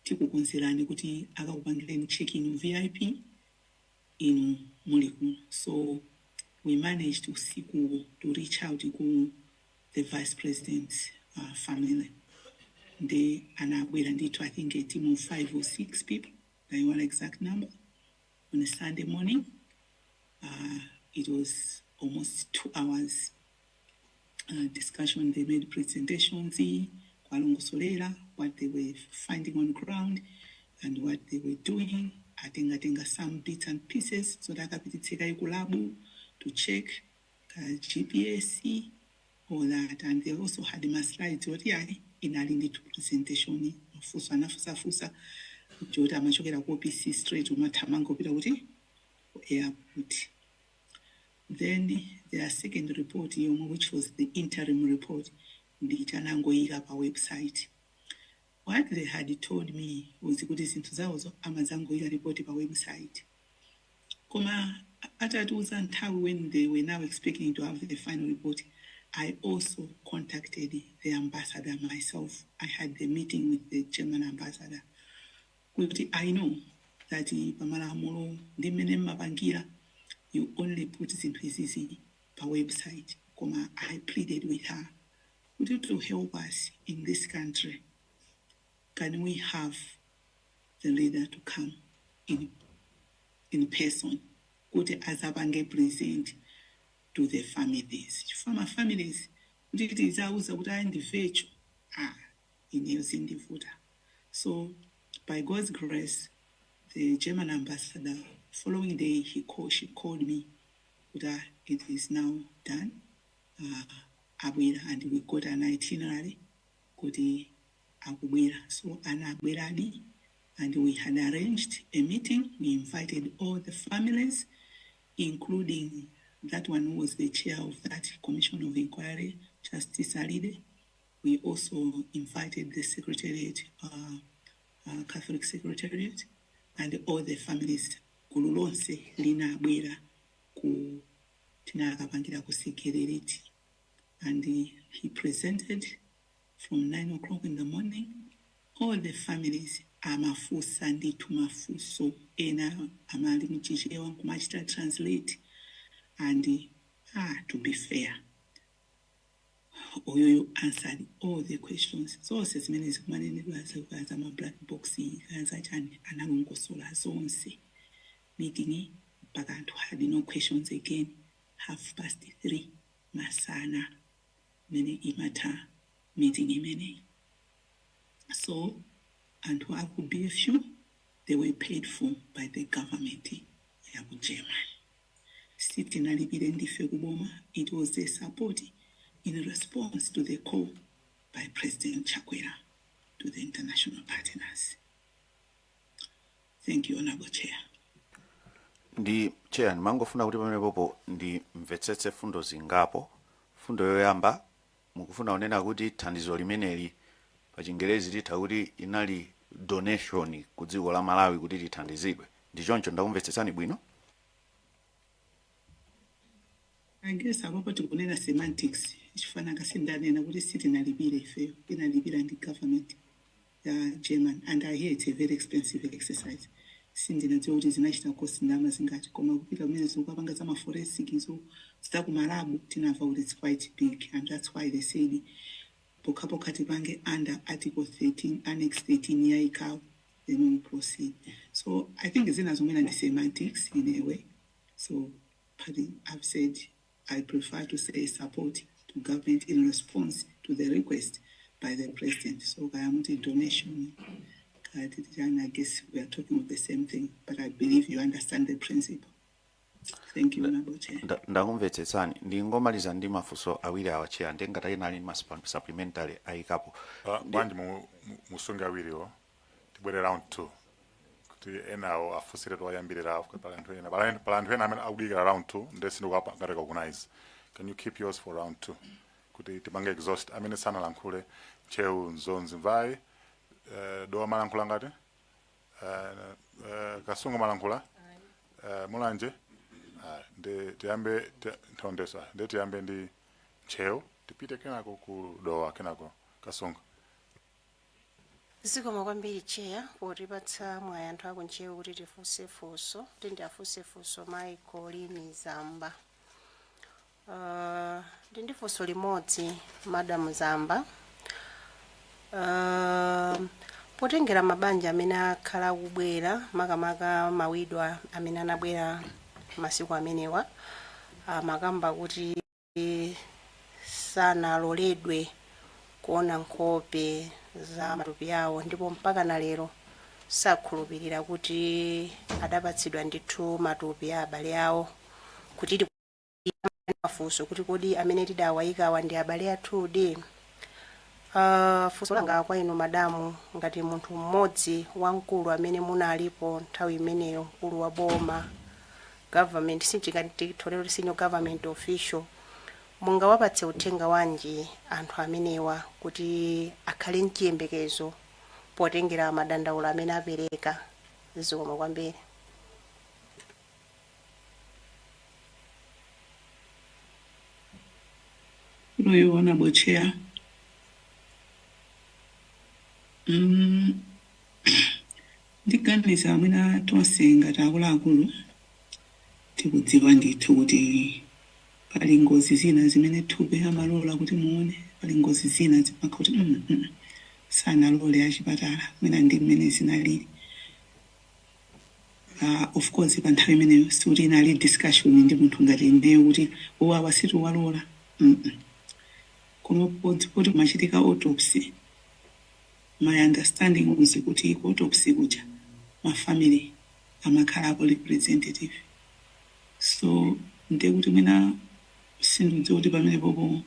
Tikukonzerani kuti akakupangireni check-in VIP in muliku. So we managed to reach out to the vice president's family. They and it, I think, a team of 5 or 6 people. I want exact number. On a Sunday morning, it was almost 2 hours discussion. They made presentations, what they were finding on ground and what they were doing. I think some bits and pieces so that I could take a lab to check GPS, all that. And they also had my slides in a lindi presentation. Fusa. Jota machokera ko PC straight to Matamango Pilauti airport. Then their second report, which was the interim report, the Chanangoiga website. What they had told me was good is into Zaozo Amazangoiga report website. Koma at when they were now expecting to have the final report, I also contacted the ambassador myself. I had the meeting with the German ambassador. I know that Pamela Molo, the Menem Mabangira, you only put it in PCC per website. I pleaded with her. Would you to help us in this country? Can we have the leader to come in person? Would Azabange present to the families? From our families, kuti tizauza kuti ayindivecho ineyo sindivuta. So by God's grace, the German ambassador, following day she called me that it is now done. Abwera, and we got an itinerary kuti akubwera. So anabweradi, and we had arranged a meeting. We invited all the families, including that one who was the chair of that commission of inquiry, Justice Alide. We also invited the secretariat, Catholic Secretariat, and all the families. Kululonse lina bwera ku tinakapangira ku security. And he presented from 9 o'clock in the morning. All the families amafusa ndi tumafuso ena amali mchichewa kumachita translate. And to be fair, Oyoyo answered all the questions. So as many as as a black boxing as I can anangosola zonse. Meeting bagantu had no questions again. 3:30 masana mene imata meeting imene. So, and who could be a few, they were paid for by the government ya German. Sitting alibirende fekuboma, it was a support in response to the call by President Chakwera to the international partners. Thank you, Honorable Chair. Ndi chair mangofuna kuti pamene popo ndi mvetsetse fundo zingapo. Fundo yoyamba mukufuna unena kuti thandizo limeneli pa Chingerezi litha kuti inali donation ku dziko la Malawi kuti lithandizidwe. Ndi choncho ndakumvetsetsani bwino? I guess apapo tikunena semantics. Chifanaka sindanena kuti siti nalibira ifeyo. Inalibira ndi government ya German, and I hear it's a very expensive exercise. Sindinadziwa kuti zinachita kosi ndama zingati koma kupita kumene zokapanga za maforensic zo zitakumalabu tinamva kuti it's quite big, and that's why they said pokapoka tipange under Article 13, Annex 13 ya ikawo, then we proceed. So I think it's in the semantics in a way. So I've said I prefer to say support to government in response to the request by the president. So I am a donation. I guess we are talking of the same thing, but I believe you understand the principle. Thank you, Honorable Chair. Ndakumvetsetsani ndi ngomaliza ndi mafunso awiri awa chair ndengata inali supplementary ayikapo. Bwanji musunga awiriwo tibwere round 2 kuti enawo afusire toyambirira kwa palanthu ena amene akudikira round 2 ndesino ngati recognize. Can you keep yours for round 2 kuti tipange exhaust amene sanalankhule cheu nzonzi mvayi do malankhula ngati kasungu malankhula mulanje ndi tiyambe ntondesa ndi tiyambe ndi cheu tipite kenako ku dowa kenako kasungu. Zikomo kwambiri Chair potipatsa mwayi anthu akunchewu kuti tifunse funso tindi afunse funso mayi Colleen Zamba. Ndi funso limodzi Madam Zamba. Potengera mabanja amene akhala kubwera makamaka mawidwa amene anabwera masiku amenewa makamba kuti sanaloledwe kuona nkhope za matupi awo ndipo mpaka na lero sakhulupirira kuti adapatsidwa ndithu matupi a abale awo kuti mafunso kuti kodi amene tidawayikawa ndi abale athu di. Funso langa kwa inu madamu ngati munthu mmodzi wamkulu amene munalipo nthawi imeneyo mkulu wa boma government sichikatitolero senior government official mungawapatse uthenga wanji anthu amenewa kuti akhale mchiyembekezo potengera madandaulo amene apereka. Zikomo kwambiri. Honorable Chair. Ndiganiza amene tonse ngati akuluakulu tikudziwa ndithu kuti pali ngozi zina zimene thupi amalola kuti muone, pali ngozi zina zimakha kuti sanalole achipatala mwina ndi mmene zinalili. Of course pa nthawi imeneyo sikuti inali discussion ndi munthu ngati ineyo kuti uwawa situwalola. koma kuti kumachitika autopsy. My understanding was kuti autopsy kuja mafamily amakhala representative. So ndekuti mwina sindudze kuti pamene popo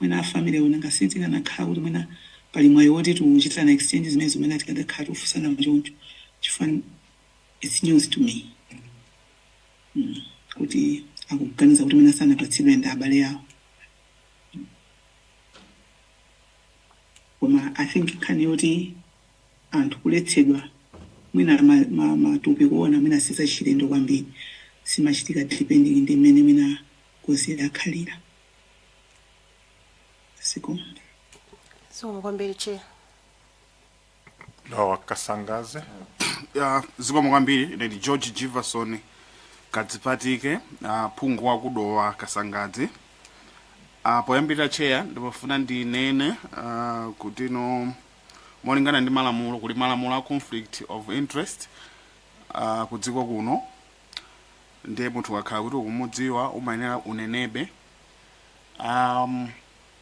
mwina family unanga siti kana khala kuti mwina pali mwayi woti tuchitana exchange zimene zimene tikadakhala tufusana machoncho. Chifani it's news to me. Kuti akuganiza kuti mwina sana patsidwe ndi abale yawo. I think kanoti anthu kuletsedwa mwina matupi kuona mwina sisa chilendo kwambiri simachitika depending ndi mmene mwina kozi akhalira. Siko. So kwambiri che. Dowa Kasangaze. Zikomo kwambiri ndi George Jefferson Kadzipatike phungu wa kudowa Kasangaze. Poyambira cheya ndipofuna ndinene kuti no molingana ndi malamulo kuli malamulo a conflict of interest kudziko kuno ndiye munthu akhala kuti ukumudziwa umayenera unenebe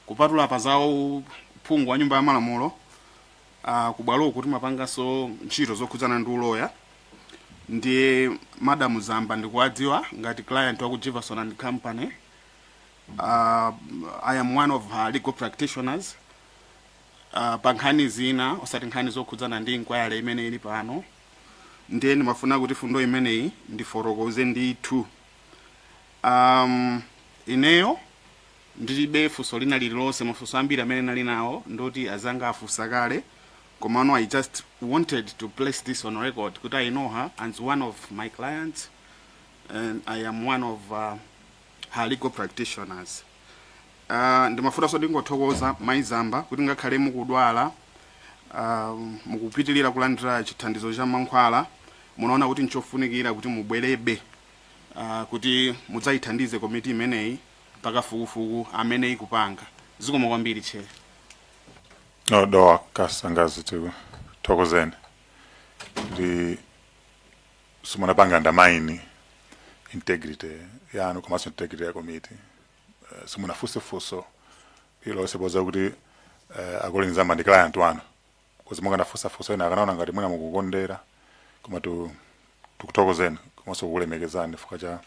kupatula pa zawo phungu wa nyumba ya malamulo kubwalo kuti mapangaso ntchito zokhudzana ndi uloya ndiye Madam Zamba ndikuwadziwa ngati client wa ku Jefferson and Company. I am one of her legal practitioners. Pankhani zina osati nkhani zokhudzana ndi inquiry imene ili pano ndiye ndimafuna kuti fundo imeneyi ndiforokoze ndithu. Ineyo ndilibe funso lina lililonse mafunso ambiri amene nali nawo ndoti azanga afunsa kale komano I just wanted to place this on record kuti I know her as one of my clients and I am one of her legal practitioners. Ndimafuna so ndingothokoza Mai Zamba kuti ngakhale mukudwala mukupitilira kulandira chithandizo cha mankhwala munaona kuti nchofunikira kuti mubwerebe kuti mudzayithandize komiti imeneyi pakafukufuku amene ikupanga. Zikomo kwambiri che. Dowa Kasangaze thokozeni. Ndi simunapanga ndamaini integrity yanu komanso integrity ya committee. Simunafusefuso ilo seboza kuti Colleen Zamba ndi client wanu kozi mukanafusafuso ena akanaona ngati mwina mukukondera koma tukuthokozeni komanso kukulemekezani chifukwa cha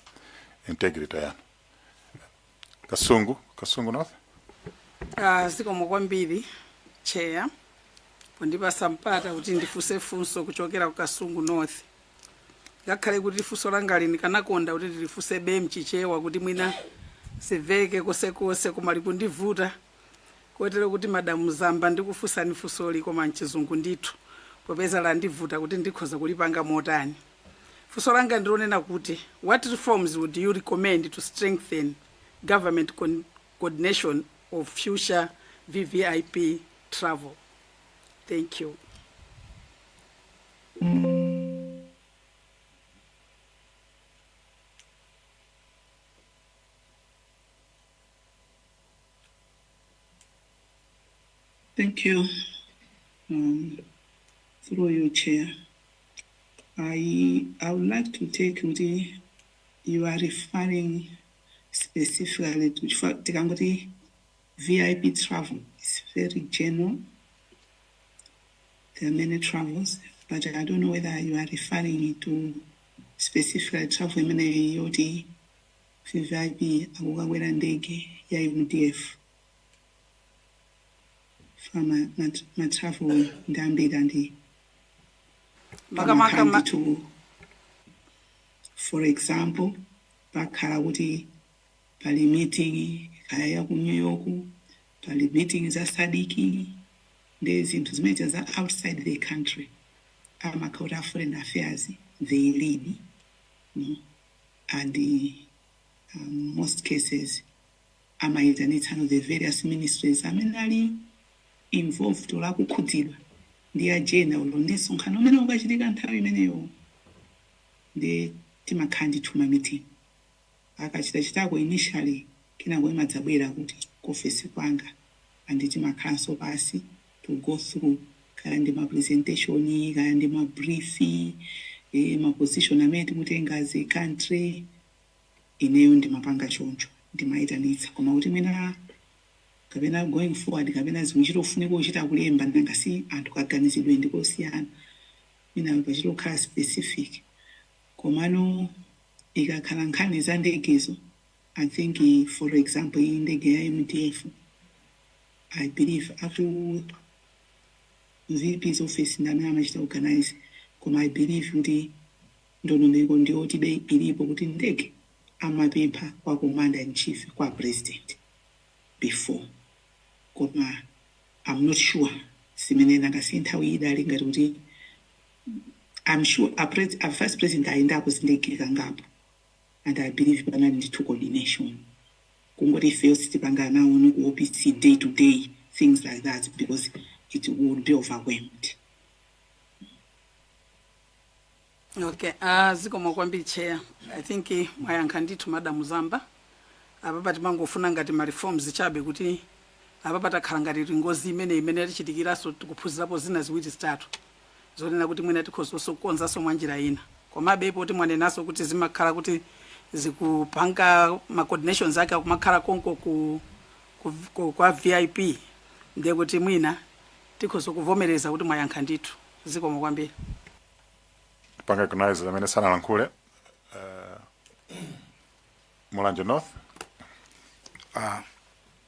integrity yanu. Kasungu North. Zikomo kwambiri chair pondipasa mpata kuti ndifusefunso kuchokera ku Kasungu North. Ngakhale kuti funso langali ndikanakonda kuti ndilifuse mchichewa kuti mwina siveke kose koma likundivuta kotero kuti Madam Zamba ndikufunsani funsoli koma mchizungu ndithu popeza landivuta kuti ndikhoza kulipanga motani. Funso langa ndilonena kuti what reforms would you recommend to strengthen government coordination of future VVIP travel? Thank you. Thank you. Through your chair, I would like to take you are referring specifically to VIP travel. It's very general. There are many travels, but I don't know whether you are referring to specifically travel yoti VIP akukakwera ndege ya UDF. From my travel ndambiri to, for example, bakhala kuti pali meeting kaya ku New York, pali meeting za sadiki, zinthu zimene za outside the country. Amakauta foreign affairs they lead, and most cases amayitanitsano the various ministries amenali involved ola kukhudzidwa ndi agenda ulonesa nkhani umene ungachitika nthawi imeneyo ndi timakhandi tuma meeting akachitachitako initially kinango imadzabwera kuti kofesi kwanga and timakhalanso pasi to go through kaya ndi ma presentation kaya ndi ma brief ma position amene timutenga as a country ineyo ndimapanga choncho ndimayitanitsa koma kuti mwina kapena going forward kapena zimwe chitofunika kuchita kulemba nanga si anthu kaganizidwe ndikosiyana mina pachitokhala specific komano ikakhala nkhani za ndegezo I think for example indege ya MTF I believe after VP's office ndamene amachita organize koma I believe kuti ndondomeko ndiyoti be ilipo kuti ndege amapempha kwa commander in chief kwa president before koma I'm not sure simene nangasi nthawi idali ngati kuti I'm sure a first president ayendapo zindegeka ngapo and I believe banali ndithu coordination kungoti ifeyo sitipanga nawo nokuopisi day to day things like that because it would be overwhelmed. Okay, zikomo kwambiri chair. I think mwayankha ndithu Madam Zamba. Apa timangofuna ngati ma reforms chabe kuti apa patakhala ngati ngozi imene tichitikiraso tikuphunzirapo zina ziwiri zitatu. Zonena kuti mwina tikhozo kukonzaso mwanjira ina. Komabe poti mwanenaso kuti zimakhala kuti zikupanga ma coordinations ake kumakhala konko kwa VIP. Ndiye kuti mwina tikhozo kuvomereza kuti mwayankha ndithu. Zikomo kwambiri. Recognize amene sanalankhule Mulanje North.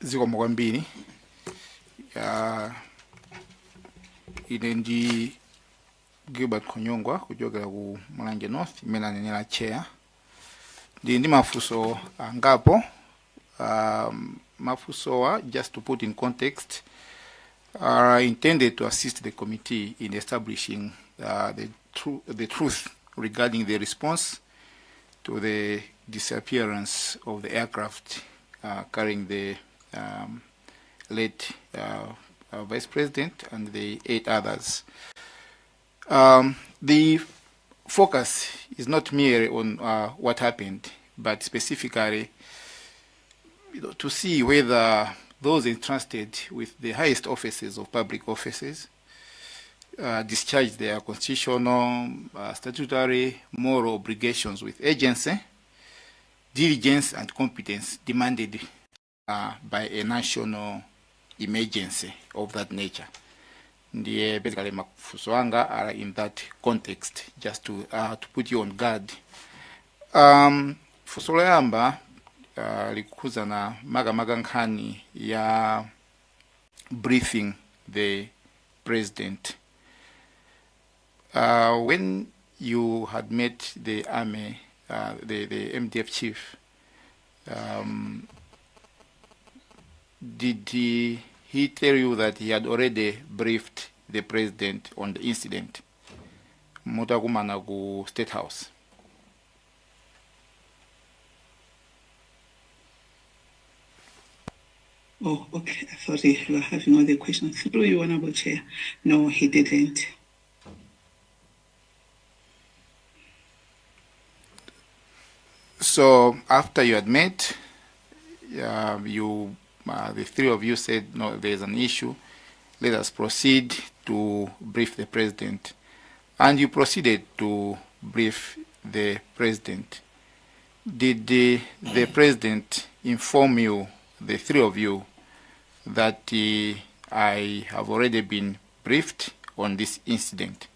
Zikomo kwambiri. Ine ndi Gilbert Konyongwa kuchokera ku Mulanje North imene anenera chair. Ndi mafuso angapo. Mafusowa, just to put in context, are intended to assist the committee in establishing the truth regarding the response to the disappearance of the aircraft carrying the late Vice President and the 8 others. The focus is not merely on what happened, but specifically to see whether those entrusted with the highest offices of public offices discharge their constitutional, statutory, moral obligations with agency, diligence, and competence demanded by a national emergency of that nature. Ndiye basically mafuso anga are in that context, just to put you on guard. Fuso loyamba likuza na maga nkhani ya briefing the president. When you had met the army, the MDF chief, did he tell you that he had already briefed the president on the incident? Mutakumana ku State House. Oh, okay. I thought you were having all the questions. Through you, Honorable Chair. No, he didn't. So after you had met, the three of you said, no, there's an issue. Let us proceed to brief the president. And you proceeded to brief the president. Did the president inform you, the three of you, that I have already been briefed on this incident?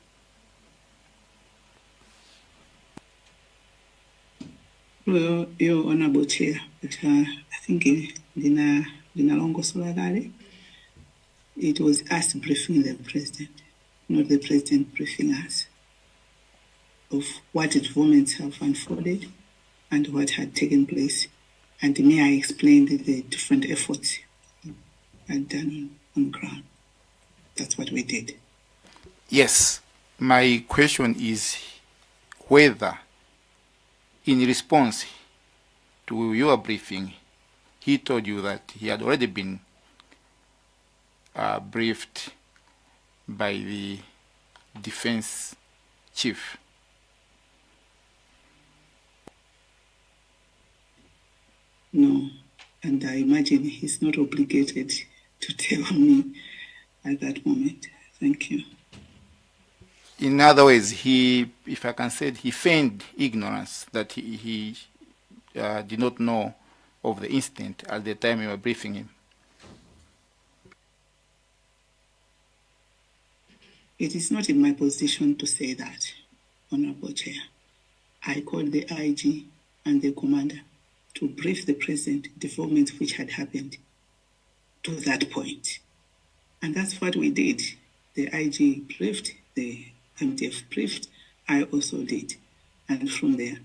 Well, Your Honorable Chair, but I think in a long solagare, it was us briefing the president, not the president briefing us, of what developments have unfolded and what had taken place. And may I explain the different efforts I'd done on ground. That's what we did. Yes. My question is whether, in response to your briefing, he told you that he had already been briefed by the defense chief. No, and I imagine he's not obligated to tell me at that moment. Thank you. In other words, he, if I can say, he feigned ignorance that he did not know of the incident at the time you were briefing him. It is not in my position to say that, Honorable Chair. I called the IG and the commander to brief the president developments which had happened to that point. And that's what we did. The IG briefed, the MDF briefed, I also did. And from there,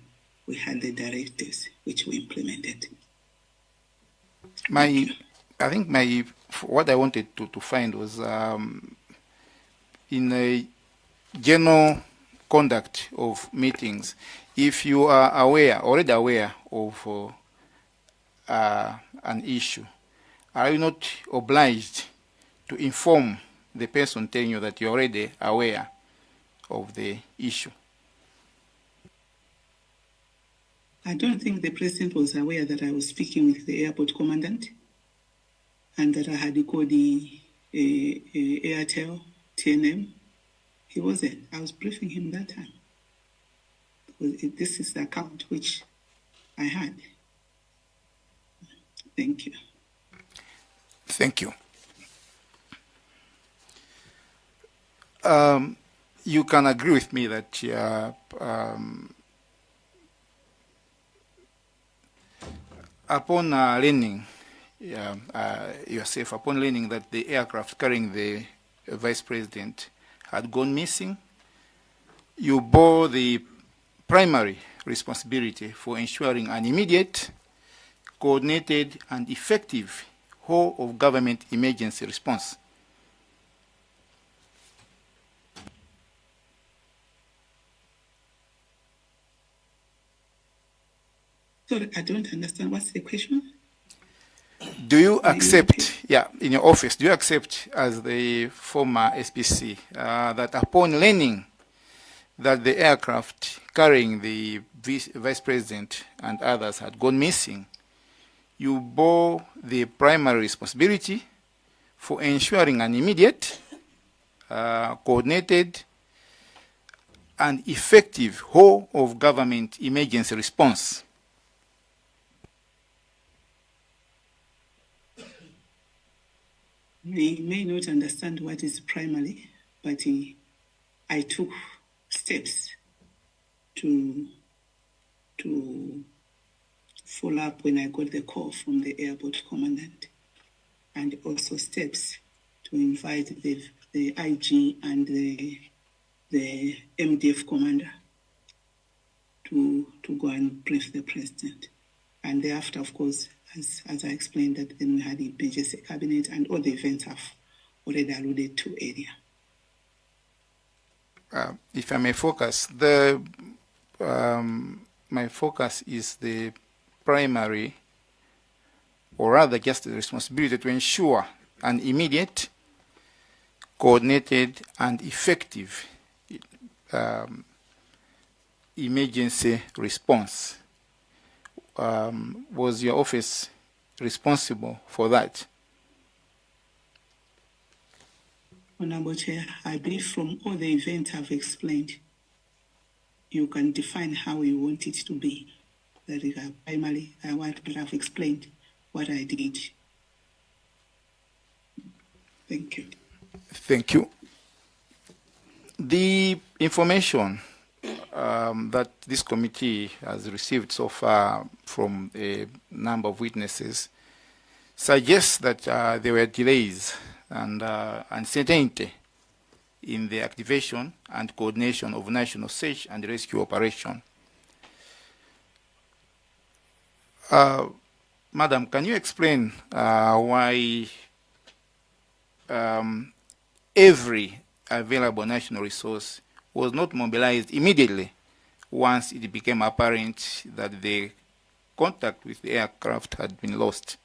we had the directives which we implemented. I think what I wanted to find was in a general conduct of meetings, if you are already aware of an issue, are you not obliged to inform the person telling you that you're already aware of the issue? I don't think the president was aware that I was speaking with the airport commandant and that I had called the Airtel, TNM. He wasn't. I was briefing him that time. This is the account which I had. Thank you. Thank you. You can agree with me that upon learning yourself, upon learning that the aircraft carrying the vice president had gone missing, you bore the primary responsibility for ensuring an immediate, coordinated, and effective whole of government emergency response. Sorry, I don't understand. What's the question? Do you accept, in your office, do you accept as the former SPC that upon learning that the aircraft carrying the vice president and others had gone missing, you bore the primary responsibility for ensuring an immediate, coordinated, and effective whole of government emergency response? They may not understand what is primary, but I took steps to follow up when I got the call from the airport commandant, and also steps to invite the IG and the MDF commander to go and brief the president. And thereafter, of course, as I explained, that then we had the emergency cabinet and all the events have already alluded to earlier. If I may focus, my focus is the primary, or rather just the responsibility to ensure an immediate, coordinated, and effective emergency response. Was your office responsible for that? Honorable Chair, I believe from all the events I've explained, you can define how you want it to be. That is primarily what I've explained, what I did. Thank you. Thank you. The information that this committee has received so far from a number of witnesses suggests that there were delays and uncertainty in the activation and coordination of national search and rescue operation. Madam, can you explain why every available national resource was not mobilized immediately once it became apparent that the contact with the aircraft had been lost?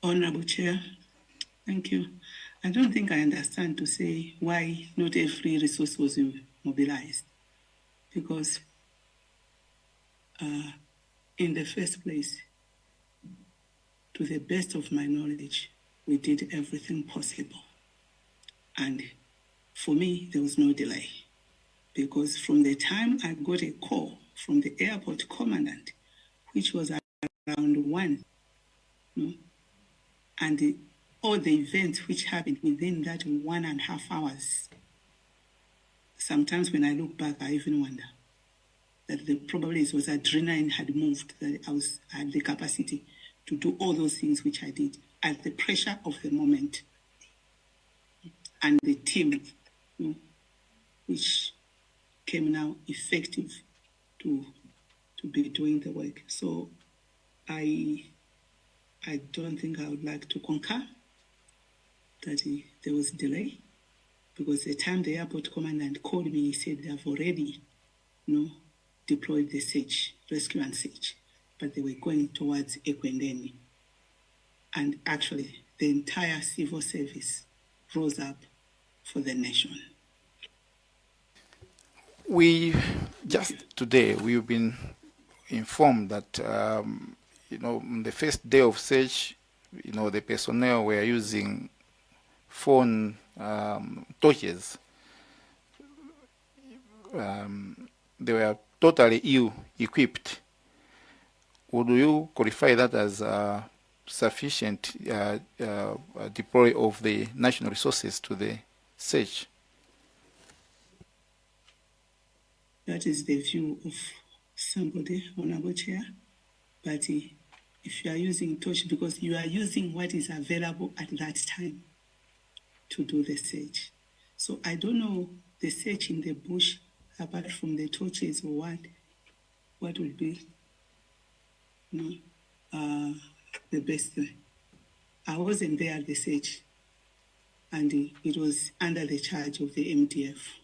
Honorable Chair, thank you. I don't think I understand to say why not every resource was mobilized. Because in the first place, to the best of my knowledge, we did everything possible. And for me, there was no delay. Because from the time I got a call from the airport commandant, which was around 1, and all the events which happened within that 1.5 hours. Sometimes when I look back, I even wonder that probably it was adrenaline had moved, that I had the capacity to do all those things which I did at the pressure of the moment, and the team, which came now effective to be doing the work. So I don't think I would like to concur that there was delay, because the time the airport commandant called me, he said they have already deployed the search, rescue and search, but they were going towards Ekwendeni. And actually, the entire civil service rose up for the nation. We just today we've been informed that on the first day of search, the personnel were using phone torches. They were totally ill-equipped. Would you qualify that as sufficient deploy of the national resources to the search? That is the view of somebody, Honorable Chair. But if you are using torch, because you are using what is available at that time to do the search. So I don't know the search in the bush, apart from the torches or what would be the best way. I wasn't there at the search, and it was under the charge of the MDF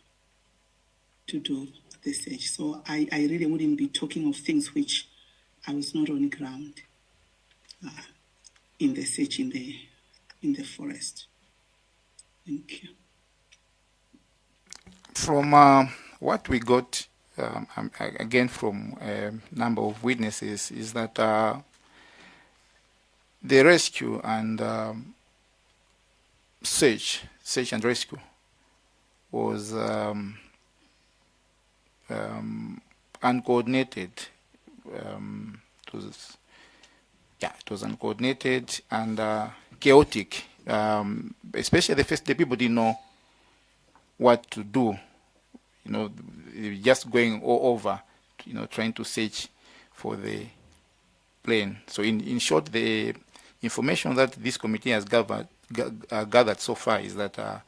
to do the search. So I really wouldn't be talking of things which I was not on ground in the search in the forest. Thank you. From what we got, again from a number of witnesses, is that the rescue and search and rescue was uncoordinated. It was uncoordinated and chaotic. Especially the first day, people didn't know what to do. Just going all over, trying to search for the plane. So in short, the information that this committee has gathered so far is that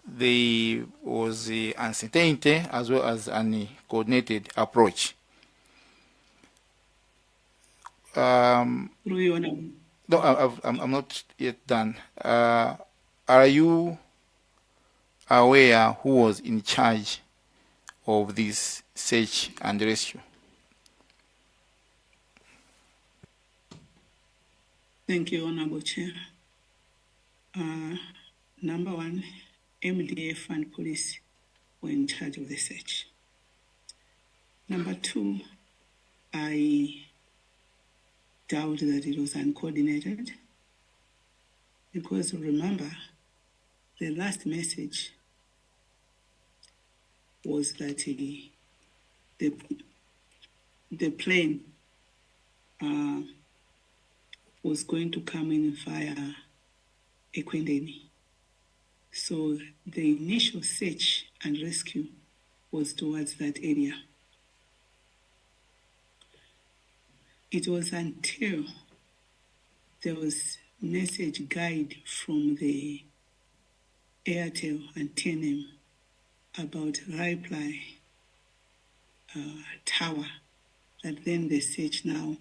there was uncertainty as well as a coordinated approach. No, I'm not yet done. Are you aware who was in charge of this search and rescue? Thank you, Honorable Chair. Number one, MDF and police were in charge of the search. Number two, I doubt that it was uncoordinated, because remember, the last message was that the plane was going to come in via Ekwendeni. So the initial search and rescue was towards that area. It was until there was message guide from the Airtel and TNM about reply tower that then the search now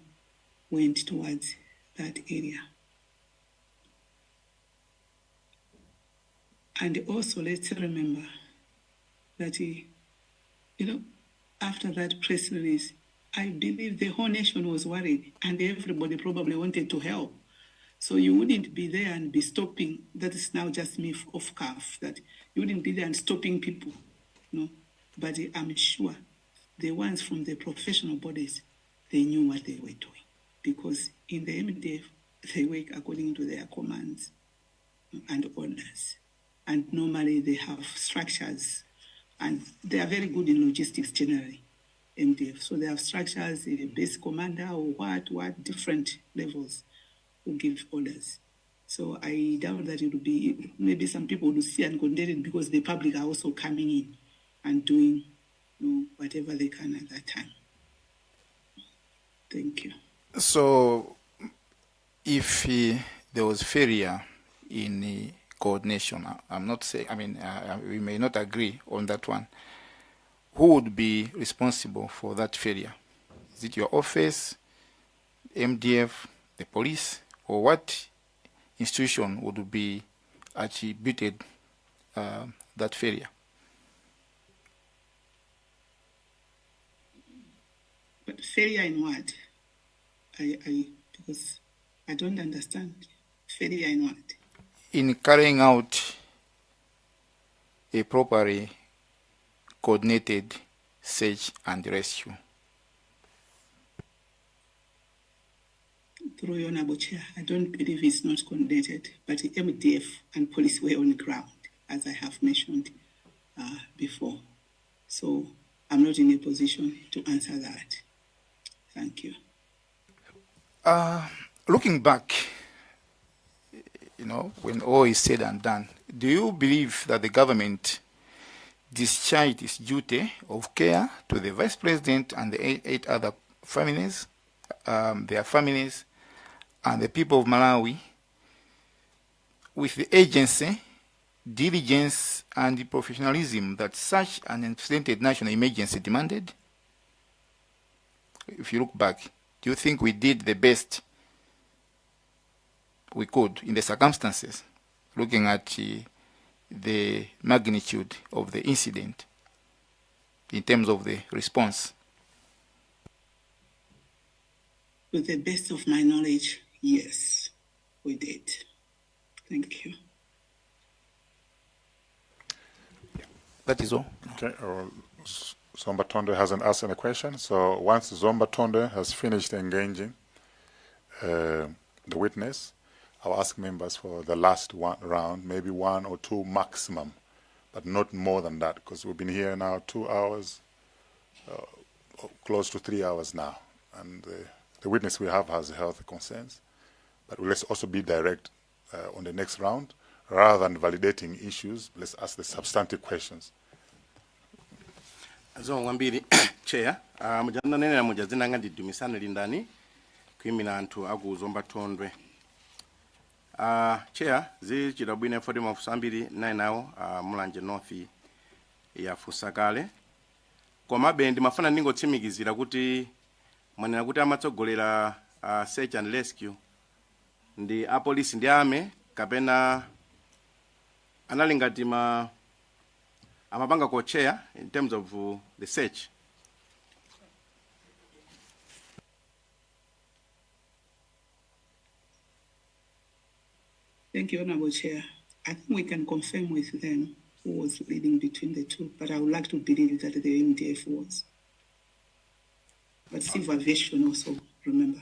went towards that area. And also, let's remember that, after that press release, I believe the whole nation was worried and everybody probably wanted to help. So you wouldn't be there and be stopping. That is now just me off cuff, that you wouldn't be there and stopping people. But I'm sure the ones from the professional bodies, they knew what they were doing, because in the MDF, they work according to their commands and orders. And normally they have structures, and they are very good in logistics generally, MDF. So they have structures, a base commander or what different levels who give orders. So I doubt that it would be, maybe some people would see and condemn it because the public are also coming in and doing whatever they can at that time. Thank you. So, if there was failure in coordination, I'm not saying, we may not agree on that one. Who would be responsible for that failure? Is it your office, MDF, the police, or what institution would be attributed that failure? But failure in what? Because I don't understand. Failure in what? In carrying out a properly coordinated search and rescue. Through your Honorable Chair, I don't believe it's not coordinated, but the MDF and police were on the ground, as I have mentioned before. So I'm not in a position to answer that. Thank you. Looking back, when all is said and done, do you believe that the government discharged its duty of care to the Vice President and the eight other families, their families, and the people of Malawi with the agency, diligence, and the professionalism that such an unprecedented national emergency demanded? If you look back, do you think we did the best we could in the circumstances, looking at the magnitude of the incident in terms of the response? With the best of my knowledge, yes, we did. Thank you. That is all. Okay. Zomba Tonde hasn't asked any question, so once Zomba Tonde has finished engaging the witness, I'll ask members for the last round, maybe 1 or 2 maximum, but not more than that, because we've been here now 2 hours, close to 3 hours now, and the witness we have has health concerns. But let's also be direct on the next round, rather than validating issues. Let's ask the substantive questions. Ngwambiri chair mujana nene mujazina ngandi dumisana lindani kuimina antu aku Zomba Tonde. Chair zi chidabwine fodi mafusambiri nae nawo mulanje north ya Fusakale. Koma bendi mafuna ningo tsimikizira kuti mwanena kuti amatsogolera search and rescue ndi apolisi ndi ame kapena analingati amapanga ko chair in terms of the search. Thank you, Honorable Chair. I think we can confirm with them who was leading between the two, but I would like to believe that the MDF was. But civil aviation also, remember.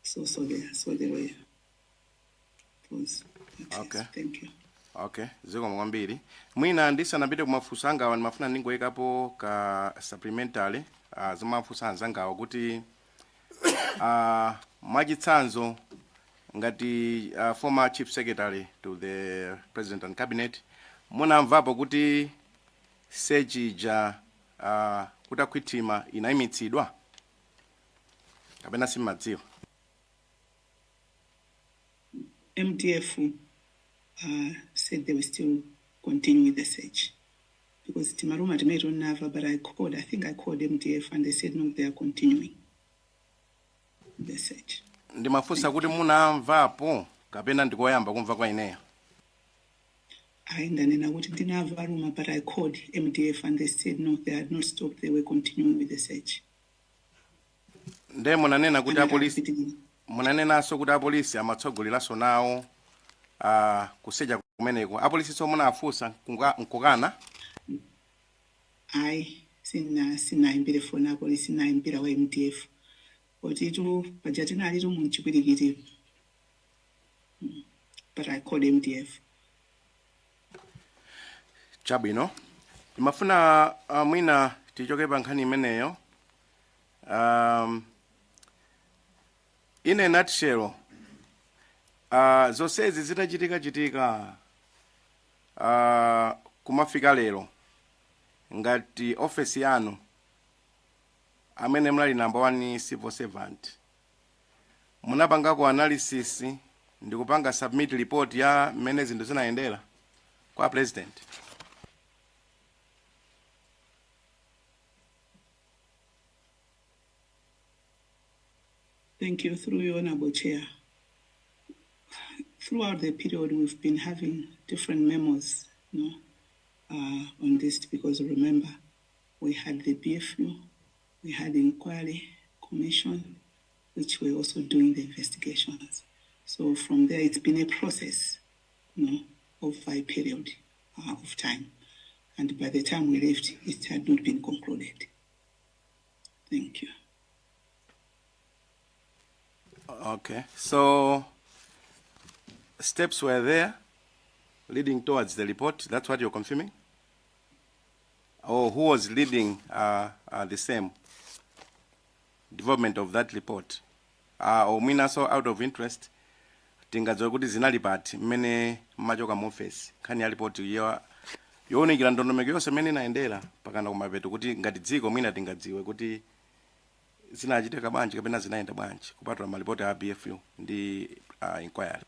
So they were. Okay. Thank you. Okay, ziko mwambiri. Mwina ndisa nabide kumafusanga wani mafuna ningo ekapo ka supplementary zimafusa nzanga kuti majitsanzo ngati former chief secretary to the president and cabinet muna mvapo kuti seji ja kutakwitima inaimitsidwa kapena simadziwa. MDF said they were still continuing the search because Timaruma made on Nava, but I think I called MDF and they said no, they are continuing the search. Ndimafusa kuti munamvapo kapena ndikoyamba kumva kwa ineyo. Ndanena kuti ndinamva Ruma, but I called MDF and they said no, they had not stopped, they were continuing with the search. Nde munanena kuti apolisi munanenaso kuti apolisi amatsogoleraso nawo kuseja kumeneko apolisi so munafusa nkukana. Ayi sinaimbire fona apolisi naimbira wa MDF oti tu pajatina ali tu munchipirikiti, but I called MDF. Chabwino imafuna mwina tichoke pankhani imeneyo. In a nutshell, zonsezi zitachitika kumafika lero ngati office yanu amene mlali number 1 civil servant munapangako analysis ndikupanga submit report ya mmene zinthu zinayendera kwa president. Thank you. Through you, Honorable Chair. Throughout the period, we've been having different memos, on this, because remember, we had the BFU, we had the inquiry commission, which were also doing the investigations. So from there, it's been a process, of a period of time. And by the time we left, it had not been concluded. Thank you. Okay, so steps were there leading towards the report. That's what you're confirming? Or who was leading the same development of that report? Or mina so out of interest, tingadziwa kuti zinali pati mmene mmachoka mu office nkhani ya report yoonikira ndondomeko yonse mmene inaendera pakana kumapeto kuti ngati dziko mwina tingadziwe kuti zinachitika bwanji kapena zinaenda bwanji kupatula malipoti a BFU ndi inquiry.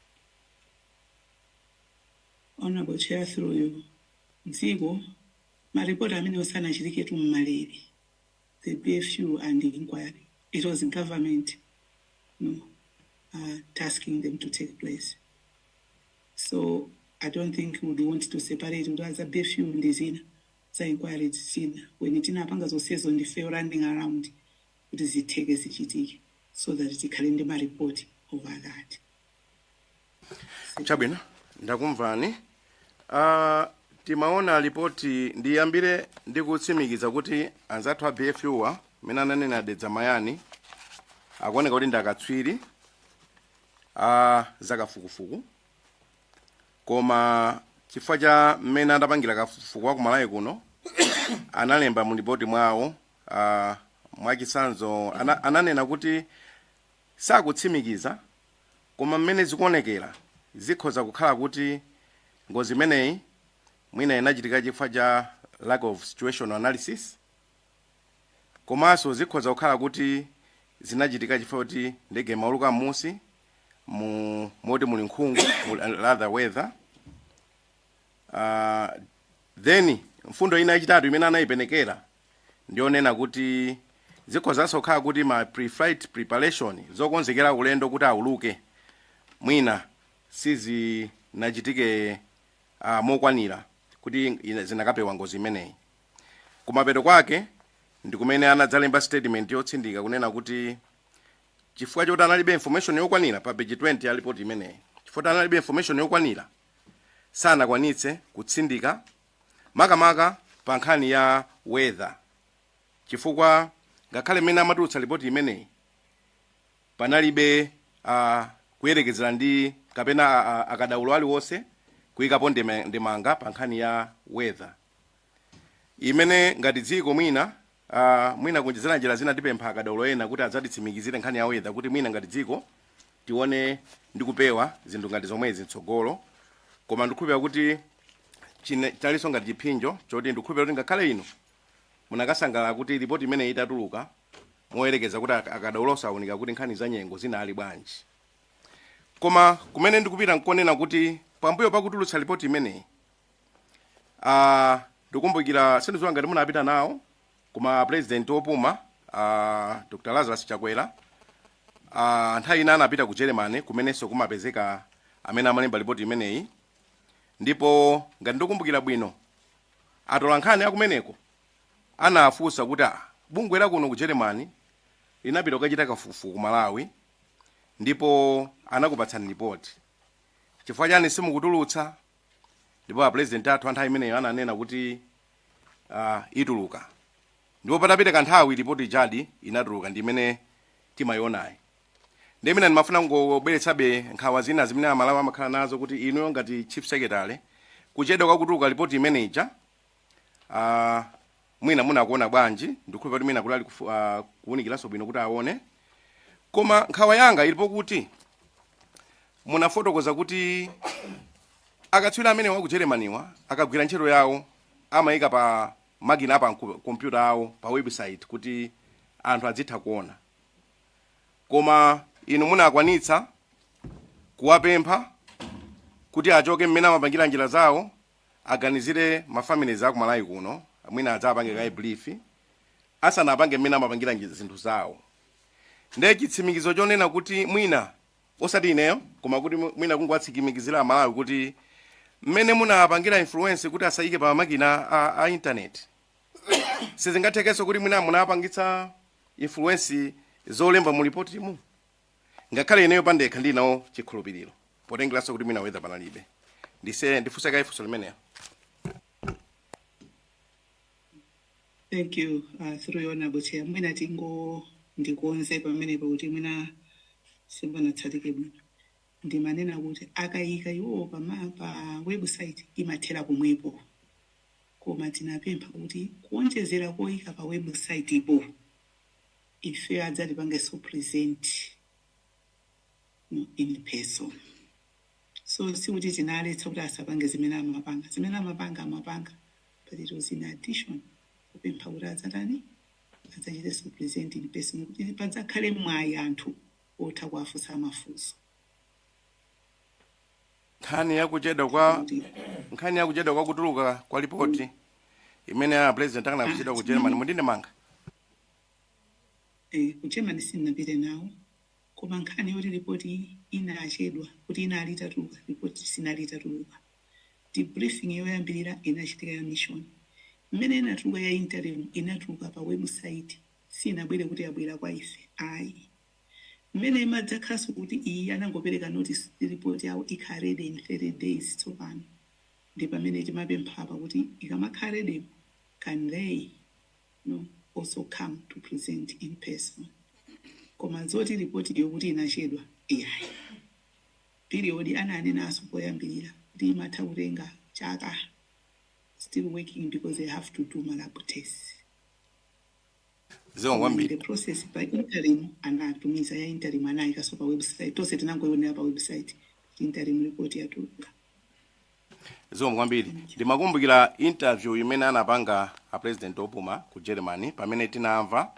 Honorable Chair, through you, dziko maripoti amene osanachitikire tu mmalere, the BFU and the inquiry, it was the government tasking them to take place. So I don't think we would want to separate it as a BFU and the zina, the inquiry zina. When it inapanga zose on the fair running around, it is ziteke zichitike, so that it can my report over that. Chabwino, ndakumvani. Timaona ripoti ndiyambire ndikutsimikiza kuti anzathu a BFU wa mena nanena dedza mayani akuoneka kuti ndakatswiri zakafukufuku koma chifukwa cha mmene adapangira kafukufuku wa ku Malawi kuno analemba mu ripoti mwawo mwachisanzo ananena kuti sakutsimikiza koma mmene zikuonekera zikhoza kukhala kuti ngozi imeneyi mwina inachitika chifukwa cha lack of situational analysis komanso zikhoza kukhala kuti zinachitika chifukwa kuti ndege mauluka m'musi moti muli nkhungu rather weather. Then mfundo ina yachitatu imene anayipenekera ndionena kuti zikhozanso kukhala kuti ma pre-flight preparation zokonzekera ulendo kuti auluke mwina sizinachitike mokwanira kuti zinakapewa ngozi imeneyi. Kumapeto kwake ndikumene anadzalemba statement yotsindika kunena kuti chifukwa choti analibe information yokwanira pa page 20 ya report imeneyi, chifukwa analibe information yokwanira sanakwanitse kutsindika makamaka pa nkhani ya weather, chifukwa ngakhale mmene amatulutsa report imeneyi panalibe kuyerekezera ndi kapena akadaulo aliwonse kuyikapo ndemanga pa nkhani ya weather imene ngati dziko mwina kunjezera njira zina tipempha akadaulo ena kuti adzatitsimikizire nkhani ya weather kuti mwina ngati dziko tione ndi kupewa zinthu ngati zomwezi mtsogolo. Koma ndikukhulupirira kuti chalinso ngati chiphinjo choti ndikukhulupirira kuti ngakhale ino munakasangalala kuti report imene itatuluka moyerekeza kuti akadaulo saunika kuti nkhani za nyengo zinali bwanji. Koma kumene ndikupita nkonena kuti pambuyo pakutulutsa report imeneyi ndikumbukira sindizowa ngati munapita nawo kuma president opuma Dr. Lazarus Chakwera nthawi ina anapita ku Germany kumenenso kumapezeka amene amalemba report imeneyi, ndipo ngati ndikumbukira bwino atola nkhani akumeneko anafunsa kuti bungwe la kuno ku Germany linapita kukachita kafukufuku ku Malawi ndipo anakupatsani report, chifukwa chani simukutulutsa? Ndipo president athu anthawi imeneyo ananena kuti ituluka, ndipo patapita kanthawi report jadi inatuluka ndimene timayionayi. Ndimene ndimafuna ngobweretsabe nkhawa zina zimene Amalawi amakhala nazo kuti inu ngati chief secretary kuchedwa kwakutuluka report imene ija mwina munakuona bwanji, ndikukhulupirira kuti mwina kulali kuwunikiranso bwino kuti aone. Koma nkhawa yanga ilipo kuti munafotokoza kuti akatswiri amene wa ku Germanywa akagwira ntchito yawo amayika pa makina pa kompyuta awo pa website kuti anthu adzitha kuona, koma inu munakwanitsa kuwapempha kuti achoke mmene amapangira njira zawo aganizire mafamilies aku Malawi kuno mwina adzapange kayi brief asanapange mmene amapangira zinthu zawo. Ndiye chitsimikizo chonena kuti mwina osati ineyo koma kuti mwina kungwatsikimikizira Malawi kuti mmene munapangira influence kuti asayike pa makina a internet sizingathekenso kuti mwina munapangitsa influence zolemba mu report mu, ngakhale ineyo pandekha ndinawo chikhulupiriro potengeranso kuti mwina weza panalibe. Ndifunse kayi funso limeneyo. Thank you. Through your Chair. Mwina tingo ndikonze pamene pakuti mwina simbanatsatike bwino. Ndimanena kuti akayika iwo pa website imathera kumwepo. Koma tinapempha kuti kuonjezera koyika pa website ipo ife adzatipangenso present in person. So sikuti tinaletsa kuti asapange zimene amapanga, but it was in addition kupempha kuti adzatani adzachitenso present in person kuti padzakhale mwayi anthu otha kuwafunsa mafunso. Nkhani yakuchedwa kwa kutuluka kwa ripoti imene a president akanakuchedwa ku Germany mundine manga. Ku Germany sinnapite nawo, koma nkhani yoti ripoti inachedwa kuti inalitatuluka ripoti sinalitatuluka. Debriefing yoyambirira inachitika ya mission. Mmene inatuluka ya interim inatuluka pa website sinabwere kuti yabwera kwa ife ayi. Mmene imadzakhaso kuti iyi anangopereka notice report yawo ikhalede in 30 days tsopano. Ndi pamene timapempha apa kuti ikamakhalede can they also come to present in person. Koma zoti report yokuti inachedwa iyayi. Period ananena aso poyambirira kuti imatha kutenga chaka still working because they have to do malab tests. The process by interim anatumiza ya interim anaika so pa website tose tinangoionera pa website interim report yatuluka. Kwambiri ndimakumbukira interview imene anapanga a president opuma ku Germany pamene tinamva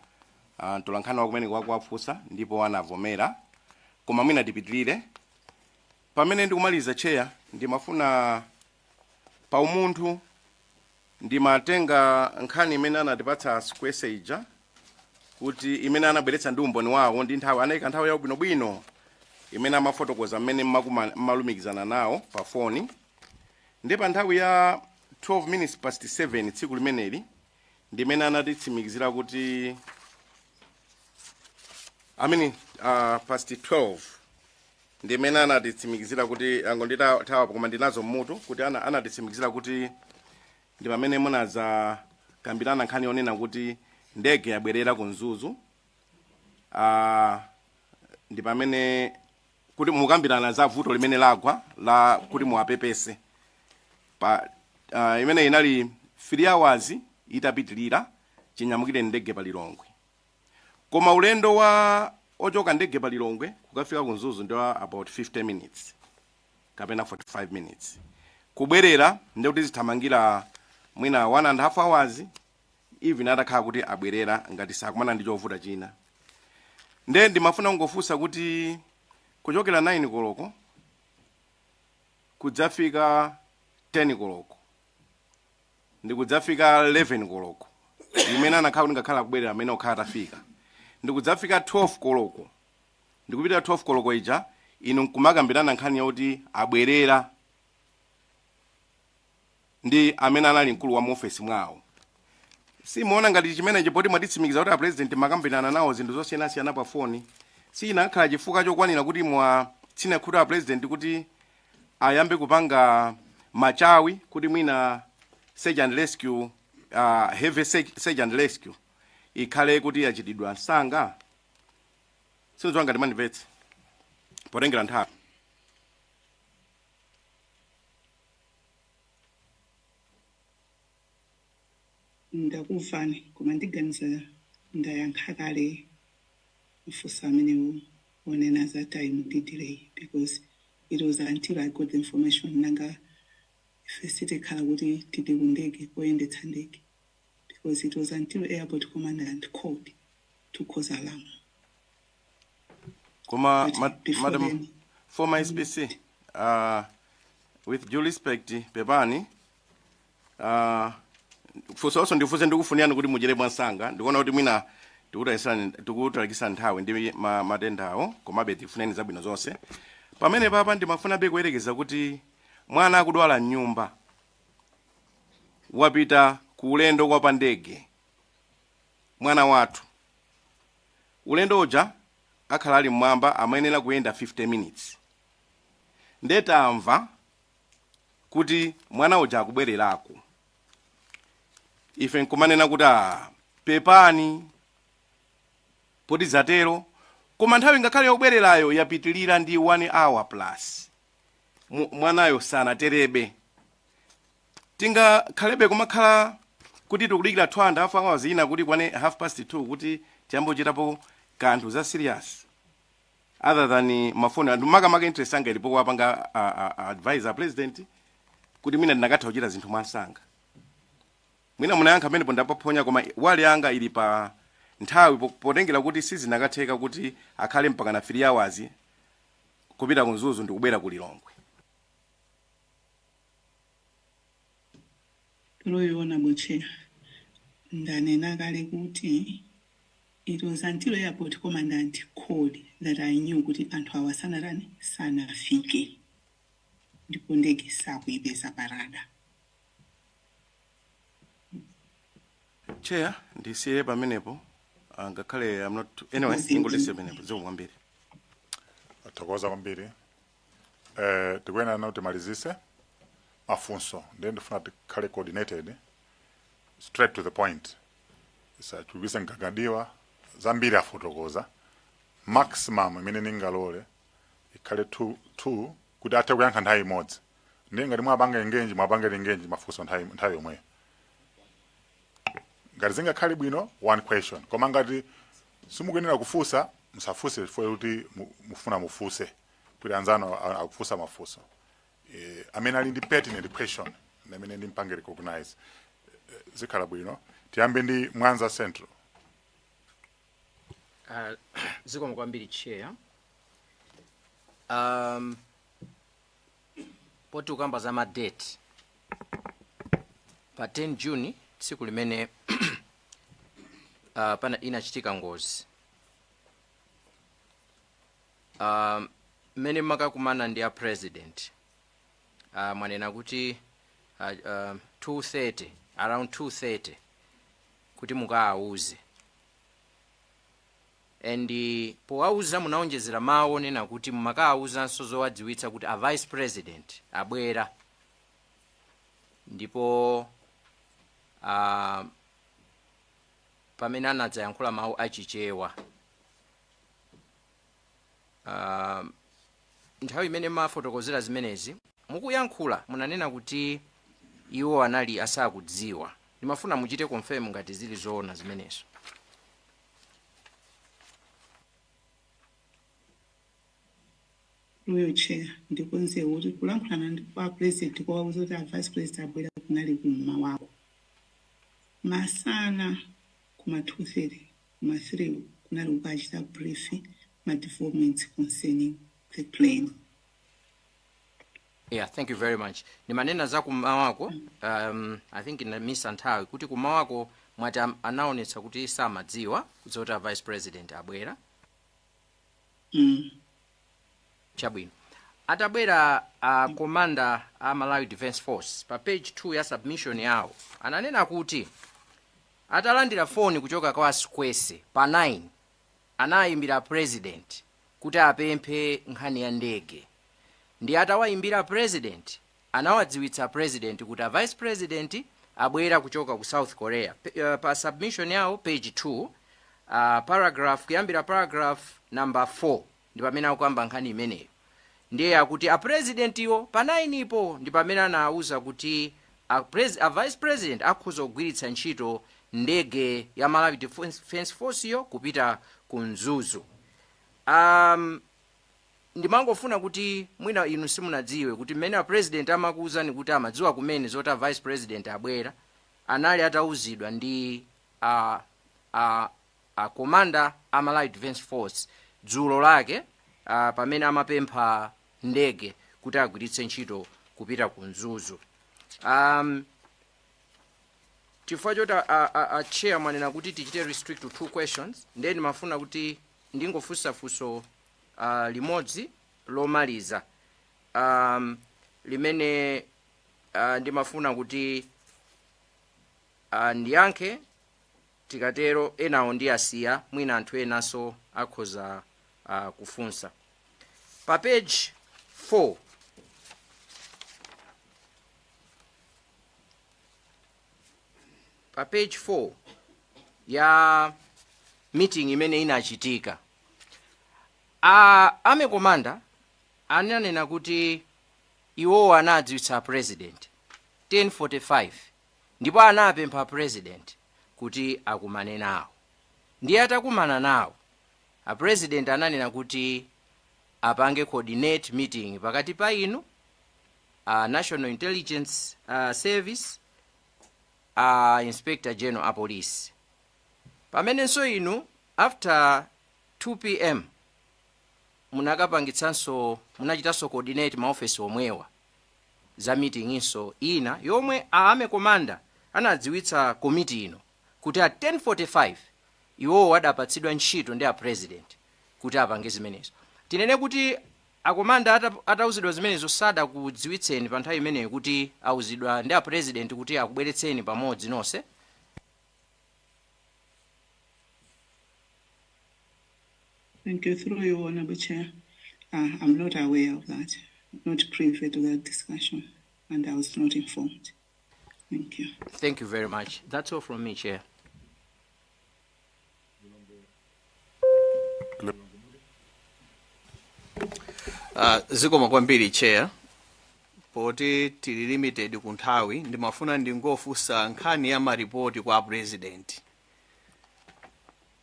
mtolankhani wakumene kwakuwafunsa ndipo anavomera, koma mwina tipitirire pamene ndikumaliza Chair. Ndimafuna pa umunthu ndimatenga nkhani imene anatipatsa Square ija kuti imene anabweretsa ndi umboni wawo ndi nthawi anayika nthawi yawo bwinobwino imene amafotokoza mmene mmalumikizana nawo pa phone. Ndi pa nthawi ya 12 minutes past 7 tsiku limeneli ndimene anatitsimikizira kuti past 12 ndimene anatitsimikizira kuti angonditawa koma ndinazo mmutu kuti anatitsimikizira kuti ndi pamene munaza kambirana nkhani yonena kuti ndege yabwerera ku Mzuzu. Ndi pamene kuti mukambirana za vuto limene lagwa la kuti muwapepese pa imene inali 3 hours itapitilira chinyamukire ndege pa Lilongwe, koma ulendo wa ochoka ndege pa Lilongwe kukafika ku Mzuzu ndi about 50 minutes kapena 45 minutes. Kubwerera ndi kuti zithamangira mwina 1.5 hours even atakhala kuti abwerera ngati sakumana ndi chovuta china. Ndiye ndimafuna ngofunsa kuti kuchokera 9 koloko kudzafika 10 koloko ndi kudzafika 11 koloko imene anakhala kuti ngakhala kubwerera amene okhala atafika ndi kudzafika 12 koloko ndikupita 12 koloko ija inu nkumakambirana nkhani yoti abwerera ndi amene anali mkulu wa mu office mwawo. Simuona ngati chimene chipoti mwatitsimikiza kuti a president makambirana nawo zinthu zosiyanasiyana pa phone sinakhala chifukwa chokwanira kuti tsina kuti a president kuti ayambe kupanga machawi kuti mwina search and rescue heavy search and rescue ikhale kuti yachitidwa msanga. Sinzo ngati mandimvetse potengera nthawi. Ndakufani koma ndiganiza ndayankha kale mfusa amene onena za time delay because it was until I got the information nanga ifesite khala kuti tidi kundege koyendetsa ndege, because it was until airport commandant called to cause alarm. Madam, former SPC, with due respect, Bebani, fuso ndifuze ndikufunira kuti mujere mwansanga ndikuona kuti mwina tikutalikisa nthawi ndi matenda awo komabe tifuneni zabwino zonse. Pamene papa ndimafuna kuyerekeza kuti mwana akudwala mnyumba wapita ku ulendo kwa pandege, mwana wathu ulendo uja akhala ali mmwamba amayenera kuyenda 50 minutes, ndetamva kuti mwana uja akubwererako. Ife nkumanena kuti pepani poti zatero, koma nthawi ngakhale yobwererayo yapitilira ndi 1 hour plus, mwanayo sanaterebe. Tingakhalebe kumakhala kuti tikudikira 2.5 hours ina kuti kwane 2:30 kuti tiyambochitapo kanthu za serious other than mafoni. Anthu makamaka interest anga ilipo kuwapanga advisor president kuti mina ndinakatha kuchita zinthu mwansanga. Mwina munayankha pamene ndapaphonya, koma wali anga ili pa nthawi potengera kuti sizinakatheka kuti akhale mpaka na 3 hours kupita kunzuzu ndikubwera ku Lilongwe. Loyona Buche, ndanena kale kuti it was until airport commandant called that I knew kuti anthu awasanarani sanafike ndipo ndege sakuipeza parada. Chair, ndisiye pamenepo ngakhale I'm not anyway ingolese pamenepo zomwambiri. Thokoza kwambiri. Tikwena na utimalizise mafunso then ndifuna tikhale coordinated straight to the point. Isa tubise nkagadiwa zambiri afotokoza maximum imene ningalole ikhale 2 kuti ate kuyankha nthawi imodzi. Ndiye ngati mwapanga engenji mafunso nthawi yomwe. Ngati zingakhale bwino 1 question, koma ngati simukuyenera kufunsa musafuse chifukwa kuti mufuna mufuse kuti anzano akufunsa mafunso. Amene ali ndi pertinent question amene ndimpange recognize zikhala bwino. Tiyambe ndi Mwanza Central. Zikomo kwambiri chair. Poti ukamba za ma date pa 10 June tsiku limene pana inachitika ngozi. Mene makakumana ndi a president mwanena kuti 2:30 around 2:30 kuti mukaauze, and powauza munaonjezera mawu nena kuti mumakaawuzanso zowadziwitsa kuti a vice president abwera, ndipo pamene anadzayankhula mawu achichewa nthawi imene mafotokozera zimenezi mukuyankhula munanena kuti iwo anali asakudziwa. Ndimafuna muchite confirm ngati zili zoona zimenezo. Loyo chair, ndikonze kuti kulankhulana ndi kwa president kwa kuti a vice president abwera kunali kumma wako. Masana kuma 2:30 kuma 3 kunali ukachita briefing ma developments concerning the plane. Yeah, thank you very much. Nimanena za kumawako, I think in miss nthawi kuti kumawako mwati anaonetsa kuti samadziwa kuti vice president abwera. Chabwino. Atabwera commander a Malawi Defense Force pa page 2 ya submission yawo ananena kuti atalandira phone kuchoka kwa Squese pa 9 anayimbira president kuti apemphe nkhani ya ndege. Ndi atawayimbira president anawadziwitsa president kuti a vice president abwera kuchoka ku South Korea. Pa submission yawo page 2 paragraph kuyambira paragraph number 4 ndi pamene akuyamba nkhani imeneyo. Ndiye akuti a president iwo pa 9 ipo ndi pamene anawuza kuti a vice president akhoza kugwiritsa ntchito ndege ya Malawi Defense Force yo kupita ku Mzuzu. ndimangofuna kuti mwina inu simunadziwe kuti mmene a president amakuwuzani kuti amadziwa kumene zoti a vice president abwera anali atauzidwa ndi commander a Malawi Defense Force dzulo lake pamene amapempha ndege kuti agwiritse ntchito kupita ku Mzuzu. Chifukwa choti a chairman na kuti tichite restrict to 2 questions, then mafuna kuti ndingofunsa funso limodzi lomaliza limene ndimafuna kuti ndiyankhe tikatero enawo ndi asiya mwina anthu enaso akhoza kufunsa. Pa page 4 pa page 4 ya meeting imene inachitika ame komanda ananena kuti iwo anadziwitsa president 10:45 ndipo anapempha president kuti akumane nawo. Ndiye atakumana nawo a president ananena kuti apange coordinate meeting pakati pa inu National Intelligence Service Inspector General a Police. Pamenenso inu after 2 p.m. munachitanso coordinate maofesi omwewa za meeting inso ina yomwe ame komanda anadziwitsa committee ino kuti at 10:45 iwo adapatsidwa ntchito ndi a president kuti apange zimenezo. Tinene kuti akomanda atauzidwa zimenezo sada kudziwitseni pa nthawi imeneyo kuti auzidwa ndi a president kuti akubweretseni pamodzi nonse. Thank you. Through you, Honorable Chair. I'm not aware of that, not privy to that discussion, and I was not informed. Thank you. Thank you very much. That's all from me, Chair. Zikomo kwambiri Chair. Poti tili limited ku nthawi ndimafuna ndingofunsa nkhani ya maripoti kwa president.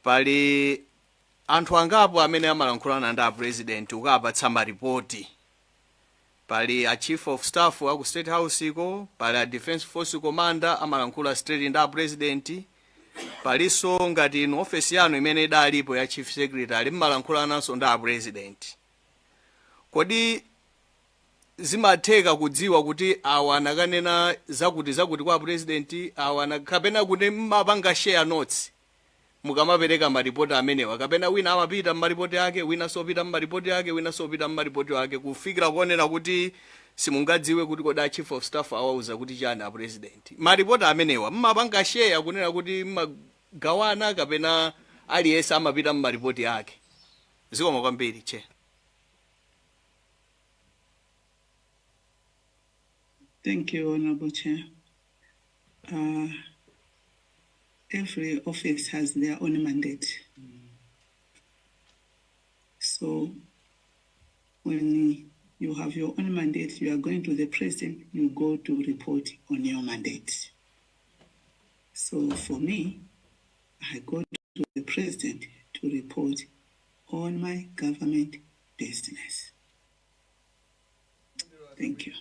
Pali anthu angapo amene amalankhulana ndi a president ukapatsa maripoti. Pali a chief of staff wa ku State House iko, pali a Defense Force Commander amalankhula straight ndi a president. Paliso ngati inu office yanu imene idalipo ya chief secretary mmalankhulanaso ndi a president. Kodi zimatheka kudziwa kuti awa anakanena zakuti kwa president awa kapena kuti mmapanga share notes mukamapereka maripoti amenewa kapena wina amapita maripoti yake wina sopita maripoti yake wina sopita maripoti yake kufikira kuonera kuti simungadziwe kuti koda chief of staff awauza kuti chani a president. Maripoti amenewa mmapanga share kunena kuti magawana kapena aliyense amapita maripoti yake. Zikomo kwambiri Chair. Thank you, Honorable Chair. Every office has their own mandate. So when you have your own mandate, you are going to the president, you go to report on your mandate. So for me, I go to the president to report on my government business. Thank you.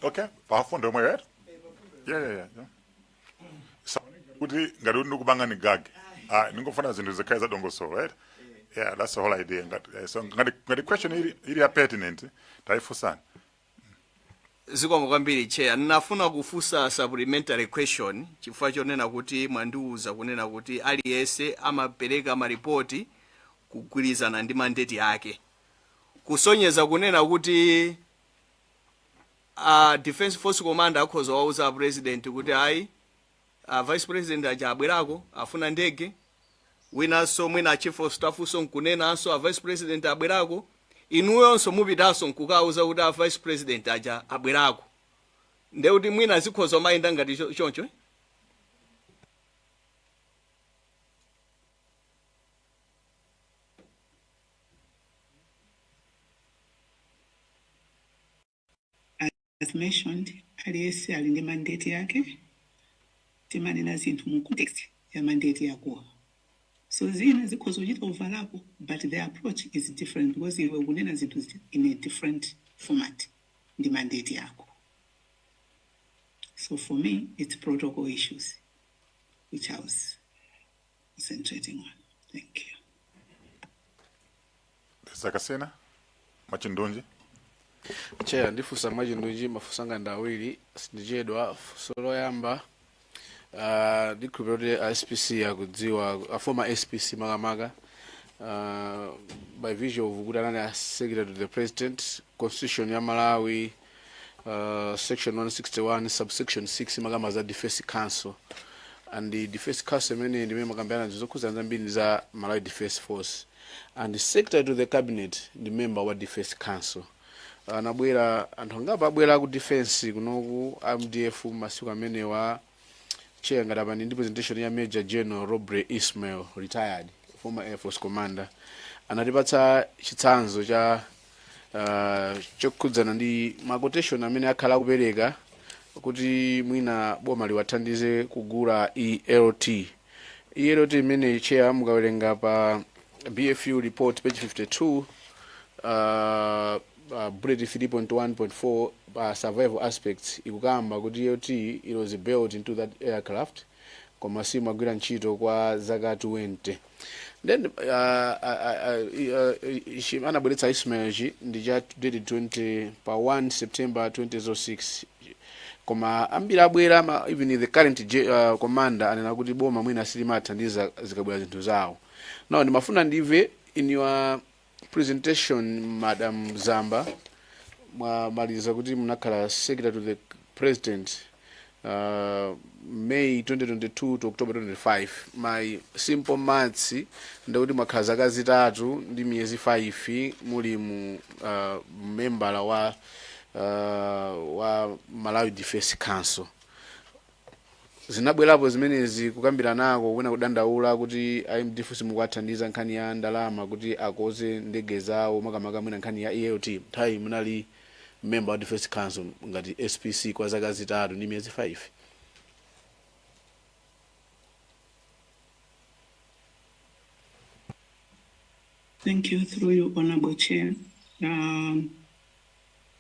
Okay, pafundo omwe right? Yeah. So kuti ngati ndikubanga ni gag. Ningofuna zinthu zikhale zadongoso, right? Yeah, that's the whole idea. So ngati question ili pertinent, taifunsa. Zikomo kwambiri Chair. Nafuna kufunsa supplementary question chifukwa chonena kuti mwandiuza kunena kuti aliyense amapereka maripoti kugwirizana ndi mandate yake. Kusonyeza kunena kuti Defense Force Commander akhoza wauza president kuti ayi vice president aja abwerako afuna ndege winanso mwina chief of staff so nkunenanso a vice president abwerako inuyonso mupitanso nkukauza kuti a vice president aja abwerako nde kuti mwina zikhoza mayenda ngati choncho. As mentioned, aliyense ali ndi mandate yake timanena zinthu mu context ya mandate yakuwa. So zina zikhozochita overlap, but the approach is different because iwe unena zinthu in a different format, the mandate yako. So for me, it's protocol issues, which I was concentrating on. Thank you. Zakasena, Machindunji. Chair, ndifusa Machindunji mafusanga ndawiri sindichedwa fuso loyamba ndikhulupirira SPC yakudziwa a former SPC makamaka by visual of kuti anali secretary to the president, constitution ya Malawi, section 161 subsection 6 magama za defense council, and the defense council imene ndimene makambirana zokhuza zambiri za Malawi defense force, and the secretary to the cabinet the member wa defense council. Anabwera anthu angapa abwera ku defense kunoku MDF masiku amene wa chair ngati apa ndi presentation ya Major General Robre Ismail, retired former Air Force commander, anatipatsa chitsanzo cha chokhudzana ndi ma quotation amene akhala kupereka kuti mwina boma liwathandize kugula ELT imene chair mukawerenga pa BFU report page 52 bullet 3.1.4 survival aspects ikukamba kuti ELT it was built into that aircraft koma simagwira ntchito kwa zaka 20. Then anabweretsa Ismail ndi cha dated 20 pa 1 September 2006 koma ambiri abwera even the current commander anena kuti boma mwina silimathandiza zikabwera zinthu zawo. Now ndimafuna ndive in your presentation Madam Zamba mwamaliza kuti munakhala secretary to the president May 2022 to October 25. My simple maths ndakuti mwakhala zaka zitatu ndi miyezi 5 muli mu member wa Malawi Defense Council. Zinabwerapo zimenezi kukambira nako kwena kudandaula kuti IMDF simukwathandiza nkhani ya ndalama kuti akoze ndege zawo makamaka mwina nkhani ya ELT. Nthawi munali member wa Defense Council ngati SPC kwa zaka zitatu ndi miyezi 5. Thank you, through you, Honorable Chair.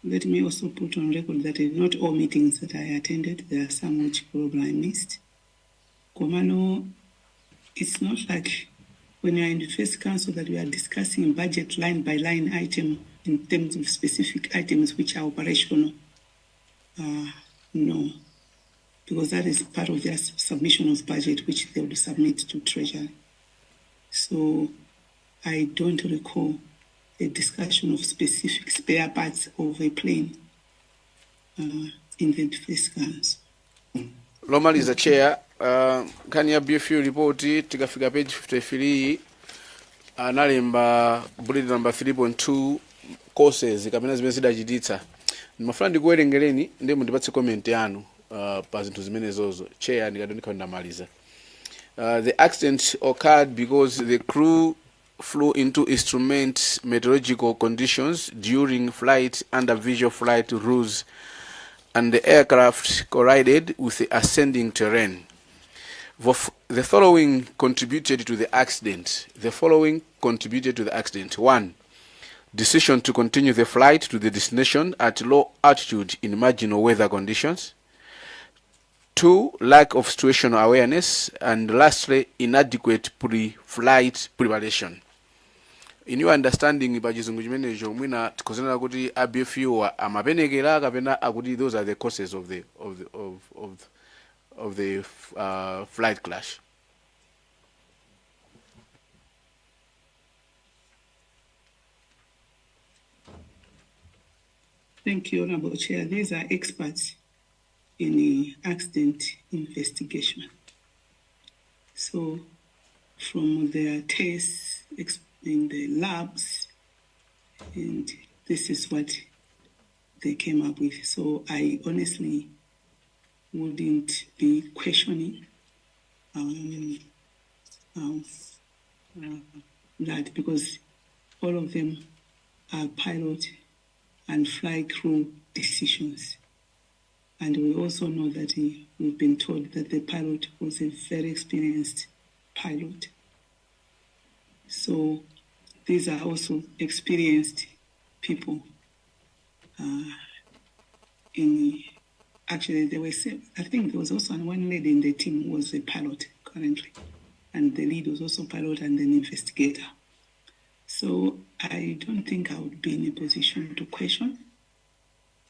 Let me also put on record that in not all meetings that I attended, there are some which probably I missed. Komano, it's not like when you are in the first council that we are discussing budget line by line item in terms of specific items which are operational. No, because that is part of their submission of budget which they will submit to Treasury. So I don't recall a discussion of specific spare parts of a plane in the Defense Council. Lomaliza chair, nkhani ya BFU report tikafika page 53 analemba bullet number 3.2 courses kapena zimene zidachititsa. Ndimafuna ndikuwerengereni ndi mundipatse comment yanu pa zinthu zimenezozo. Chair ndikadoneka ndamaliza. The accident occurred because the crew flew into instrument meteorological conditions during flight under visual flight rules, and the aircraft collided with the ascending terrain. The following contributed to the accident. 1. Decision to continue the flight to the destination at low altitude in marginal weather conditions. 2. Lack of situational awareness. And lastly, inadequate pre-flight preparation. In your understanding, pachizungu chimenecho mwina tikozena kuti ABFU amapenekera kapena akuti those are the causes of the flight crash. Thank you, Honorable Chair. These are experts in the accident investigation. So from their tests in the labs, and this is what they came up with. So I honestly wouldn't be questioning that, because all of them are pilot and fly crew decisions. And we also know that we've been told that the pilot was a very experienced pilot. So these are also experienced people. Actually, I think there was also one lady in the team who was a pilot currently, and the lead was also pilot and an investigator. So I don't think I would be in a position to question,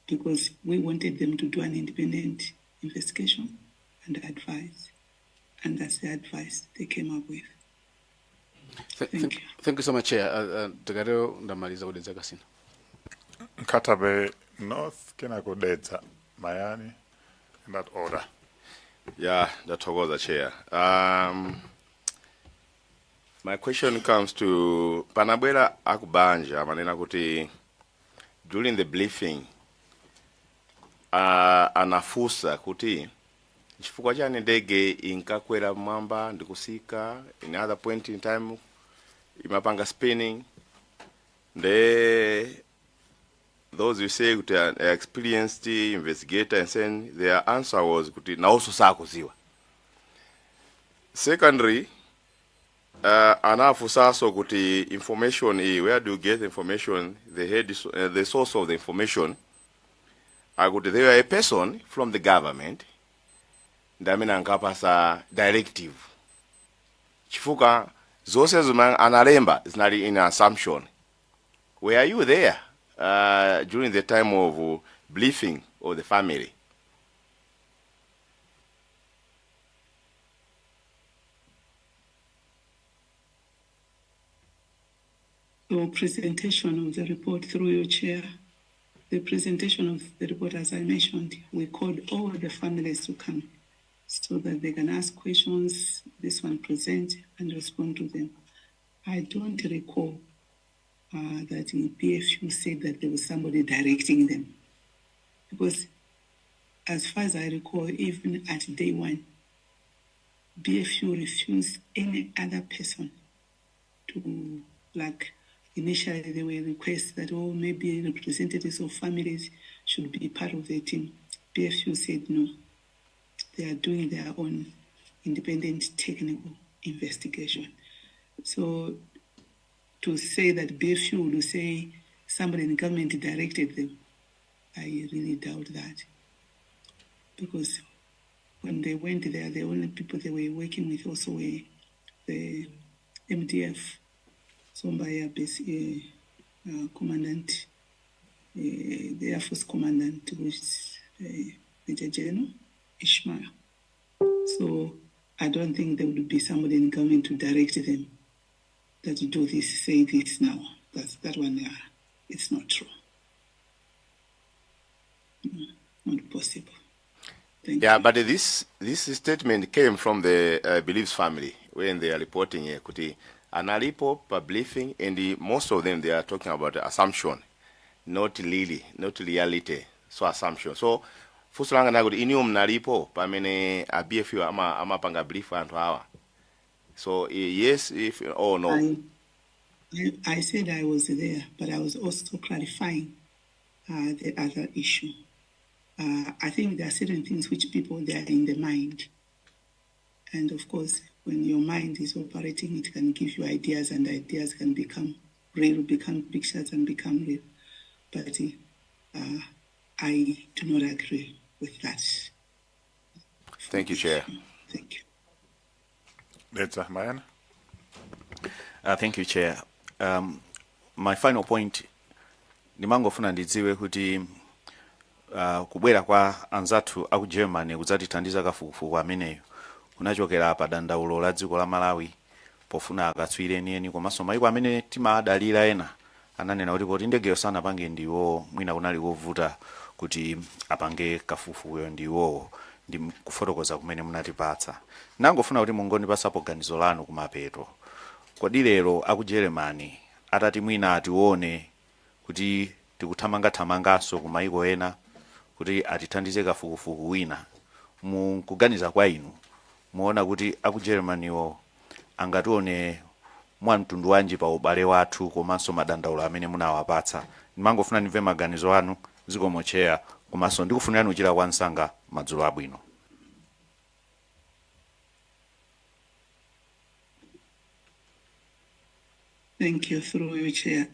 because we wanted them to do an independent investigation and advise, and that's the advice they came up with. Thank you so much, Chair. Tikatero ndamaliza kudetsa kasina. Nkatabe North Kenakodetsa Mayani, in that order. Yeah, that was the Chair. My question comes to Panabwera Akubanja manena kuti during the briefing anafusa kuti chifukwa chani ndege inkakwera mwamba ndikusika, in other point in time imapanga spinning. Those you say kuti an experienced investigator, and saying their answer was kuti nauso sakuziwa. Secondly, anafusaso kuti information where do you get information, the source of the information, akuti they were a person from the government ndamene ankapasa directive chifuka zose zimene analemba zinali in assumption. Were you there during the time of briefing of the family? So presentation of the report through your chair. The presentation of the report, as I mentioned, we called all the families to come so that they can ask questions, this one present and respond to them. I don't recall that in PFU said that there was somebody directing them. Because as far as I recall, even at day one, BFU refused any other person to, like, initially there were requests that, maybe representatives of families should be part of the team. BFU said no. They are doing their own independent technical investigation. So to say that BFU will say somebody in government directed them, I really doubt that. Because when they went there, the only people they were working with also were the MDF, Zamba base commandant, the Air Force commandant, which is Major General Ishmael. So I don't think there would be somebody in government to direct them that you do this, say this now. That one, it's not true. Not possible. Thank you. But this statement came from the Beliefs family when they are reporting here. Analipo per briefing, and most of them they are talking about assumption, not reality. So assumption. So fusulanga na kuti inium nalipo pamene a BFU ama panga brief antu hawa. So yes, if or no. I said I was there, but I was also clarifying the other issue. I think there are certain things which people, they are in the mind. And of course, when your mind is operating, it can give you ideas, and ideas can become real, become pictures, and become real. But I do not agree with that. Thank you, Chair. Thank you. That's Mayan. Thank you, Chair. My final point, nimangofuna ndidziwe kuti kubwera kwa anzathu aku Germany kudzatithandiza kafukufuku ameneyo kunachokera pa dandaulo la dziko la Malawi pofuna akatswiri enieni komanso mayiko amene timadalira ena ananena kuti poti ndegeyo sanapange ndiwo mwina kunali kovuta kuti apange kafukufukuyo ndiwo ndi kufotokoza kumene munatipatsa. Nangofuna kuti mungondipasapo ganizo lanu kumapeto. Kodi lero aku Germany atati mwina atione kuti tikuthamanga-thamanganso kumayiko ena kuti atithandize kafukufuku wina, mukuganiza kwa inu muona kuti aku Germany angatione mwamtundu wanji pa ubale wathu komanso madandaulo amene munawapatsa? Ndimangofuna ndimve maganizo anu zikomo Chair, komanso ndikufunirani uchira kwa nsanga madzulo abwino. Thank you, through you, Chair.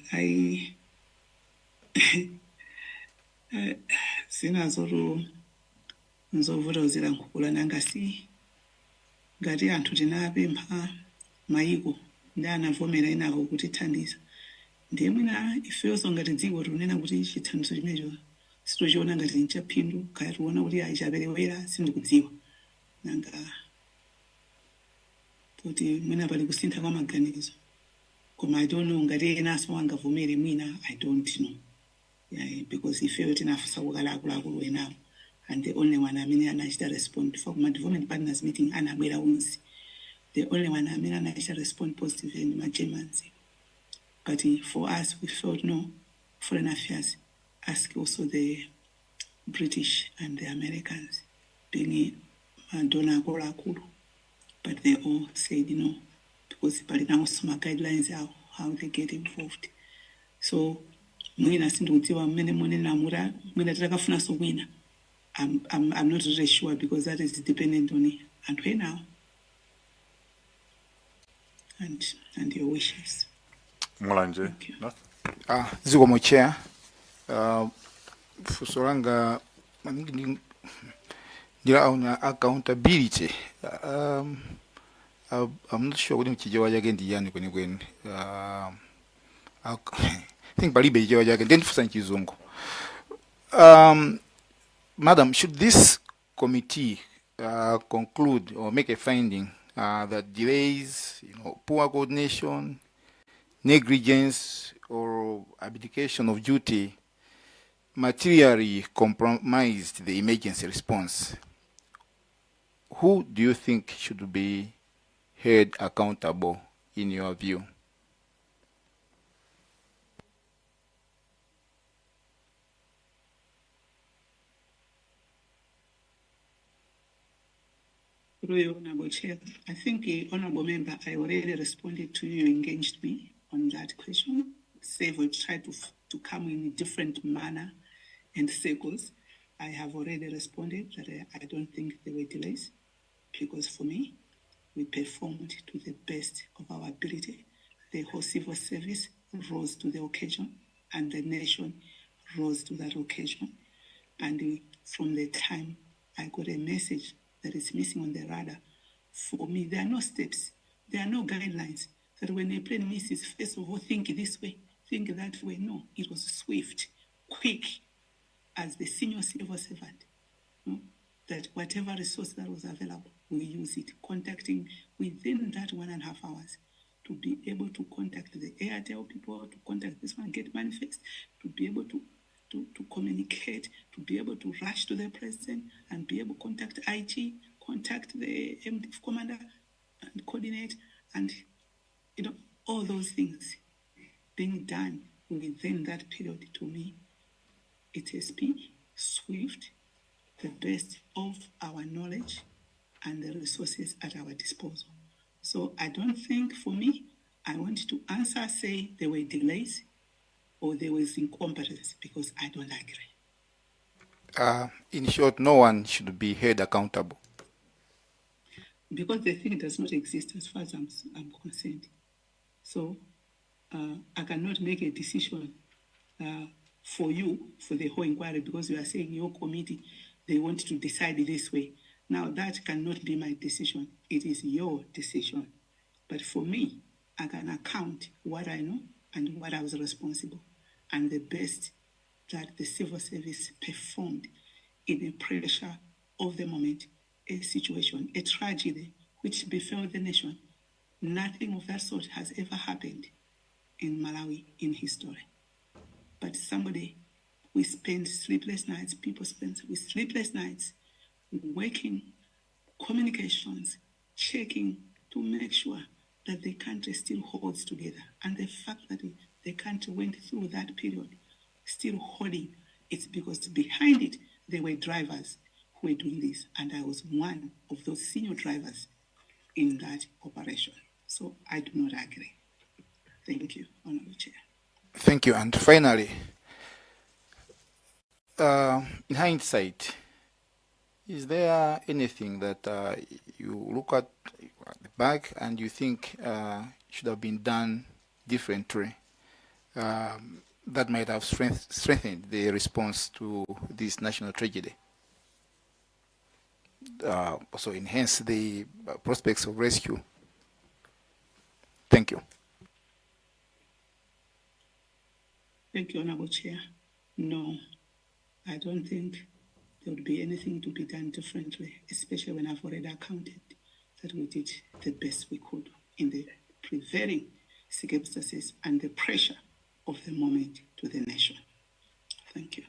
Sinazuru nzovura zira nkukula nangasi ngati anthu tinapempha mayiko ndi anavomera inavo kuti thandiza ndiye mwina ifenso ngati dziko tikunena kuti chithandizo chimenecho sitochiona ngati nchaphindu kaya tiona kuti ayichaperewera sindikudziwa nanga kuti mwina pali kusintha kwa maganizo koma I don't know ngati enaso wangavomere mwina I don't know. Yeah, because if you're enough, and the only one I mean, I should respond for my development partners meeting, and I'm the only one I mean, I should respond positively in my Germans. But for us, we felt no foreign affairs. Ask also the British and the Americans, being Donna Gorakuru, but they all said no, because now some guidelines are how they get involved. So. Mwina sindutiwa mene mwene namura mwina takafuna so wina. I'm not really sure because that is dependent on it. And where now? And your wishes. Mulanje. Ziko mochea. Fusolanga ndira una accountability. I'm not sure kuti mchijewa yake ndi yani kweni. I think Balibe again for Chizungu. Madam, should this committee conclude or make a finding that delays, poor coordination, negligence, or abdication of duty materially compromised the emergency response, who do you think should be held accountable in your view? Honorable Chair, I think, Honorable Member, I already responded to you, engaged me on that question. Save will try to come in a different manner and circles. I have already responded that I don't think there were delays because for me, we performed to the best of our ability. The whole civil service rose to the occasion and the nation rose to that occasion. And from the time I got a message that is missing on the radar. For me, there are no steps, there are no guidelines that when a plane misses, first of all, think this way, think that way. No, it was swift, quick, as the senior civil servant, that whatever resource that was available, we use it, contacting within that 1.5 hours to be able to contact the Airtel people, to contact this one, get manifest, to be able to communicate, to be able to rush to the president and be able to contact IT, contact the MDF commander and coordinate and, all those things being done within that period. To me, it has been swift, the best of our knowledge and the resources at our disposal. So I don't think for me, I want to answer, say there were delays or there was incompetence because I don't agree. In short, no one should be held accountable. Because the thing does not exist as far as I'm concerned. So I cannot make a decision for you, for the whole inquiry, because you are saying your committee, they want to decide this way. Now that cannot be my decision. It is your decision. But for me, I can account what I know and what I was responsible, and the best that the civil service performed in the pressure of the moment, a situation, a tragedy which befell the nation. Nothing of that sort has ever happened in Malawi in history. But we spend sleepless nights, people spend sleepless nights working, communications, checking to make sure that the country still holds together. And the fact that the country went through that period still holding, it's because behind it, there were drivers who were doing this. And I was one of those senior drivers in that operation. So I do not agree. Thank you, Honorable Chair. Thank you. And finally, in hindsight, is there anything that you look at the back and you think should have been done differently, that might have strengthened the response to this national tragedy. Also enhance the prospects of rescue. Thank you. Thank you, Honorable Chair. No, I don't think there would be anything to be done differently, especially when I've already accounted that we did the best we could in the prevailing circumstances and the pressure of the moment to the nation. Thank you.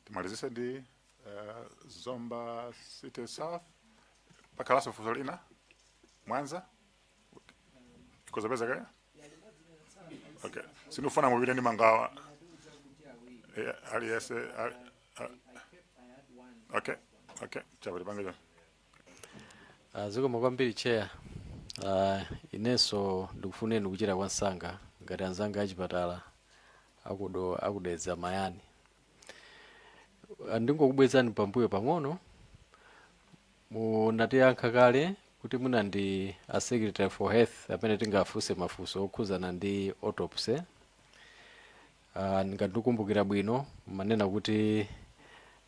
Tumalizise ndi Zomba City South. Pakalaso Fusolina. Mwanza. Kozabeza kaya? Okay. Sinufana mubile ni mangawa. Aliese. Okay. Okay. Chabali bangajo. Zikomo kwambiri chair. Ineso ndikufune ndikuchira kwa nsanga ngati anzanga achipatala akudeza mayani. Ndingokubwezani pambuyo pang'ono munatiyankha kale kuti muna ndi a secretary for health amene tingafunse mafunso okhuzana ndi autopsy. Ndikukumbukira bwino manena kuti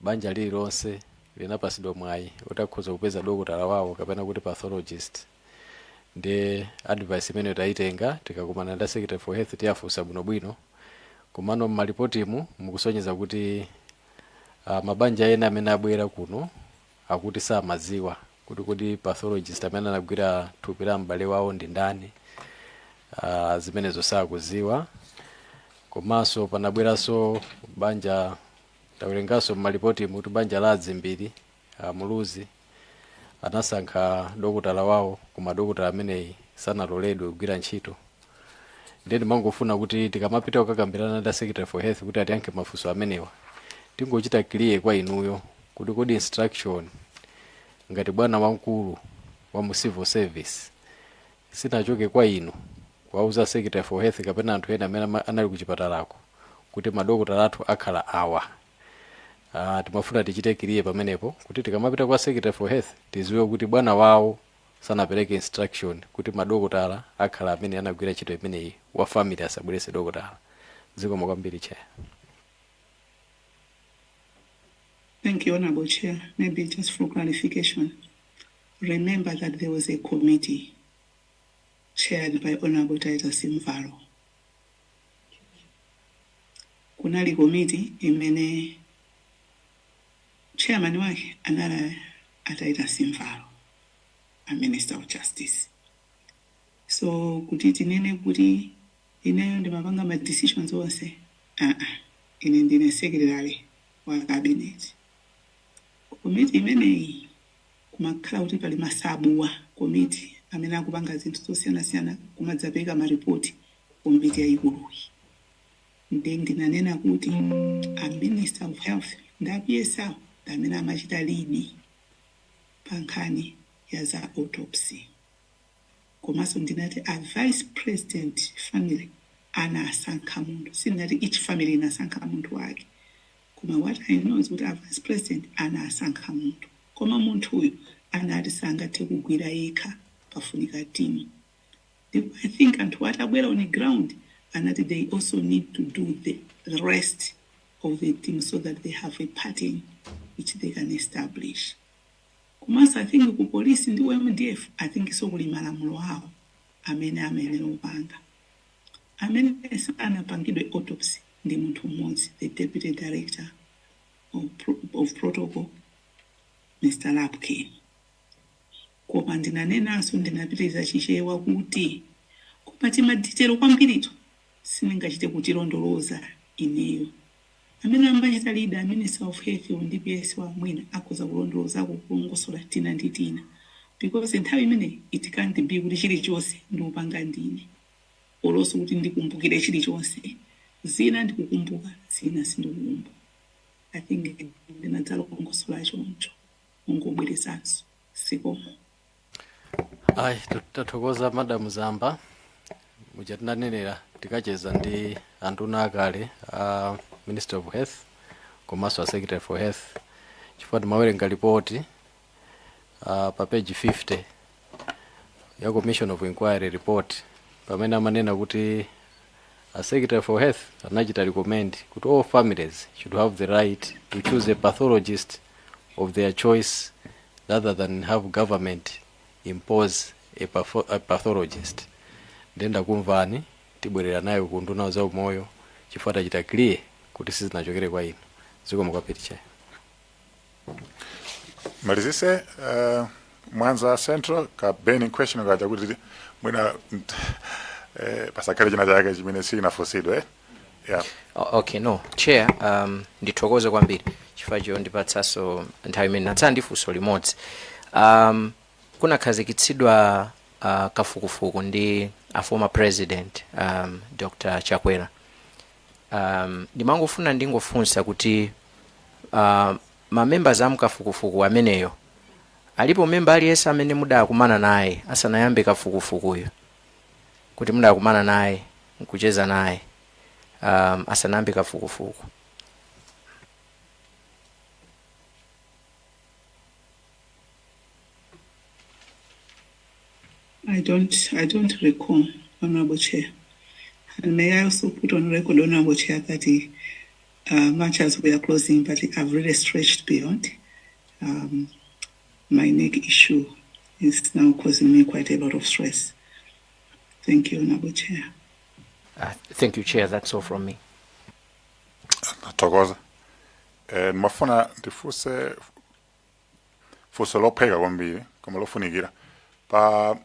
banja lililonse linapasidwa mwayi utakhoza kupeza dokotala wawo kapena kuti pathologist. Ndi advice imene taitenga tikakumana ndi secretary for health tiyafunsa bwinobwino. Komano mmalipotimu mukusonyeza kuti mabanja ena amene abwera kuno akuti samaziwa kuti pathologist amene anagwira thupi la m'bale wawo ndi ndani. Zimenezo sakuziwa. Komanso panabweranso banja tawerenganso mmalipotimu kuti banja la azimbiri muluzi anasankha dokotala wawo koma dokotala ameneyi sanaloledwe kugwira ntchito. Ndiye ndimangofuna kuti tikamapita kukakambirana ndi secretary for health kuti atiyankhe mafunso amenewa tingochita clear kwa inuyo kuti kodi instruction ngati bwana wamkulu wa mu civil service sinachoke kwa inu kwauza secretary for health kapena anthu ena amene anali kuchipatalako kuti madokotala athu akhala awa. Timafuna tichite clear pamenepo kuti tikamapita kwa secretary for health tiziwe kuti bwana wawo sanapereke instruction kuti madokotala akhala amene anagwira ntchito imeneyi wa family asabwerese dokotala. Zikomo kwambiri chair. Thank you, Honorable Chair. Maybe just for clarification, remember that there was a committee chaired by Honorable Titus Simvalo. Kunali committee imene chairman wake anala Titus Simvalo, a Minister of Justice. So kuti tinene kuti ineyo ndimapanga ma decisions onse. Ine ndine secretary wa cabinet. Komiti imeneyi kumakhala kuti pali masabuwa komiti amene akupanga zinthu zosiyana-siyana kumadzapeka maripoti komiti yayikuluyi. Ndinanena kuti a Minister of Health ndapiyesawo amene amachita lini pa nkhani ya za autopsy. Komanso ndinati a Vice President family anasankha munthu. Sindinati each family inasankha munthu wake. Koma what I know is kuti a Vice President anasankha munthu. Koma munthu uyu anati sangathe kugwira yekha pafunika team. I think anthu atabwera on the ground anati they also need to do the rest of the team so that they have a pattern which they can establish. Komanso I think ku police ndi MDF I think so kuli malamulo awo amene opanga. Amene sanapangidwe autopsy ndi munthu mmodzi, the Deputy Director of Protocol, Mr. Lapkin. Koma ndinanenanso ndinapitiriza chichewa kuti kupati maditero kwambirito sindingachite kutilondoloza ineyo. Amene ambachita leader Minister of Health ndi PS wa mwina akhoza kulondoloza kulongosola tina ndi tina. Because nthawi imene it can't be kuti chilichonse ndikupanga ndine. Oloso kuti ndikumbukire chilichonse. Zina ndikukumbuka, zina sindikukumbuka. I think ndinadzala kulongosola choncho. Ungobweresanso. Sikomo. Tathokoza Madam Zamba. Muchatinanenera tikacheza ndi antuna akale Minister of Health komanso a Secretary for Health. Chifukwa timawerenga ripoti pa page 50 ya commission of inquiry report pamene amanena kuti a secretary for health anachita recommend kuti all families should have the right to choose a pathologist of their choice rather than have government impose a pathologist. Ndenda kumvani tibwerera nayo ku nduna za umoyo chifukwa tachita clear kuti sizinachokere kwa ino. Zikomo kwambiri chair. Malizise Mwanza Central ka burning question ngaja kuti mwina pasakale china chake chimene sina fosidwe. Yeah. Okay, no. Chair, ndithokoze kwambiri. Chifukwa cho ndipatsaso nthawi imene natsa ndifunso limodzi. Kuna khazikitsidwa kafukufuku ndi a former president Dr. Chakwera. Ndimangofuna ndingofunsa kuti ma members am kafukufuku ameneyo alipo member aliyense amene mudakumana naye asanayambe kafukufukuyo kuti mudakumana naye nkucheza naye asanayambe kafukufuku. I don't recall, Honorable Chair. And may I also put on record, Honorable Chair, that much as we are closing, but I've really stretched beyond. My neck issue is now causing me quite a lot of stress. Thank you, Honorable Chair. Thank you, Chair. That's all from me. Thokoza. Mafuna ndifuse fuso lopheka kwambiri koma lofunikira. Pa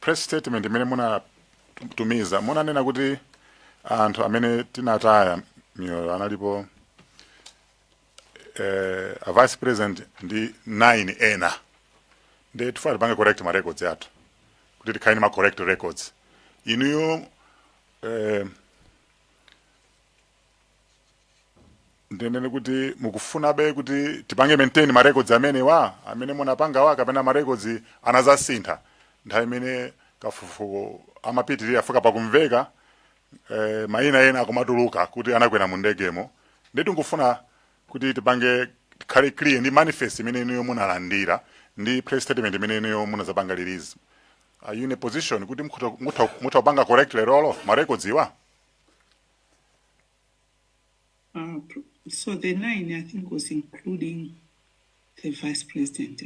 press statement imene muna tumiza muna nena kuti anthu amene tinataya miyoyo analipo a vice president ndi 9 ena ndi tifuna tipange correct ma records athu kuti tikhaini ma correct records inuyo ndinene kuti mukufuna be kuti tipange maintain ma records amene munapanga wa kapena ma records anazasintha nthawi imene kafukufuku amapitirira afika pakumveka maina ena akumatuluka kuti anakwera mu ndegemo ndiye ngufuna kuti tipange khale clear ndi manifest imene inuyo munalandira ndi press statement imene inuyo munazapanga release. Are you in a position kuti mutapanga correctly rolo ma records iwa? So the 9, I think, was including the vice president.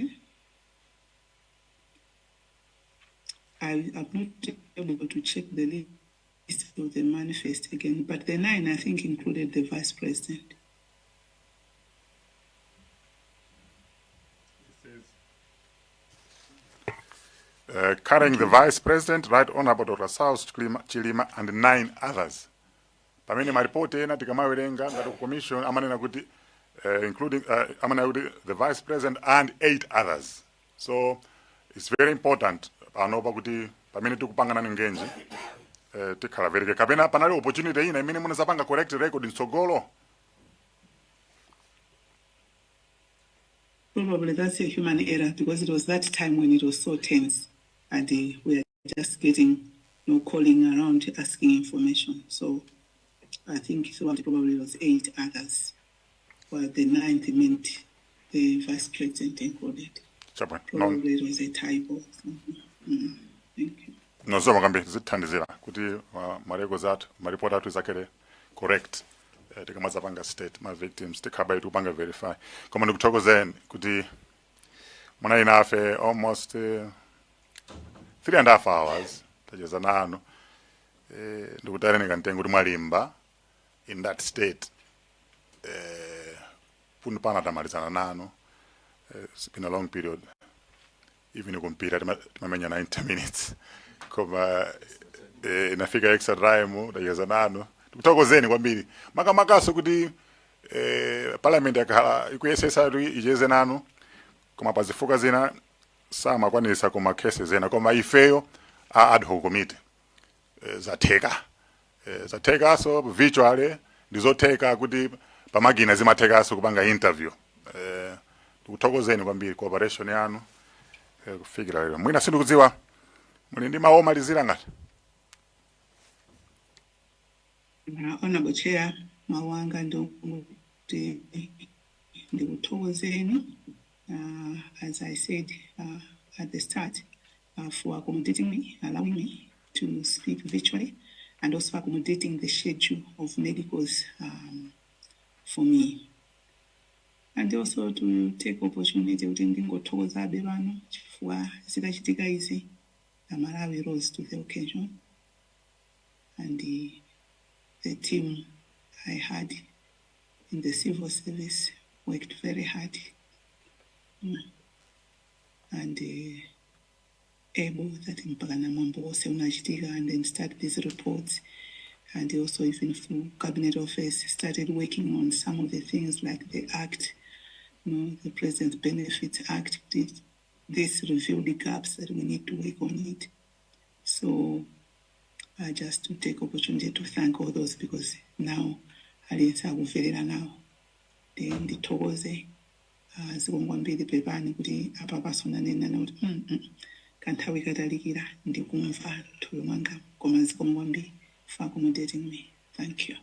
I'm not able to check the list of the manifest again, but the 9, I think, included the vice president. Carrying the vice president, Right Honorable Dr. Saulos, Chilima, and 9 others. Pamene maripoti ena tikamawerenga ngati commission amanena kuti including amanena kuti the vice president and 8 others. So it's very important panopa kuti pamene tikupangana ngenji tikhala vereke kapena panali opportunity ina imene munazapanga correct record mtsogolo. Probably that's a human error because it was that time when it was so tense and we were just getting calling around asking information. So I think probably was 8 others, while the 9th meant the vice president included. Probably it was a typo. Thank you. No, so makambi zithandizira kuti mareko zathu maripoti athu izakere correct. Tikamazapanga state ma victims tikhabai tupanga verify. Koma ndikuthokozeni kuti muna inafe almost 3.5 hours tacheza nanu ndikutarenika ntengo kuti mwalimba in that state punu pana tamalizana nanu. It's been a long period, even kumpira timamenya 90 minutes koma inafika extra time tacheza nanu tikuthokozeni kwambiri makamakaso kuti parliament yakhala ikuyesesa icheze nanu koma pazifuka zina samakwanisa koma cases zina koma ifeyo a ad hoc committee zatheka so virtually ndizotheka kuti pamagina zimatheka so kupanga interview tikuthokozeni kwambiri cooperation yanu kufikira lero mwina sindikudziwa muli ndi mawu omalizira ngati. Honorable Chair, mawanga ndokuti ndikuthokozeni. As I said at the start, for accommodating me, allowing me to speak virtually, and also accommodating the schedule of medicals for me. And also to take opportunity kuti ndingothokoza abe vano chifukwa zitachitika izi Malawi rose to the occasion, and the team I had in the civil service worked very hard and able that mpaka mambo ose unachitika, and then start these reports, and also even through cabinet office started working on some of the things like the act, the President's Benefits Act. This revealed the gaps that we need to work on it. So just to take opportunity to thank all those, because now aliyense akuvelera now ndithokoze zikwambiri pepani kuti apa pasonanena kuti kanthawi katalikira ndikumva thulo mwanga, koma zikwambiri for accommodating me. Thank you.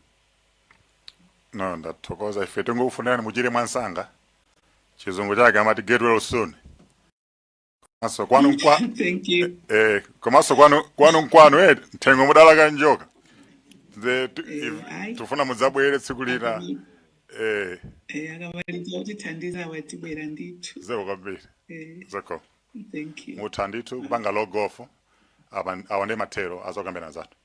No, ndathokoza ife tingokufunirani muchire mwansanga. Chizungu chake amati get well soon. Komanso kwanu Thank you. Komanso kwanu mthengo mudala kanjoka. Tufuna mudzabwere tsiku lina. Akamaliza kuti thandiza watibwera ndithu. Zeko kwambiri. Zeko. Thank you. Muthanditu kubanga logofo awande matero azokambena zathu.